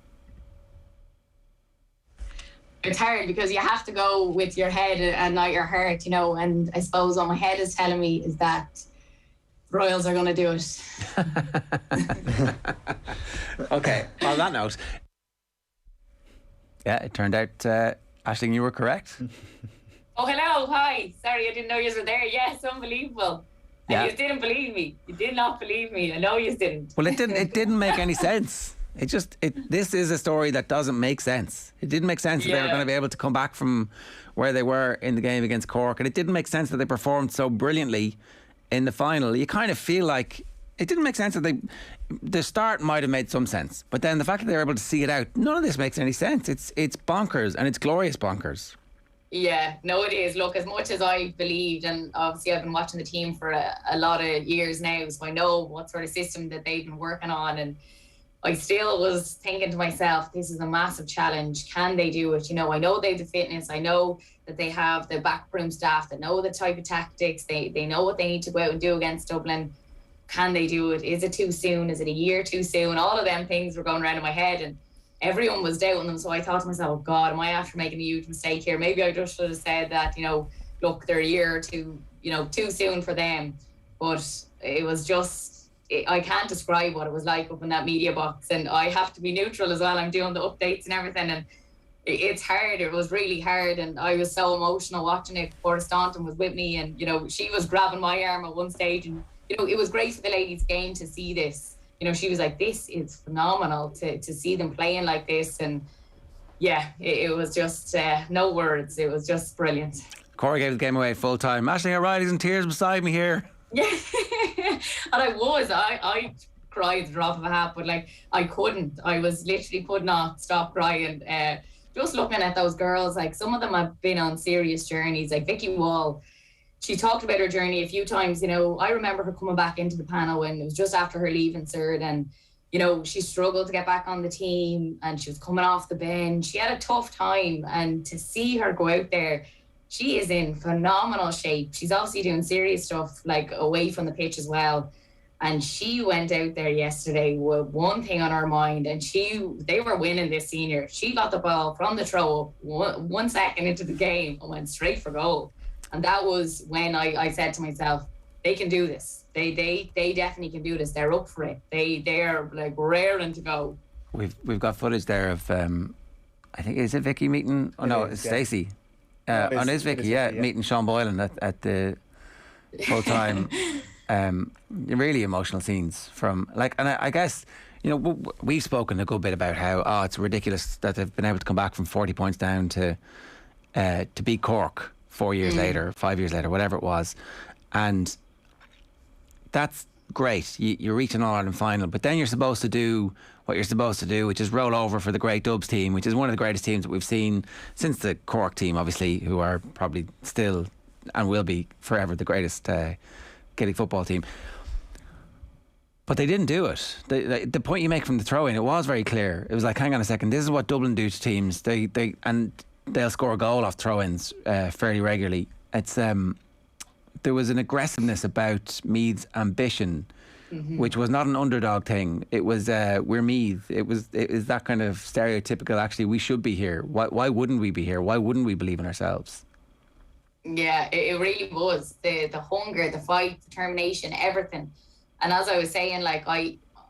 It's hard because you have to go with your head and not your heart, and I suppose what my head is telling me is that Royals are going to do it. Okay, on that note, yeah, it turned out, Aisling, you were correct. Oh, hello, hi. Sorry, I didn't know you were there. Yes, unbelievable. Yeah. And you didn't believe me. You did not believe me. I know you didn't. Well, it didn't make any sense. This is a story that doesn't make sense. It didn't make sense that they were going to be able to come back from where they were in the game against Cork, and it didn't make sense that they performed so brilliantly in the final. You kind of feel like it didn't make sense that the start might have made some sense, but then the fact that they were able to see it out, none of this makes any sense. It's bonkers, and it's glorious bonkers. Yeah, no, it is. Look, as much as I believed, and obviously I've been watching the team for a lot of years now, so I know what sort of system that they've been working on, and I still was thinking to myself, this is a massive challenge. Can they do it? You know, I know they have the fitness. I know that they have the backroom staff that know the type of tactics. They know what they need to go out and do against Dublin. Can they do it? Is it too soon? Is it a year too soon? All of them things were going around in my head, and everyone was doubting them. So I thought to myself, oh God, am I after making a huge mistake here? Maybe I just should have said that, you know, look, they're a year or two, you know, too soon for them. But it was just, I can't describe what it was like up in that media box, and I have to be neutral as well. I'm doing the updates and everything, and it's hard. It was really hard, and I was so emotional watching it. Porta Staunton was with me, and, you know, she was grabbing my arm at one stage, and, you know, it was great for the ladies' game to see this. You know, she was like, this is phenomenal to see them playing like this. And yeah, it was just no words. It was just brilliant. Corey gave the game away full time. Aisling O'Reilly's in tears beside me here. Yeah, and I cried at the drop of a hat, but like I couldn't. I was literally could not stop crying. Just looking at those girls, like some of them have been on serious journeys. Like Vicky Wall, she talked about her journey a few times. You know, I remember her coming back into the panel when it was just after her leaving CERD, and, you know, she struggled to get back on the team, and she was coming off the bench. She had a tough time, and to see her go out there, she is in phenomenal shape. She's obviously doing serious stuff, like away from the pitch as well. And she went out there yesterday with one thing on her mind, and they were winning this senior. She got the ball from the throw up 1 second into the game and went straight for goal. And that was when I said to myself, they can do this. They definitely can do this. They're up for it. They're like raring to go. We've got footage there of I think, is it Vicky meeting? Oh no, it's Stacey. It is Vicky, meeting Sean Boylan at the full time. Really emotional scenes from, like, and I guess, you know, we've spoken a good bit about how it's ridiculous that they've been able to come back from 40 points down to beat Cork 4 years later, 5 years later, whatever it was. And that's great. You're reaching an All-Ireland final, but then you're supposed to do what you're supposed to do, which is roll over for the great Dubs team, which is one of the greatest teams that we've seen since the Cork team, obviously, who are probably still and will be forever the greatest Gaelic football team. But they didn't do it. The point you make from the throw-in, it was very clear. It was like, hang on a second, this is what Dublin do to teams. They'll score a goal off throw-ins fairly regularly. It's there was an aggressiveness about Meath's ambition, which was not an underdog thing. It was we're Meath. It is that kind of stereotypical. Actually, we should be here. Why wouldn't we be here? Why wouldn't we believe in ourselves? Yeah, it really was the hunger, the fight, determination, everything. And as I was saying, like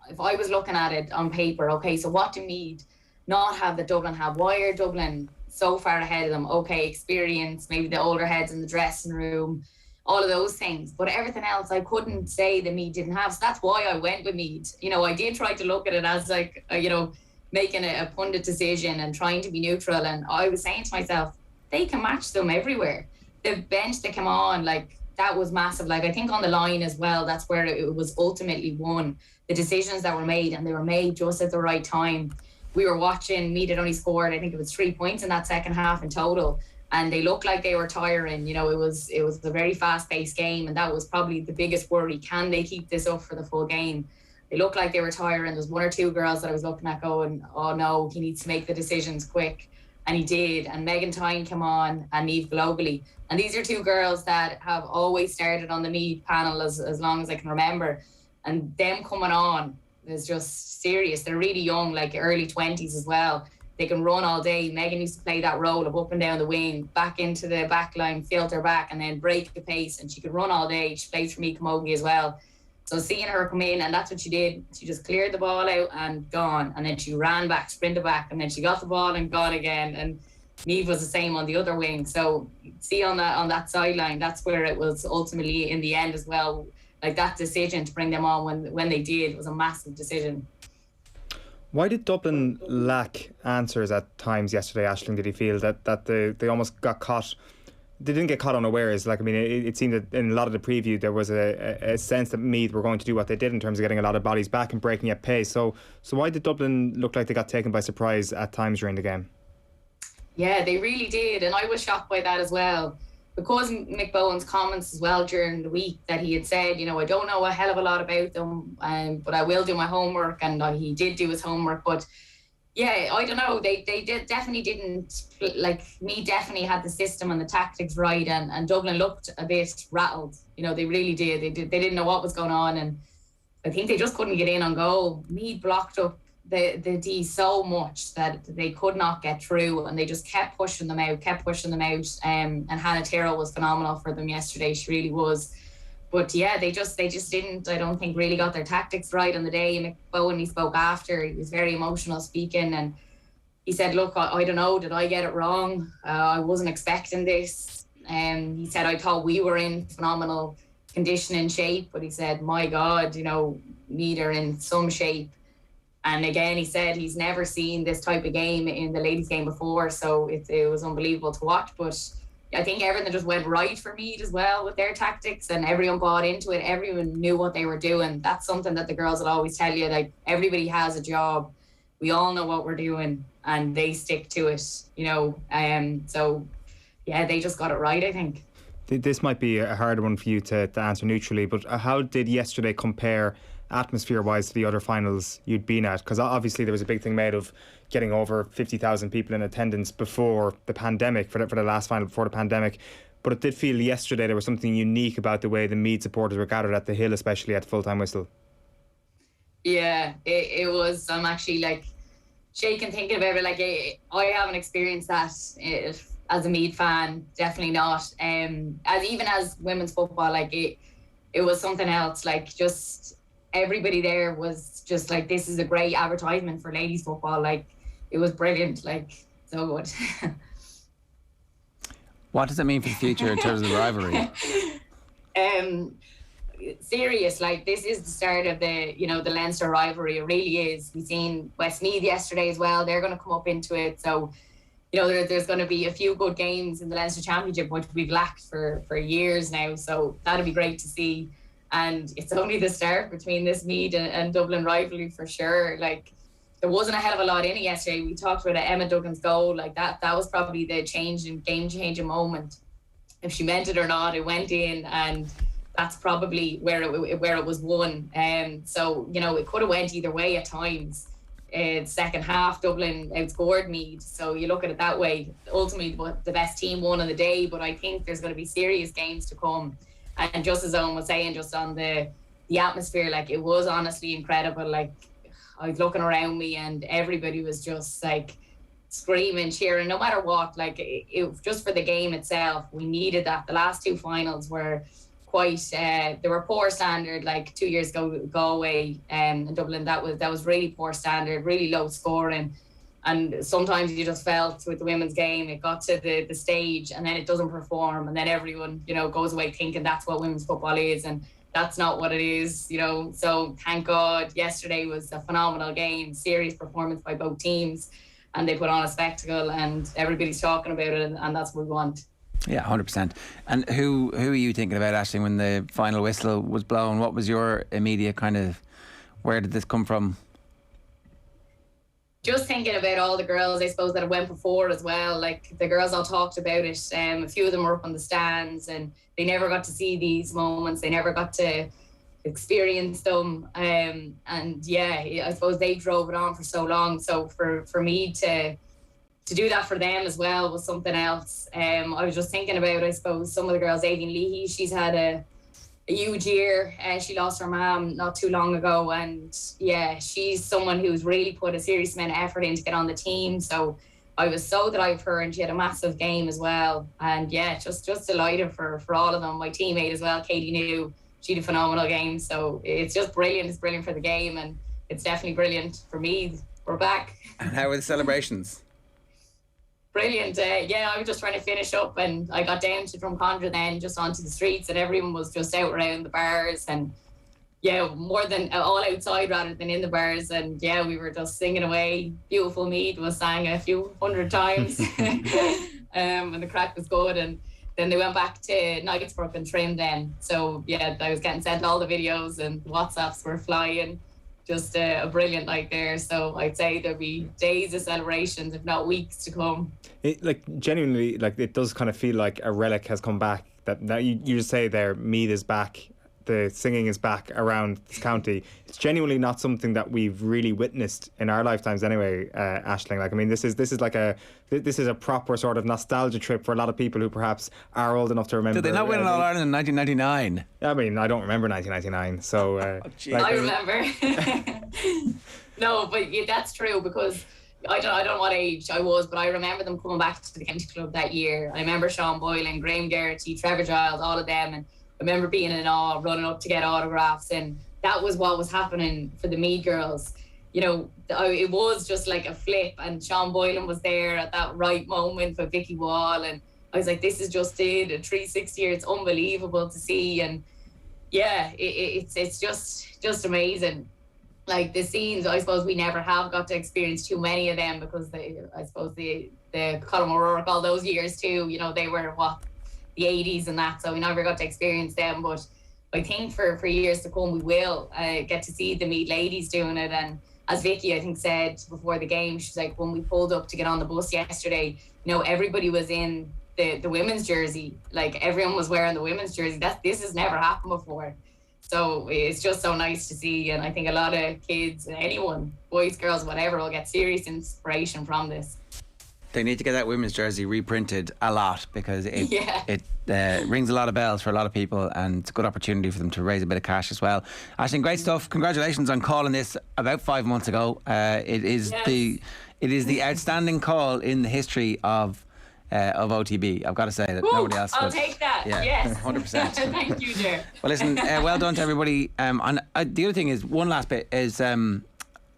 if I was looking at it on paper, okay, so what do Meath not have that Dublin have? Why are Dublin so far ahead of them? Okay, experience, maybe the older heads in the dressing room, all of those things. But everything else, I couldn't say that Meath didn't have. So that's why I went with Meath. You know, I did try to look at it as like, you know, making a pundit decision and trying to be neutral. And I was saying to myself, they can match them everywhere. The bench that came on, like, that was massive. Like, I think on the line as well, that's where it was ultimately won. The decisions that were made, and they were made just at the right time. We were watching, Meath had only scored, I think it was 3 points in that second half in total. And they looked like they were tiring. You know, it was a very fast-paced game, and that was probably the biggest worry. Can they keep this up for the full game? They looked like they were tiring. There's one or two girls that I was looking at going, oh no, he needs to make the decisions quick. And he did. And Megan Tyne came on, and Meath globally. And these are two girls that have always started on the Meath panel as long as I can remember. And them coming on is just serious. They're really young, like early 20s as well. They can run all day. Megan used to play that role of up and down the wing, back into the back line, filter back, and then break the pace. And she could run all day. She played for Meath Camogie as well. So seeing her come in, and that's what she did. She just cleared the ball out and gone. And then she ran back, sprinted back, and then she got the ball and gone again. And Meath was the same on the other wing. So see on that sideline, that's where it was ultimately in the end as well. Like, that decision to bring them on when they did was a massive decision. Why did Dublin lack answers at times yesterday, Aisling? Did you feel that they almost got caught? They didn't get caught unawares. Like, I mean, it seemed that in a lot of the preview there was a sense that Meath were going to do what they did in terms of getting a lot of bodies back and breaking at pace. So why did Dublin look like they got taken by surprise at times during the game? Yeah, they really did, and I was shocked by that as well. Because Mick Bowen's comments as well during the week that he had said, I don't know a hell of a lot about them, but I will do my homework, and he did do his homework. But yeah, I don't know. They definitely didn't, like, me definitely had the system and the tactics right, and Dublin looked a bit rattled. They really did. They didn't know what was going on, and I think they just couldn't get in on goal. Meath blocked up the D so much that they could not get through, and they just kept pushing them out. And Hannah Tyrrell was phenomenal for them yesterday. She really was. But yeah, they just didn't, I don't think, really got their tactics right on the day. Mick Bowen, he spoke after, he was very emotional speaking, and he said, look, I don't know, did I get it wrong? I wasn't expecting this. He said, I thought we were in phenomenal condition and shape, but he said, my God, Meath are in some shape. And again, he said he's never seen this type of game in the ladies' game before, so it was unbelievable to watch. But I think everything just went right for Meath as well with their tactics, and everyone bought into it. Everyone knew what they were doing. That's something that the girls will always tell you, like, everybody has a job. We all know what we're doing, and they stick to it, So, yeah, they just got it right, I think. This might be a harder one for you to answer neutrally, but how did yesterday compare atmosphere-wise to the other finals you'd been at? Because obviously there was a big thing made of getting over 50,000 people in attendance before the pandemic, for the last final before the pandemic. But it did feel yesterday there was something unique about the way the Meath supporters were gathered at the Hill, especially at full-time whistle. Yeah, it was. I'm actually like shaking thinking about it. Like, I haven't experienced that as a Meath fan, definitely not. As women's football, like it was something else. Like, just everybody there was just like, this is a great advertisement for ladies football. Like, it was brilliant, like, so good. What does it mean for the future in terms of the rivalry? Serious, like, this is the start of the Leinster rivalry. It really is. We've seen Westmeath yesterday as well. They're going to come up into it. So, there's going to be a few good games in the Leinster Championship, which we've lacked for years now. So that'll be great to see. And it's only the start between this Meath and Dublin rivalry for sure. Like, there wasn't a hell of a lot in it yesterday. We talked about Emma Duggan's goal. Like, that was probably the game-changing moment. If she meant it or not, it went in, and that's probably where it was won. So, it could have went either way at times. Second half, Dublin outscored Meath. So you look at it that way. Ultimately, the best team won on the day, but I think there's going to be serious games to come. And just as Eoin was saying, just on the atmosphere, like, it was honestly incredible. Like, I was looking around me and everybody was just like screaming, cheering, no matter what. Like, it just for the game itself, we needed that. The last two finals were quite, they were poor standard. Like 2 years ago, Galway in Dublin, that was really poor standard, really low scoring. And sometimes you just felt with the women's game, it got to the stage and then it doesn't perform. And then everyone, goes away thinking that's what women's football is. And that's not what it is, So thank God yesterday was a phenomenal game, serious performance by both teams. And they put on a spectacle and everybody's talking about it. And that's what we want. Yeah, 100%. And who are you thinking about, Aisling, when the final whistle was blown? What was your immediate kind of, where did this come from? Just thinking about all the girls, I suppose, that have went before as well. Like, the girls all talked about it. A few of them were up on the stands and they never got to see these moments. They never got to experience them. And yeah, I suppose they drove it on for so long. So for me to do that for them as well was something else. I was just thinking about, I suppose, some of the girls. Aileen Leahy, she's had a huge year. She lost her mum not too long ago, and yeah, she's someone who's really put a serious amount of effort in to get on the team. So I was so delighted for her, and she had a massive game as well. And yeah, just delighted for all of them. My teammate as well, Katie New, she had a phenomenal game. So it's just brilliant. It's brilliant for the game, and it's definitely brilliant for me. We're back. And how were the celebrations? Brilliant. Yeah, I was just trying to finish up and I got down to Drumcondra then, just onto the streets, and everyone was just out around the bars, and yeah, more than all outside rather than in the bars. And yeah, we were just singing away. Beautiful Meath was sang a few hundred times. And the crack was good. And then they went back to Knightsbrook and trimmed then. So yeah, I was getting sent all the videos and WhatsApps were flying. Just a brilliant night there. So I'd say there'll be days of celebrations, if not weeks to come. It, like, genuinely, like, it does kind of feel like a relic has come back. That now you just say there, Meath is back. The singing is back around this county. It's genuinely not something that we've really witnessed in our lifetimes anyway, Aisling. Like, I mean, this is a proper sort of nostalgia trip for a lot of people who perhaps are old enough to remember. Did they not win All Ireland in 1999? I mean, I don't remember 1999, so I remember. No, but yeah, that's true, because I don't know what age I was, but I remember them coming back to the county club that year. I remember Sean Boylan, Graham Geraghty, Trevor Giles, all of them, and I remember being in awe, running up to get autographs, and that was what was happening for the Meath girls. You know, it was just like a flip, and Sean Boylan was there at that right moment for Vicky Wall, and I was like, this is just it, a 360 year. It's unbelievable to see, and yeah, it's just amazing. Like the scenes, I suppose we never have got to experience too many of them, because I suppose the Colin O'Rourke, all those years too, you know, they were the 80s and that, so we never got to experience them. But I think for years to come we will get to see the Meath ladies doing it. And as Vicky, I think, said before the game, she's like, when we pulled up to get on the bus yesterday, you know, everybody was in the women's jersey. Like, everyone was wearing the women's jersey. This has never happened before. So it's just so nice to see, and I think a lot of kids, anyone, boys, girls, whatever, will get serious inspiration from this. They need to get that women's jersey reprinted a lot, because it rings a lot of bells for a lot of people, and it's a good opportunity for them to raise a bit of cash as well. Aisling, great stuff. Congratulations on calling this about 5 months ago. It is the outstanding call in the history of OTB. I've got to say that nobody else. I'll take that. Yeah, yes, 100%. Thank you, Jer. Well, listen, well done to everybody. The other thing is, one last bit is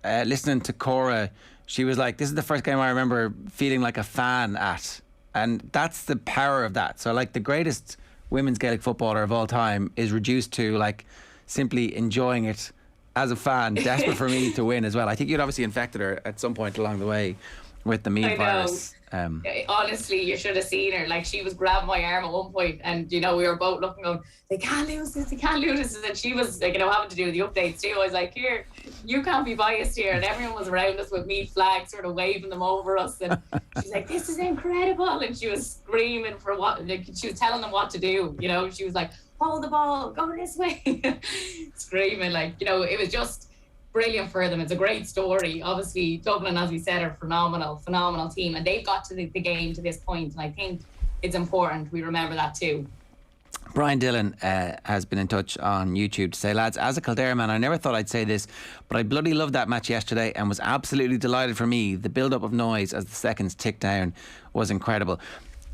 listening to Cora. She was like, this is the first game I remember feeling like a fan at. And that's the power of that. So, like, the greatest women's Gaelic footballer of all time is reduced to, like, simply enjoying it as a fan, desperate for Meath to win as well. I think you'd obviously infected her at some point along the way with the Meath virus. Honestly, you should have seen her. Like, she was grabbing my arm at one point, and you know, we were both looking, going, they can't lose this, and she was like, you know, having to do the updates too. I was like, here, you can't be biased here. And everyone was around us with Meath flags, sort of waving them over us, and she's like, this is incredible. And she was screaming for what, like, she was telling them what to do, you know. She was like, hold the ball, go this way. Screaming, like, you know, it was just brilliant for them. It's a great story. Obviously, Dublin, as we said, are phenomenal team, and they've got to the game to this point, and I think it's important we remember that too. Brian Dillon has been in touch on YouTube to say, lads, as a Kildare man, I never thought I'd say this, but I bloody loved that match yesterday and was absolutely delighted for me. The build-up of noise as the seconds ticked down was incredible.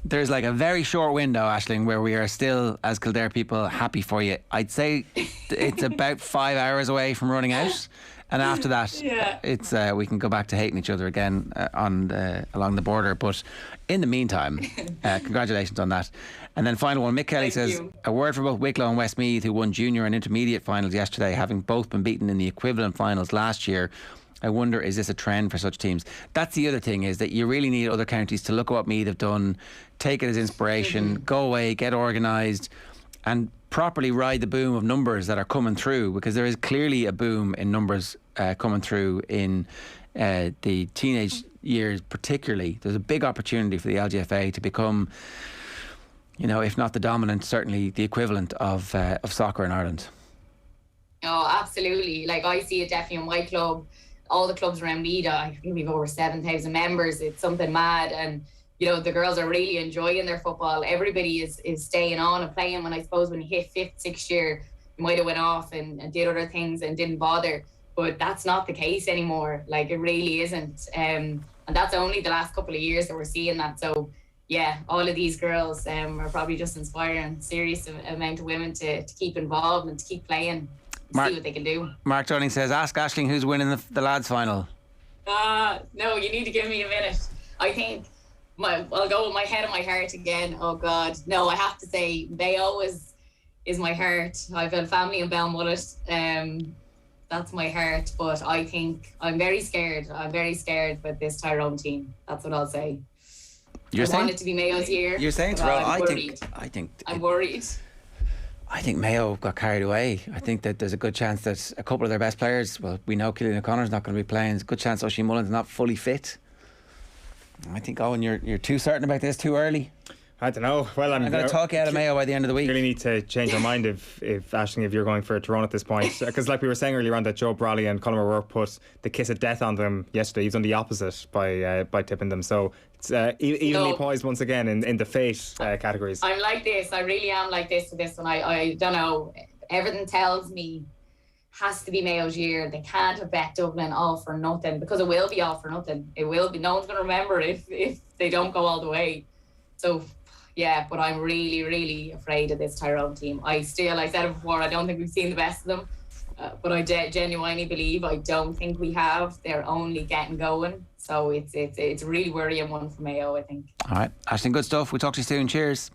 There's like a very short window, Aisling, where we are still, as Kildare people, happy for you. I'd say it's about 5 hours away from running out. And after that, it's we can go back to hating each other again along the border. But in the meantime, congratulations on that. And then final one, Mick Kelly says, a word for both Wicklow and Westmeath, who won junior and intermediate finals yesterday, having both been beaten in the equivalent finals last year. I wonder, is this a trend for such teams? That's the other thing, is that you really need other counties to look at what Meath have done, take it as inspiration, go away, get organised, and properly ride the boom of numbers that are coming through, because there is clearly a boom in numbers coming through in the teenage years particularly. There's a big opportunity for the LGFA to become, you know, if not the dominant, certainly the equivalent of soccer in Ireland. Oh, absolutely. Like, I see it definitely in my club. All the clubs around Meath, I think we've over 7,000 members. It's something mad, and you know, the girls are really enjoying their football. Everybody is staying on and playing. When I suppose when you hit 5th, 6th year, you might have went off and did other things and didn't bother. But that's not the case anymore. Like, it really isn't. And that's only the last couple of years that we're seeing that. So yeah, all of these girls are probably just inspiring serious amount of women to keep involved and to keep playing. See what they can do. Mark Dunning says, ask Aisling who's winning the lads final. No, you need to give me a minute. I think I'll go with my head and my heart again. Oh God, no, I have to say they always is my heart. I've got family in Belmullet. That's my heart. But I think I'm very scared. I'm very scared with this Tyrone team. That's what I'll say. I want it to be Mayo's year. You're saying Tyrone. I'm worried. I think Mayo got carried away. I think that there's a good chance that a couple of their best players, well, we know Cillian O'Connor's not going to be playing. There's a good chance Oisin Mullen's not fully fit. I think, Owen, you're too certain about this too early. I don't know. Well, I'm going to talk you out of Mayo by the end of the week. You really need to change your mind if Aisling, if you're going for Tyrone at this point. Because like we were saying earlier on, that Joe Brawley and Colin O'Rourke put the kiss of death on them yesterday. He's done the opposite by tipping them. So it's evenly poised once again in the fate categories. I'm like this. I really am like this to this one. I don't know. Everything tells me has to be Mayo's year. They can't have bet Dublin all for nothing, because it will be all for nothing. It will be. No one's going to remember it if they don't go all the way. So, yeah, but I'm really, really afraid of this Tyrone team. I said it before, I don't think we've seen the best of them. But I genuinely believe I don't think we have. They're only getting going. So it's a really worrying one for Mayo, I think. All right. Aisling, good stuff. We'll talk to you soon. Cheers.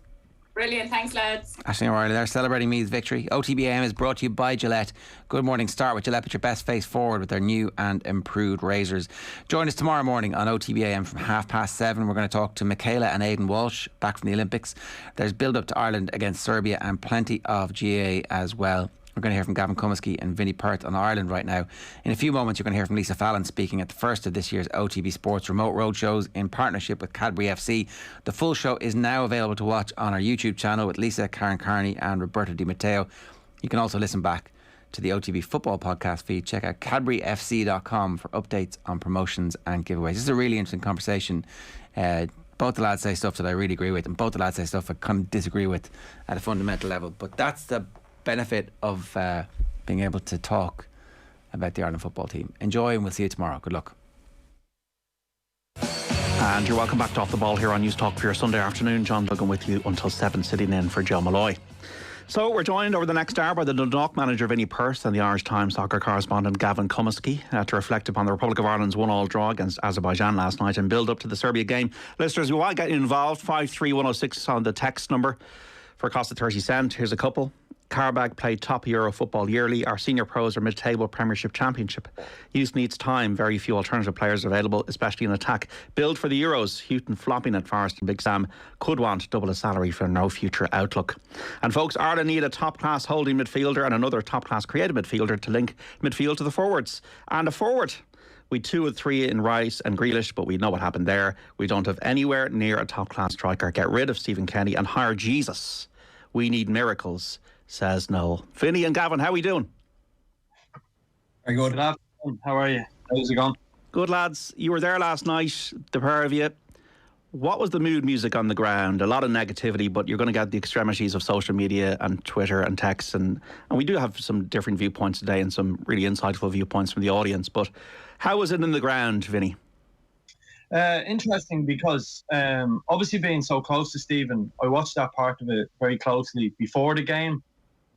Brilliant. Thanks, lads. Aisling O'Reilly there, celebrating Meath's victory. OTB AM is brought to you by Gillette. Good morning. Start with Gillette. Put your best face forward with their new and improved razors. Join us tomorrow morning on OTB AM from 7:30. We're going to talk to Michaela and Aidan Walsh, back from the Olympics. There's build-up to Ireland against Serbia and plenty of GAA as well. We're going to hear from Gavin Cumiskey and Vinnie Perth on Ireland right now. In a few moments, you're going to hear from Lisa Fallon speaking at the first of this year's OTB Sports remote road shows in partnership with Cadbury FC. The full show is now available to watch on our YouTube channel with Lisa, Karen Carney and Roberto Di Matteo. You can also listen back to the OTB football podcast feed. Check out cadburyfc.com for updates on promotions and giveaways. This is a really interesting conversation. Both the lads say stuff that I really agree with, and both the lads say stuff I kind of disagree with at a fundamental level. But that's the benefit of being able to talk about the Ireland football team. Enjoy, and we'll see you tomorrow. Good luck. And you're welcome back to Off the Ball here on News Talk for your Sunday afternoon. John Duggan with you until 7, sitting in for Joe Malloy. So we're joined over the next hour by the Dundalk manager Vinnie Perth and the Irish Times soccer correspondent Gavin Cumiskey to reflect upon the Republic of Ireland's 1-1 draw against Azerbaijan last night and build up to the Serbia game. Listeners, we want to get involved. 53106 on the text number for a cost of 30 cents. Here's a couple. Carabag play top Euro football yearly. Our senior pros are mid-table Premiership Championship. Youth needs time. Very few alternative players available, especially in attack. Build for the Euros. Houghton flopping at Forest and Big Sam could want double a salary for no future outlook. And folks, Ireland need a top-class holding midfielder and another top-class creative midfielder to link midfield to the forwards. And a forward. We 2 of 3 in Rice and Grealish, but we know what happened there. We don't have anywhere near a top-class striker. Get rid of Stephen Kenny and hire Jesus. We need miracles, says Noel. Vinny and Gavin, how are we doing? Very good. Good afternoon. How are you? How's it going? Good, lads. You were there last night, the pair of you. What was the mood music on the ground? A lot of negativity, but you're going to get the extremities of social media and Twitter and text. And we do have some different viewpoints today and some really insightful viewpoints from the audience. But how was it in the ground, Vinny? Interesting, because obviously being so close to Stephen, I watched that part of it very closely before the game.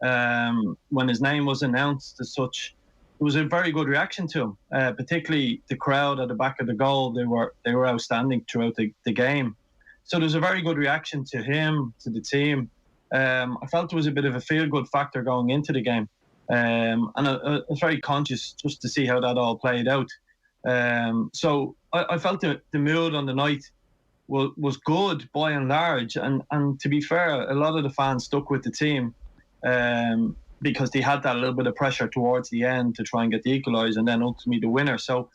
When his name was announced as such, it was a very good reaction to him, particularly the crowd at the back of the goal. They were outstanding throughout the game. So there was a very good reaction to him, to the team. I felt there was a bit of a feel-good factor going into the game. And I was very conscious just to see how that all played out. So I felt the mood on the night was good by and large. And to be fair, a lot of the fans stuck with the team. Because they had that little bit of pressure towards the end to try and get the equaliser and then ultimately the winner. So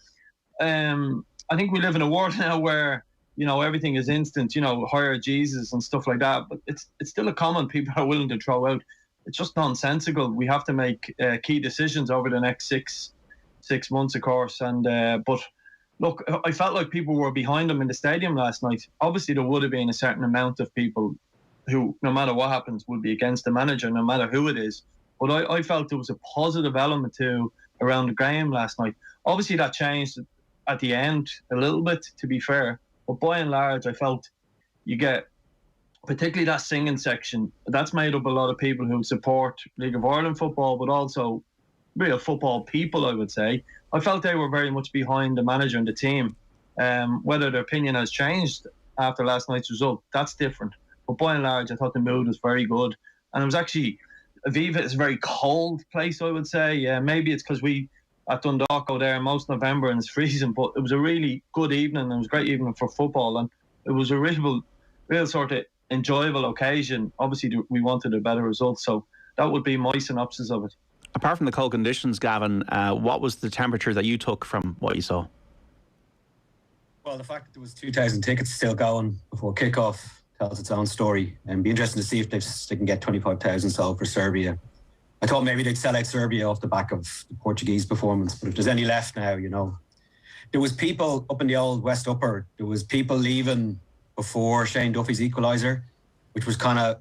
I think we live in a world now where, everything is instant, hire Jesus and stuff like that. But it's still a comment people are willing to throw out. It's just nonsensical. We have to make key decisions over the next six months, of course. And but look, I felt like people were behind them in the stadium last night. Obviously, there would have been a certain amount of people who, no matter what happens, would be against the manager, no matter who it is. But I felt there was a positive element around the game last night. Obviously, that changed at the end a little bit, to be fair. But by and large, I felt you get, particularly that singing section, that's made up a lot of people who support League of Ireland football, but also real football people, I would say. I felt they were very much behind the manager and the team. Whether their opinion has changed after last night's result, that's different. But by and large, I thought the mood was very good. And it was actually Aviva is a very cold place, I would say. Maybe it's because we at Dundalk go there most November and it's freezing, but it was a really good evening. It was a great evening for football, and it was a real sort of enjoyable occasion. Obviously, we wanted a better result, so that would be my synopsis of it. Apart from the cold conditions, Gavin, what was the temperature that you took from what you saw? Well, the fact that there was 2,000 tickets still going before kickoff tells its own story, and be interesting to see if they can get 25,000 sold for Serbia. I thought maybe they'd sell out Serbia off the back of the Portuguese performance, but if there's any left now, there was people up in the old West Upper. There was people leaving before Shane Duffy's equaliser, which was kind of,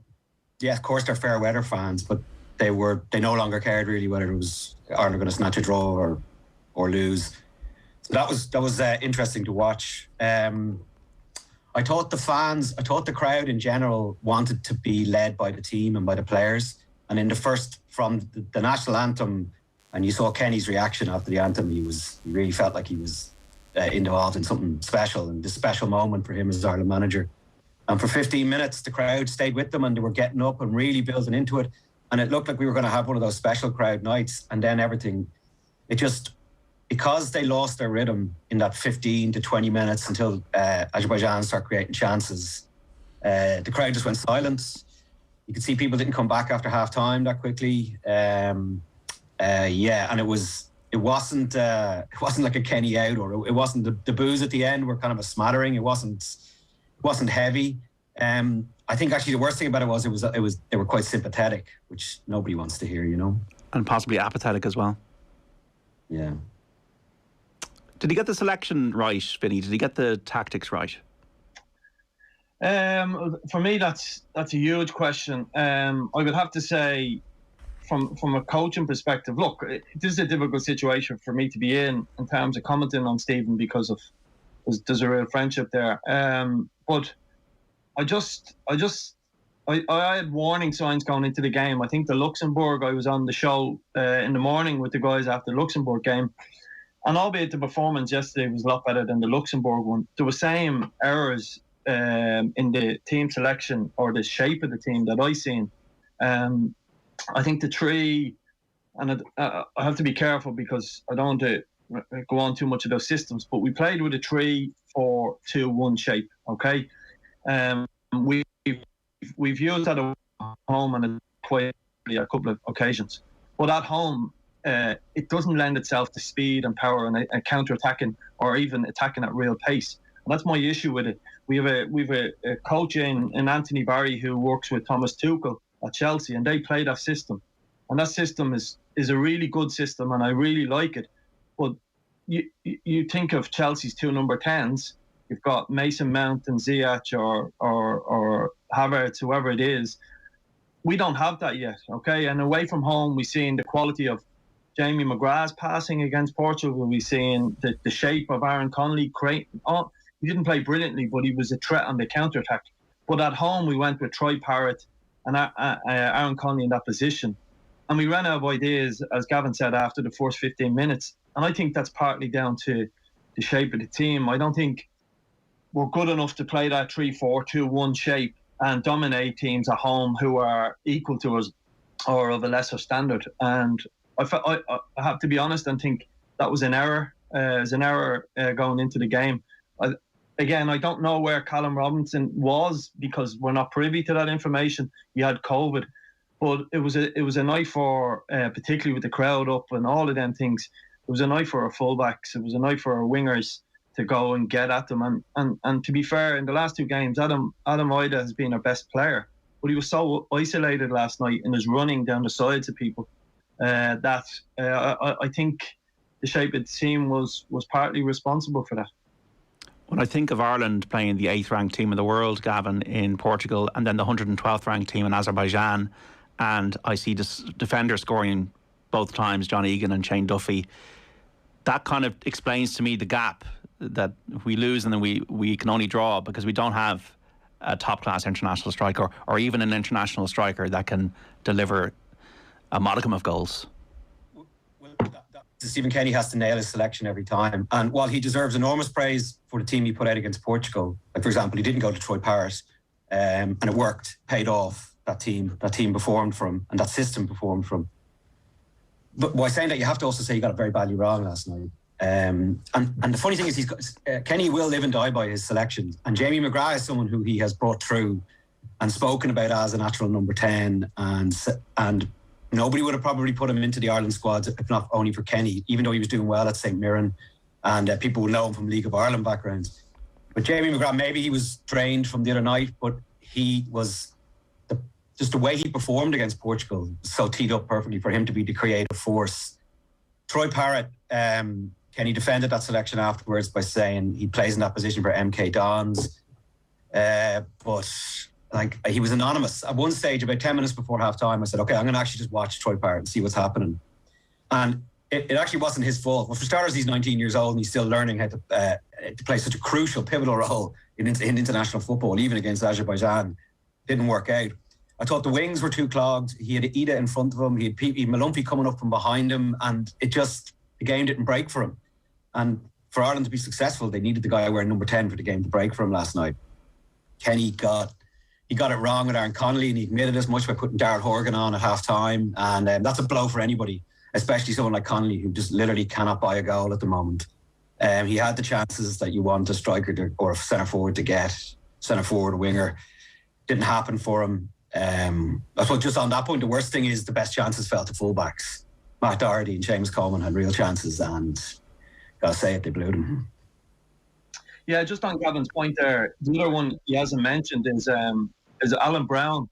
of course they're fair weather fans, but they no longer cared really whether it was Ireland going to snatch a draw or lose. So that was interesting to watch. I thought the crowd in general wanted to be led by the team and by the players. And in the first, from the national anthem, and you saw Kenny's reaction after the anthem, he really felt like he was involved in something special, and this special moment for him as Ireland manager. And for 15 minutes, the crowd stayed with them and they were getting up and really building into it. And it looked like we were going to have one of those special crowd nights. And then everything, because they lost their rhythm in that 15 to 20 minutes until Azerbaijan started creating chances, the crowd just went silent. You could see people didn't come back after half time that quickly. And it wasn't like a Kenny out, or it wasn't the boos at the end were kind of a smattering. It wasn't heavy. I think actually the worst thing about it was they were quite sympathetic, which nobody wants to hear, and possibly apathetic as well. Yeah. Did he get the selection right, Vinny? Did he get the tactics right? For me, that's a huge question. I would have to say, from a coaching perspective, look, this is a difficult situation for me to be in terms of commenting on Stephen, because of there's a real friendship there. But I had warning signs going into the game. I think the Luxembourg, I was on the show in the morning with the guys after the Luxembourg game, and albeit the performance yesterday was a lot better than the Luxembourg one, there were same errors in the team selection or the shape of the team that I seen. I think the three, and I have to be careful because I don't want to go on too much of those systems, but we played with a 3-4-2-1 shape, okay? We've used that at home and quite a couple of occasions, but at home it doesn't lend itself to speed and power and counter-attacking or even attacking at real pace. And that's my issue with it. We have a coach in Anthony Barry who works with Thomas Tuchel at Chelsea, and they play that system, and that system is a really good system, and I really like it. But you think of Chelsea's two number 10s. You've got Mason Mount and Ziyech or Havertz, whoever it is. We don't have that yet, okay? And away from home, we've seen the quality of Jamie McGrath's passing against Portugal. We've seen the shape of Aaron Connolly. He didn't play brilliantly, but he was a threat on the counter-attack. But at home, we went with Troy Parrott and Aaron Connolly in that position. And we ran out of ideas, as Gavin said, after the first 15 minutes. And I think that's partly down to the shape of the team. I don't think we're good enough to play that 3-4-2-1 shape and dominate teams at home who are equal to us or of a lesser standard. And I have to be honest and think that was an error. Going into the game. Again, I don't know where Callum Robinson was because we're not privy to that information. He had COVID, but it was a night for, particularly with the crowd up and all of them things. It was a night for our fullbacks. It was a night for our wingers to go and get at them. And to be fair, in the last two games, Adam Ida has been our best player, but he was so isolated last night in his running down the sides of people that I think the shape of the team was partly responsible for that. When I think of Ireland playing the 8th ranked team in the world, Gavin, in Portugal, and then the 112th ranked team in Azerbaijan, and I see defenders scoring both times, John Egan and Shane Duffy, that kind of explains to me the gap that we lose and then we can only draw because we don't have a top-class international striker or even an international striker that can deliver a modicum of goals. Stephen Kenny has to nail his selection every time. And while he deserves enormous praise for the team he put out against Portugal, like for example, he didn't go to Troy Parrott, and it worked, paid off. That team performed for him, and that system performed for him. But by saying that, you have to also say he got it very badly wrong last night. And the funny thing is, Kenny will live and die by his selections, and Jamie McGrath is someone who he has brought through and spoken about as a natural number 10, and nobody would have probably put him into the Ireland squad if not only for Kenny, even though he was doing well at St Mirren, and people would know him from League of Ireland backgrounds. But Jamie McGrath, maybe he was drained from the other night, but he was just the way he performed against Portugal, so teed up perfectly for him to be the creative force. Troy Parrott, Kenny defended that selection afterwards by saying he plays in that position for MK Dons, but like, he was anonymous. At one stage, about 10 minutes before half time, I said, okay, I'm going to actually just watch Troy Parrott and see what's happening. And it actually wasn't his fault. Well, for starters, he's 19 years old and he's still learning how to play such a crucial, pivotal role in international football, even against Azerbaijan. Didn't work out. I thought the wings were too clogged. He had Ida in front of him. He had Malumpi coming up from behind him, and the game didn't break for him. And for Ireland to be successful, they needed the guy wearing number 10 for the game to break for him last night. Kenny got it wrong with Aaron Connolly, and he admitted as much by putting Darrell Horgan on at half time. And that's a blow for anybody, especially someone like Connolly, who just literally cannot buy a goal at the moment. He had the chances that you want a striker or a centre forward to get, centre forward, winger. Didn't happen for him. I suppose just on that point, the worst thing is the best chances fell to fullbacks. Matt Doherty and Seamus Coleman had real chances, and gotta say it, they blew them. Yeah, just on Gavin's point there, the other one he hasn't mentioned is Alan Brown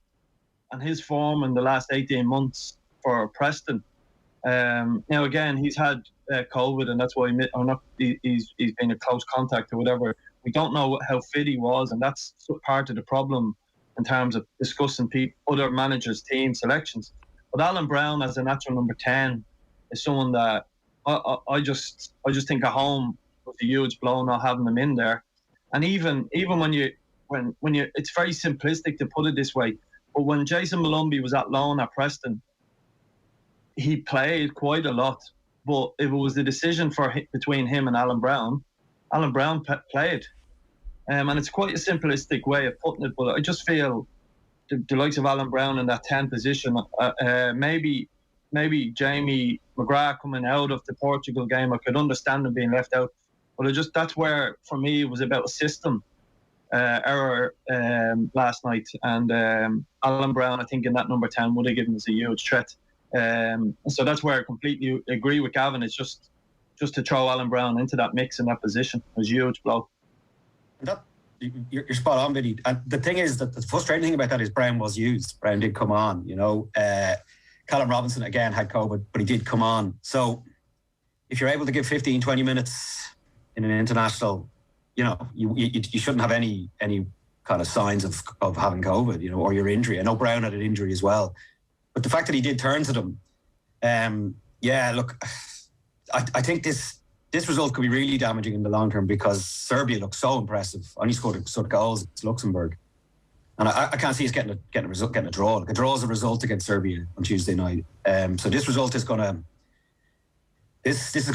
and his form in the last 18 months for Preston. Now again, he's had COVID, and that's why he's been a close contact or whatever. We don't know how fit he was, and that's part of the problem in terms of discussing other managers' team selections. But Alan Brown as a natural number 10 is someone that I just think at home was a huge blow not having him in there. And even when you it's very simplistic to put it this way, but when Jason Malumbi was at loan at Preston, he played quite a lot. But if it was the decision between him and Alan Brown played. And it's quite a simplistic way of putting it, but I just feel the likes of Alan Brown in that 10 position, maybe Jamie McGrath coming out of the Portugal game, I could understand him being left out, but that's where, for me, it was about a system error last night, and Alan Brown, I think, in that number 10 would have given us a huge threat. So that's where I completely agree with Gavin. It's just to throw Alan Brown into that mix in that position was a huge blow. You're spot on, Vinny. And the thing is that the frustrating thing about that is Brown was used. Brown did come on, Callum Robinson again had COVID, but he did come on. So if you're able to give 15, 20 minutes in an international, you shouldn't have any kind of signs of having COVID, or your injury. I know Brown had an injury as well, but the fact that he did turn to them, look, I think this result could be really damaging in the long term, because Serbia looks so impressive. Only scored goals against Luxembourg, and I can't see us getting a draw. Like, a draw is a result against Serbia on Tuesday night. So this result is gonna haunt. This is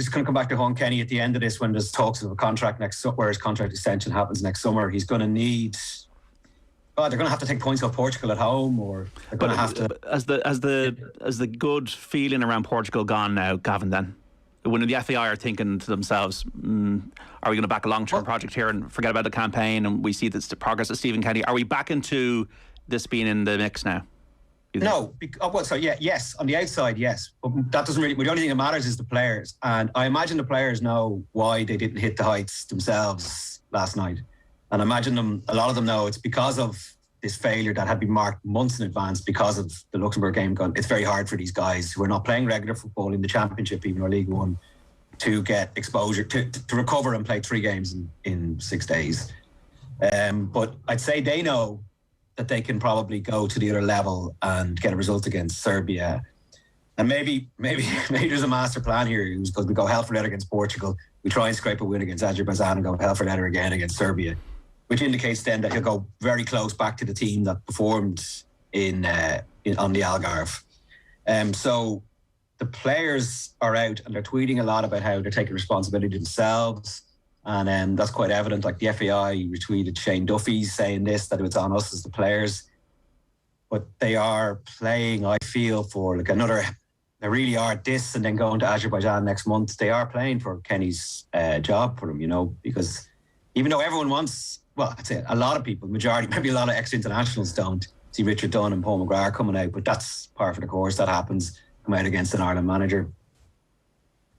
gonna come back to haunt Kenny at the end of this, when there's talks of a contract where his contract extension happens next summer. He's gonna need. They're going to have to take points off Portugal at home, or they're going to have to. As the good feeling around Portugal gone now, Gavin? Then, when the FAI are thinking to themselves, are we going to back a long-term project here and forget about the campaign? And we see the progress of Stephen Kenny. Are we back into this being in the mix now? No. Yes. On the outside, yes. But that doesn't really. The only thing that matters is the players, and I imagine the players know why they didn't hit the heights themselves last night. And I imagine a lot of them know it's because of this failure that had been marked months in advance because of the Luxembourg game. It's very hard for these guys who are not playing regular football in the Championship, even or League One, to get exposure, to recover and play 3 games in 6 days. But I'd say they know that they can probably go to the other level and get a result against Serbia. And maybe there's a master plan here. Because we go hell for leather against Portugal, we try and scrape a win against Azerbaijan and go hell for leather again against Serbia, which indicates then that he'll go very close back to the team that performed on the Algarve. So the players are out and they're tweeting a lot about how they're taking responsibility themselves And that's quite evident. Like the FAI retweeted Shane Duffy's saying this, that it's on us as the players. But they are playing, I feel, for like another, they really are this, and then going to Azerbaijan next month. They are playing for Kenny's job for him, you know, because even though everyone wants, well, I'd say a lot of people, majority, maybe a lot of ex-internationals don't see Richard Dunn and Paul McGrath coming out, but that's par for the course. That happens, come out against an Ireland manager.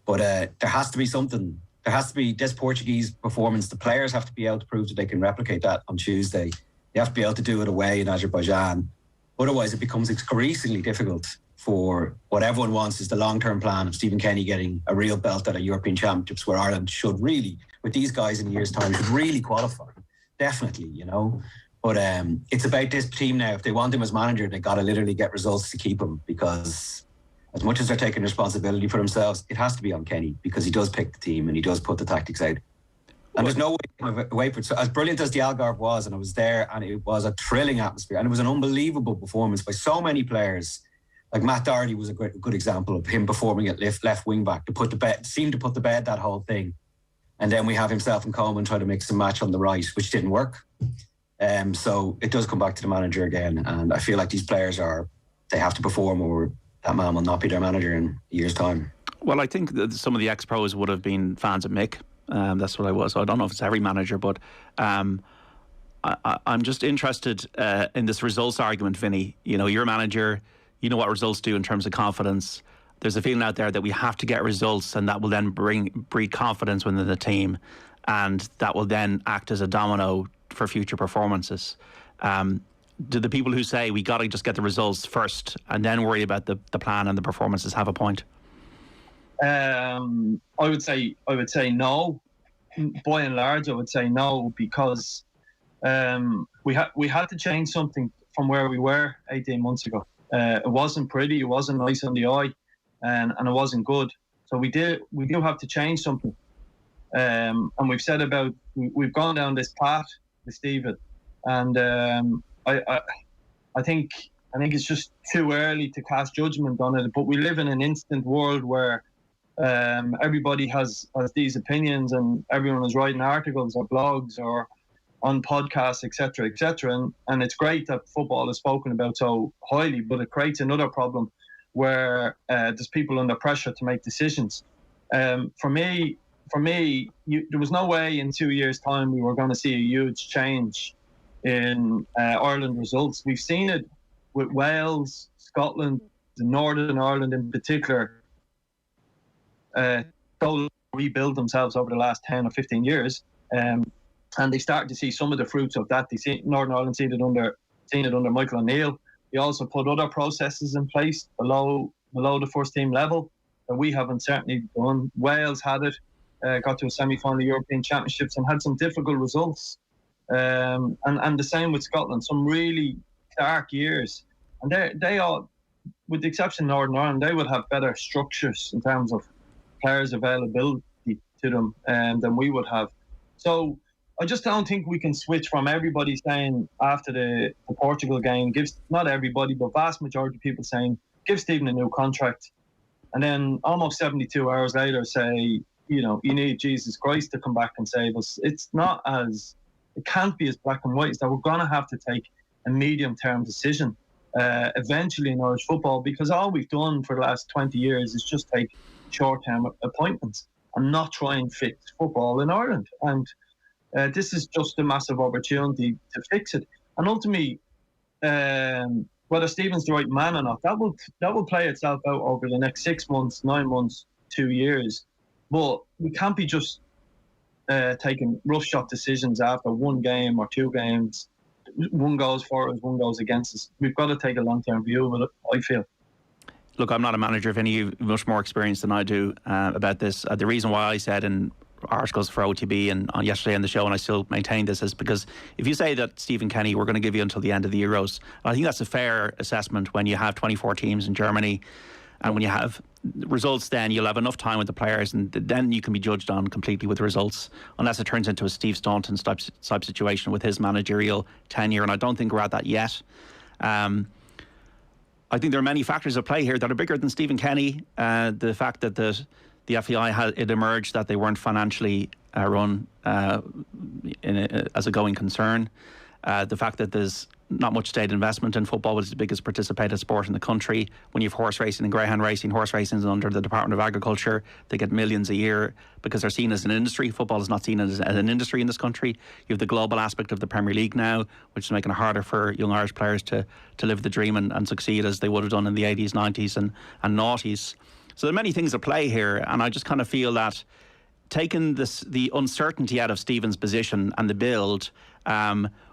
But there has to be something. There has to be this Portuguese performance. The players have to be able to prove that they can replicate that on Tuesday. They have to be able to do it away in Azerbaijan. Otherwise, it becomes increasingly difficult for what everyone wants is the long-term plan of Stephen Kenny getting a real belt at a European Championships, where Ireland should really, with these guys in a year's time, should really qualify. Definitely, you know. But it's about this team now. If they want him as manager, they got to literally get results to keep him, because as much as they're taking responsibility for themselves, it has to be on Kenny, because he does pick the team and he does put the tactics out. And there's no way for it. So as brilliant as the Algarve was, and I was there, and it was a thrilling atmosphere, and it was an unbelievable performance by so many players. Like Matt Doherty was a good example of him performing at left wing back seemed to put to bed that whole thing. And then we have himself and Coleman try to mix and match on the right, which didn't work. So it does come back to the manager again, and I feel like these players they have to perform, or that man will not be their manager in a year's time. Well, I think that some of the ex-pros would have been fans of Mick. That's what I was. So I don't know if it's every manager, but I'm just interested in this results argument, Vinny. You know, you're a manager, you know what results do in terms of confidence. There's a feeling out there that we have to get results, and that will then breed confidence within the team, and that will then act as a domino for future performances. Do the people who say we got to just get the results first and then worry about the plan and the performances have a point? I would say no. By and large, I would say no, because we had to change something from where we were 18 months ago. It wasn't pretty, it wasn't nice on the eye, and it wasn't good. So we do have to change something. And we've said we've gone down this path with Stephen, and I think it's just too early to cast judgment on it. But we live in an instant world where everybody has these opinions, and everyone is writing articles or blogs or on podcasts, etc., and it's great that football is spoken about so highly, but it creates another problem where there's people under pressure to make decisions. For me, there was no way in 2 years' time we were going to see a huge change in Ireland results. We've seen it with Wales, Scotland, Northern Ireland in particular. Rebuild themselves over the last 10 or 15 years, and they started to see some of the fruits of that. Northern Ireland seen it under Michael O'Neill. He also put other processes in place below the first team level that we haven't certainly done. Wales had it, got to a semi-final European Championships and had some difficult results, and the same with Scotland, some really dark years, and they all, with the exception of Northern Ireland, they would have better structures in terms of players' availability to them than we would have. So I just don't think we can switch from everybody saying after the Portugal game, not everybody, but vast majority of people saying, give Stephen a new contract, and then almost 72 hours later say, you know, you need Jesus Christ to come back and save us. It can't be as black and white. It's that we're going to have to take a medium-term decision eventually in Irish football, because all we've done for the last 20 years is just take short-term appointments and not try and fix football in Ireland. And this is just a massive opportunity to fix it. And ultimately, whether Stephen's the right man or not, that will play itself out over the next 6 months, 9 months, 2 years. But we can't be just taking roughshod decisions after one game or two games. One goes for us, one goes against us. We've got to take a long-term view of it, I feel. Look, I'm not a manager. If any of you much more experience than I do about this, the reason why I said in articles for OTB and on yesterday on the show, and I still maintain this, is because if you say that Stephen Kenny, we're going to give you until the end of the Euros, I think that's a fair assessment when you have 24 teams in Germany, and when you have results, then you'll have enough time with the players, and then you can be judged on completely with results, unless it turns into a Steve Staunton type situation with his managerial tenure, and I don't think we're at that yet. I think there are many factors at play here that are bigger than Stephen Kenny. The fact that the FAI it emerged that they weren't financially run as a going concern. The fact that there's not much state investment in football, which is the biggest participated sport in the country. When you have horse racing and greyhound racing, horse racing is under the Department of Agriculture. They get millions a year because they're seen as an industry. Football is not seen as an industry in this country. You have the global aspect of the Premier League now, which is making it harder for young Irish players to live the dream and succeed as they would have done in the 80s, 90s and noughties. So there are many things at play here, and I just kind of feel that taking the uncertainty out of Stephen's position and the build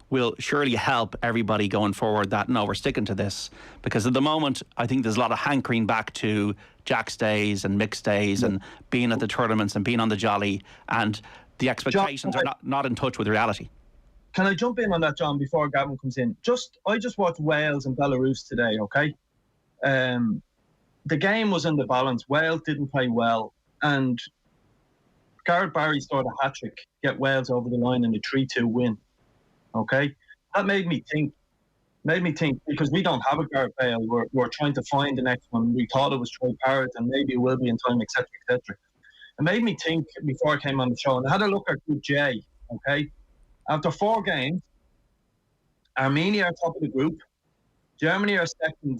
will surely help everybody going forward that, no, we're sticking to this. Because at the moment, I think there's a lot of hankering back to Jack's days and Mick's days and being at the tournaments and being on the jolly, and the expectations are not in touch with reality. Can I jump in on that, John, before Gavin comes in? I just watched Wales and Belarus today, okay? The game was in the balance. Wales didn't play well, and Gareth Barry scored a hat-trick, get Wales over the line in a 3-2 win. Okay, that made me think because we don't have a Gareth Bale. We're trying to find the next one. We thought it was Troy Parrott, and maybe it will be in time, etc., etc. It made me think before I came on the show, and I had a look at Group J. Okay, after 4 games, Armenia are top of the group, Germany are second,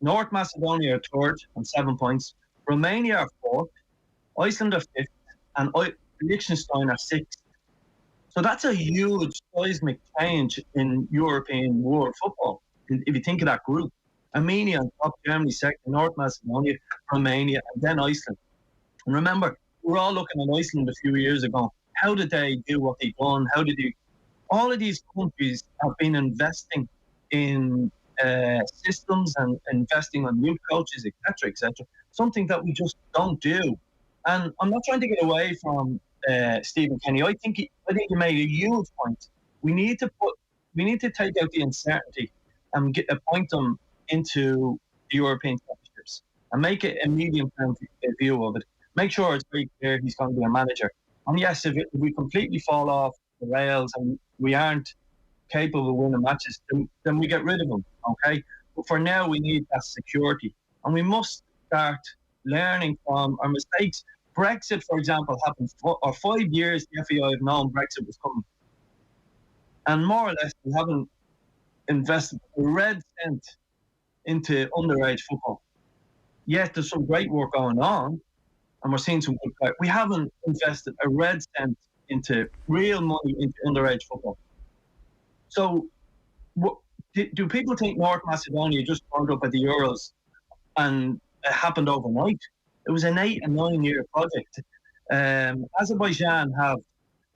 North Macedonia are third on 7 points, Romania are fourth, Iceland are fifth, and Liechtenstein are sixth. So that's a huge seismic change in European world football. If you think of that group, Armenia on top, Germany second, North Macedonia, Romania, and then Iceland. And remember, we were all looking at Iceland a few years ago. How did they do what they've done? All of these countries have been investing in systems and investing on youth coaches, etc., etc. Something that we just don't do. And I'm not trying to get away from Stephen Kenny. I think he made a huge point. We need to take out the uncertainty and appoint them into the European Championships and make it a medium-term view of it. Make sure it's very clear he's going to be a manager. And yes, if we completely fall off the rails and we aren't capable of winning matches, then we get rid of him. Okay, but for now we need that security, and we must start learning from our mistakes. Brexit, for example, happened for 5 years. The FAI have known Brexit was coming, and more or less we haven't invested a red cent into underage football. Yet there's some great work going on, and we're seeing some good players. We haven't invested a red cent into real money into underage football. So, do people think North Macedonia just turned up at the Euros and it happened overnight? It was an 8 and 9 year project. Azerbaijan have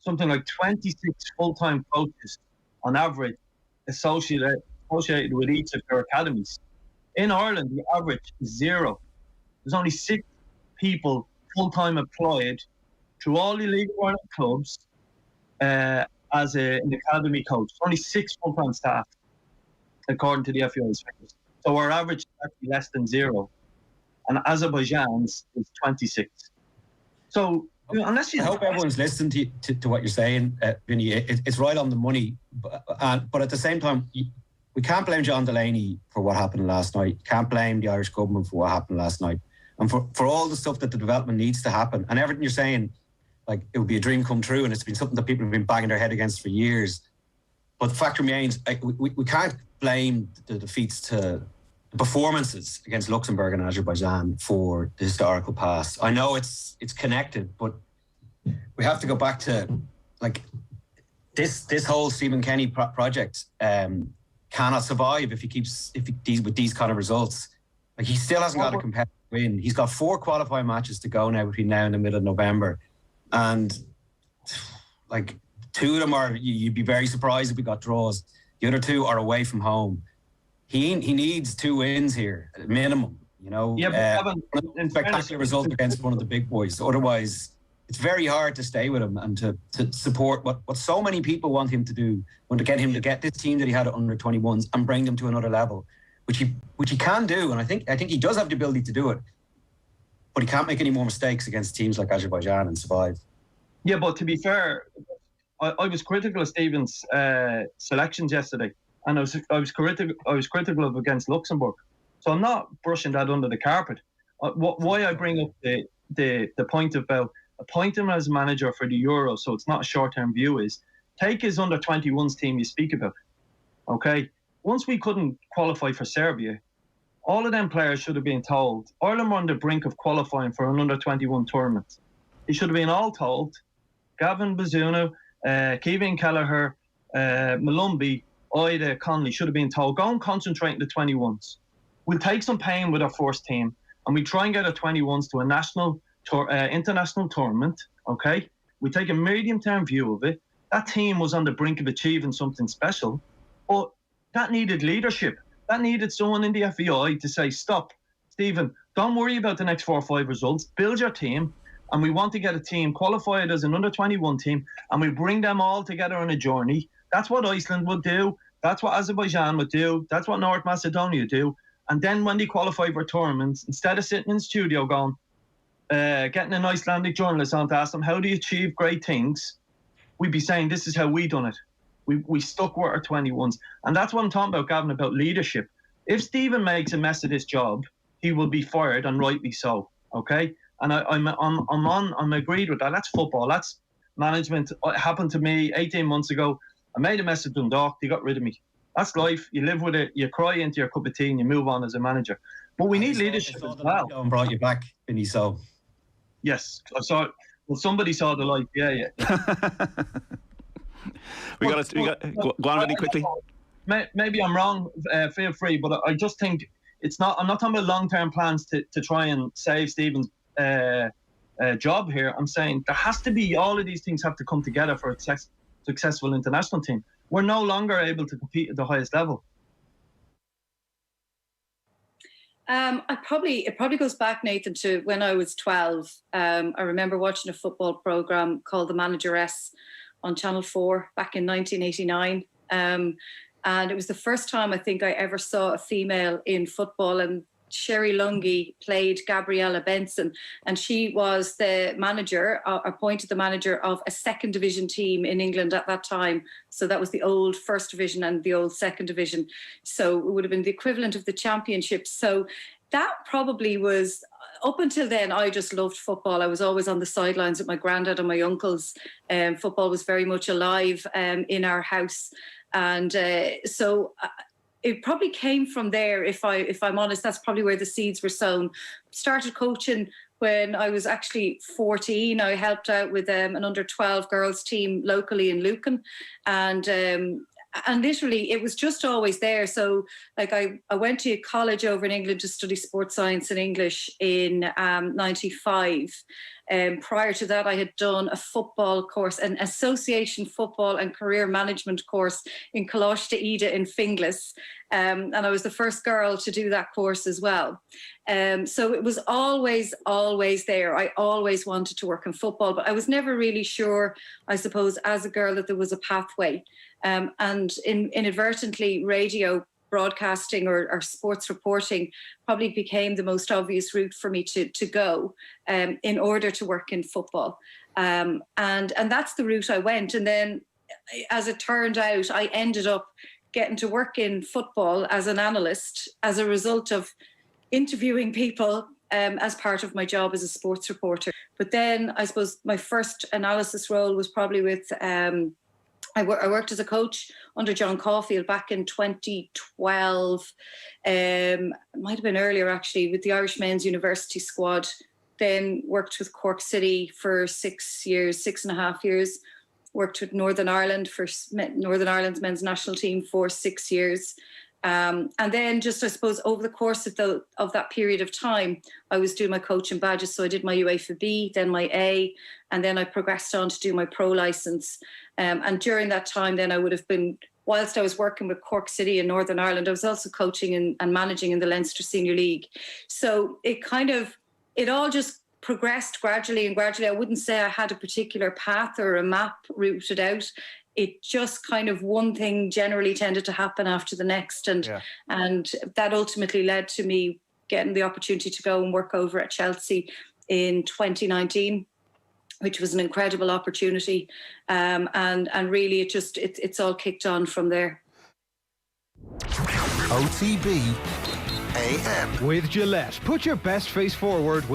something like 26 full-time coaches on average associated with each of their academies. In Ireland, the average is 0. There's only 6 people full-time employed through all the League of Ireland clubs as an academy coach. Only 6 full-time staff, according to the FAI's figures. So our average is actually less than 0. And Azerbaijan's is 26. So, unless you... I hope everyone's listening to what you're saying, Vinny. It's right on the money. But at the same time, we can't blame John Delaney for what happened last night. Can't blame the Irish government for what happened last night. And for all the stuff that the development needs to happen. And everything you're saying, like, it would be a dream come true, and it's been something that people have been banging their head against for years. But the fact remains, we can't blame the defeats to the performances against Luxembourg and Azerbaijan for the historical past. I know it's connected, but we have to go back to, like, this whole Stephen Kenny project cannot survive if he keeps with these kind of results. Like, he still hasn't got a competitive win. He's got 4 qualifying matches to go now between now and the middle of November, and like 2 of them are, you'd be very surprised if we got draws. The other 2 are away from home. He needs 2 wins here at minimum, you know. Yeah, but spectacular result against one of the big boys. Otherwise, it's very hard to stay with him and to support what so many people want him to do, want to get him to get this team that he had at under 21s and bring them to another level, which he can do, and I think he does have the ability to do it, but he can't make any more mistakes against teams like Azerbaijan and survive. Yeah, but to be fair, I was critical of Stephen's selections yesterday, and I was critical of against Luxembourg. So I'm not brushing that under the carpet. Why I bring up the point about appoint him as manager for the Euro, so it's not a short-term view, is take his under-21s team you speak about, okay? Once we couldn't qualify for Serbia, all of them players should have been told, Ireland were on the brink of qualifying for an under-21 tournament. They should have been all told, Gavin Bazunu, Kevin Kelleher, Malumbi, Ida, Conley should have been told, go and concentrate on the 21s. We'll take some pain with our first team, and we try and get our 21s to a national international tournament, okay? We take a medium-term view of it. That team was on the brink of achieving something special, but that needed leadership. That needed someone in the FEI to say, stop, Stephen, don't worry about the next 4 or 5 results. Build your team, and we want to get a team qualified as an under-21 team, and we bring them all together on a journey. That's what Iceland would do. That's what Azerbaijan would do. That's what North Macedonia do. And then when they qualify for tournaments, instead of sitting in the studio going, getting an Icelandic journalist on to ask them, how do you achieve great things? We'd be saying, this is how we done it. We stuck with our 21s. And that's what I'm talking about, Gavin, about leadership. If Stephen makes a mess of this job, he will be fired, and rightly so, okay? And I'm agreed with that. That's football. That's management. It happened to me 18 months ago. I made a mess of Dundalk. They got rid of me. That's life. You live with it. You cry into your cup of tea and you move on as a manager. But we need leadership as well. And brought you back, Vinny, so. Yes. I saw it. Well, somebody saw the light. Yeah. we got to go on really quickly. Maybe I'm wrong. Feel free. But I just think it's not. I'm not talking about long-term plans to try and save Stephen's job here. I'm saying there has to be, all of these things have to come together for a successful international team. We're no longer able to compete at the highest level. It probably goes back, Nathan, to when I was 12. I remember watching a football programme called The Manageress on Channel 4 back in 1989. And it was the first time I think I ever saw a female in football, and Sherry Lungi played Gabriella Benson, and she was the manager, appointed the manager of a second division team in England at that time. So that was the old first division and the old second division. So it would have been the equivalent of the championship. So that probably was, up until then, I just loved football. I was always on the sidelines with my granddad and my uncles. Football was very much alive in our house. And so it probably came from there, if I'm honest. That's probably where the seeds were sown. Started coaching when I was actually 14. I helped out with an under-12 girls team locally in Lucan. And literally, it was just always there. So, like, I went to college over in England to study sports science and English in 95. Prior to that, I had done a football course, an association football and career management course in Coláiste Ida in Finglas. And I was the first girl to do that course as well. So it was always there. I always wanted to work in football, but I was never really sure, I suppose, as a girl, that there was a pathway. And inadvertently, radio broadcasting or sports reporting probably became the most obvious route for me to go in order to work in football. And that's the route I went. And then, as it turned out, I ended up getting to work in football as an analyst as a result of interviewing people as part of my job as a sports reporter. But then I suppose my first analysis role was probably with I worked as a coach under John Caulfield back in 2012. It might have been earlier, actually, with the Irish men's university squad. Then worked with Cork City for 6.5 years. Worked with Northern Ireland for Northern Ireland's men's national team for 6 years. And then just, I suppose, over the course of that period of time, I was doing my coaching badges. So I did my UEFA B, then my A, and then I progressed on to do my pro license. And during that time, then I would have been, whilst I was working with Cork City in Northern Ireland, I was also coaching and managing in the Leinster Senior League. So it all just progressed gradually and gradually. I wouldn't say I had a particular path or a map routed out. It just kind of, one thing generally tended to happen after the next. And that ultimately led to me getting the opportunity to go and work over at Chelsea in 2019, which was an incredible opportunity. And really it's all kicked on from there. OTB AM. With Gillette, put your best face forward with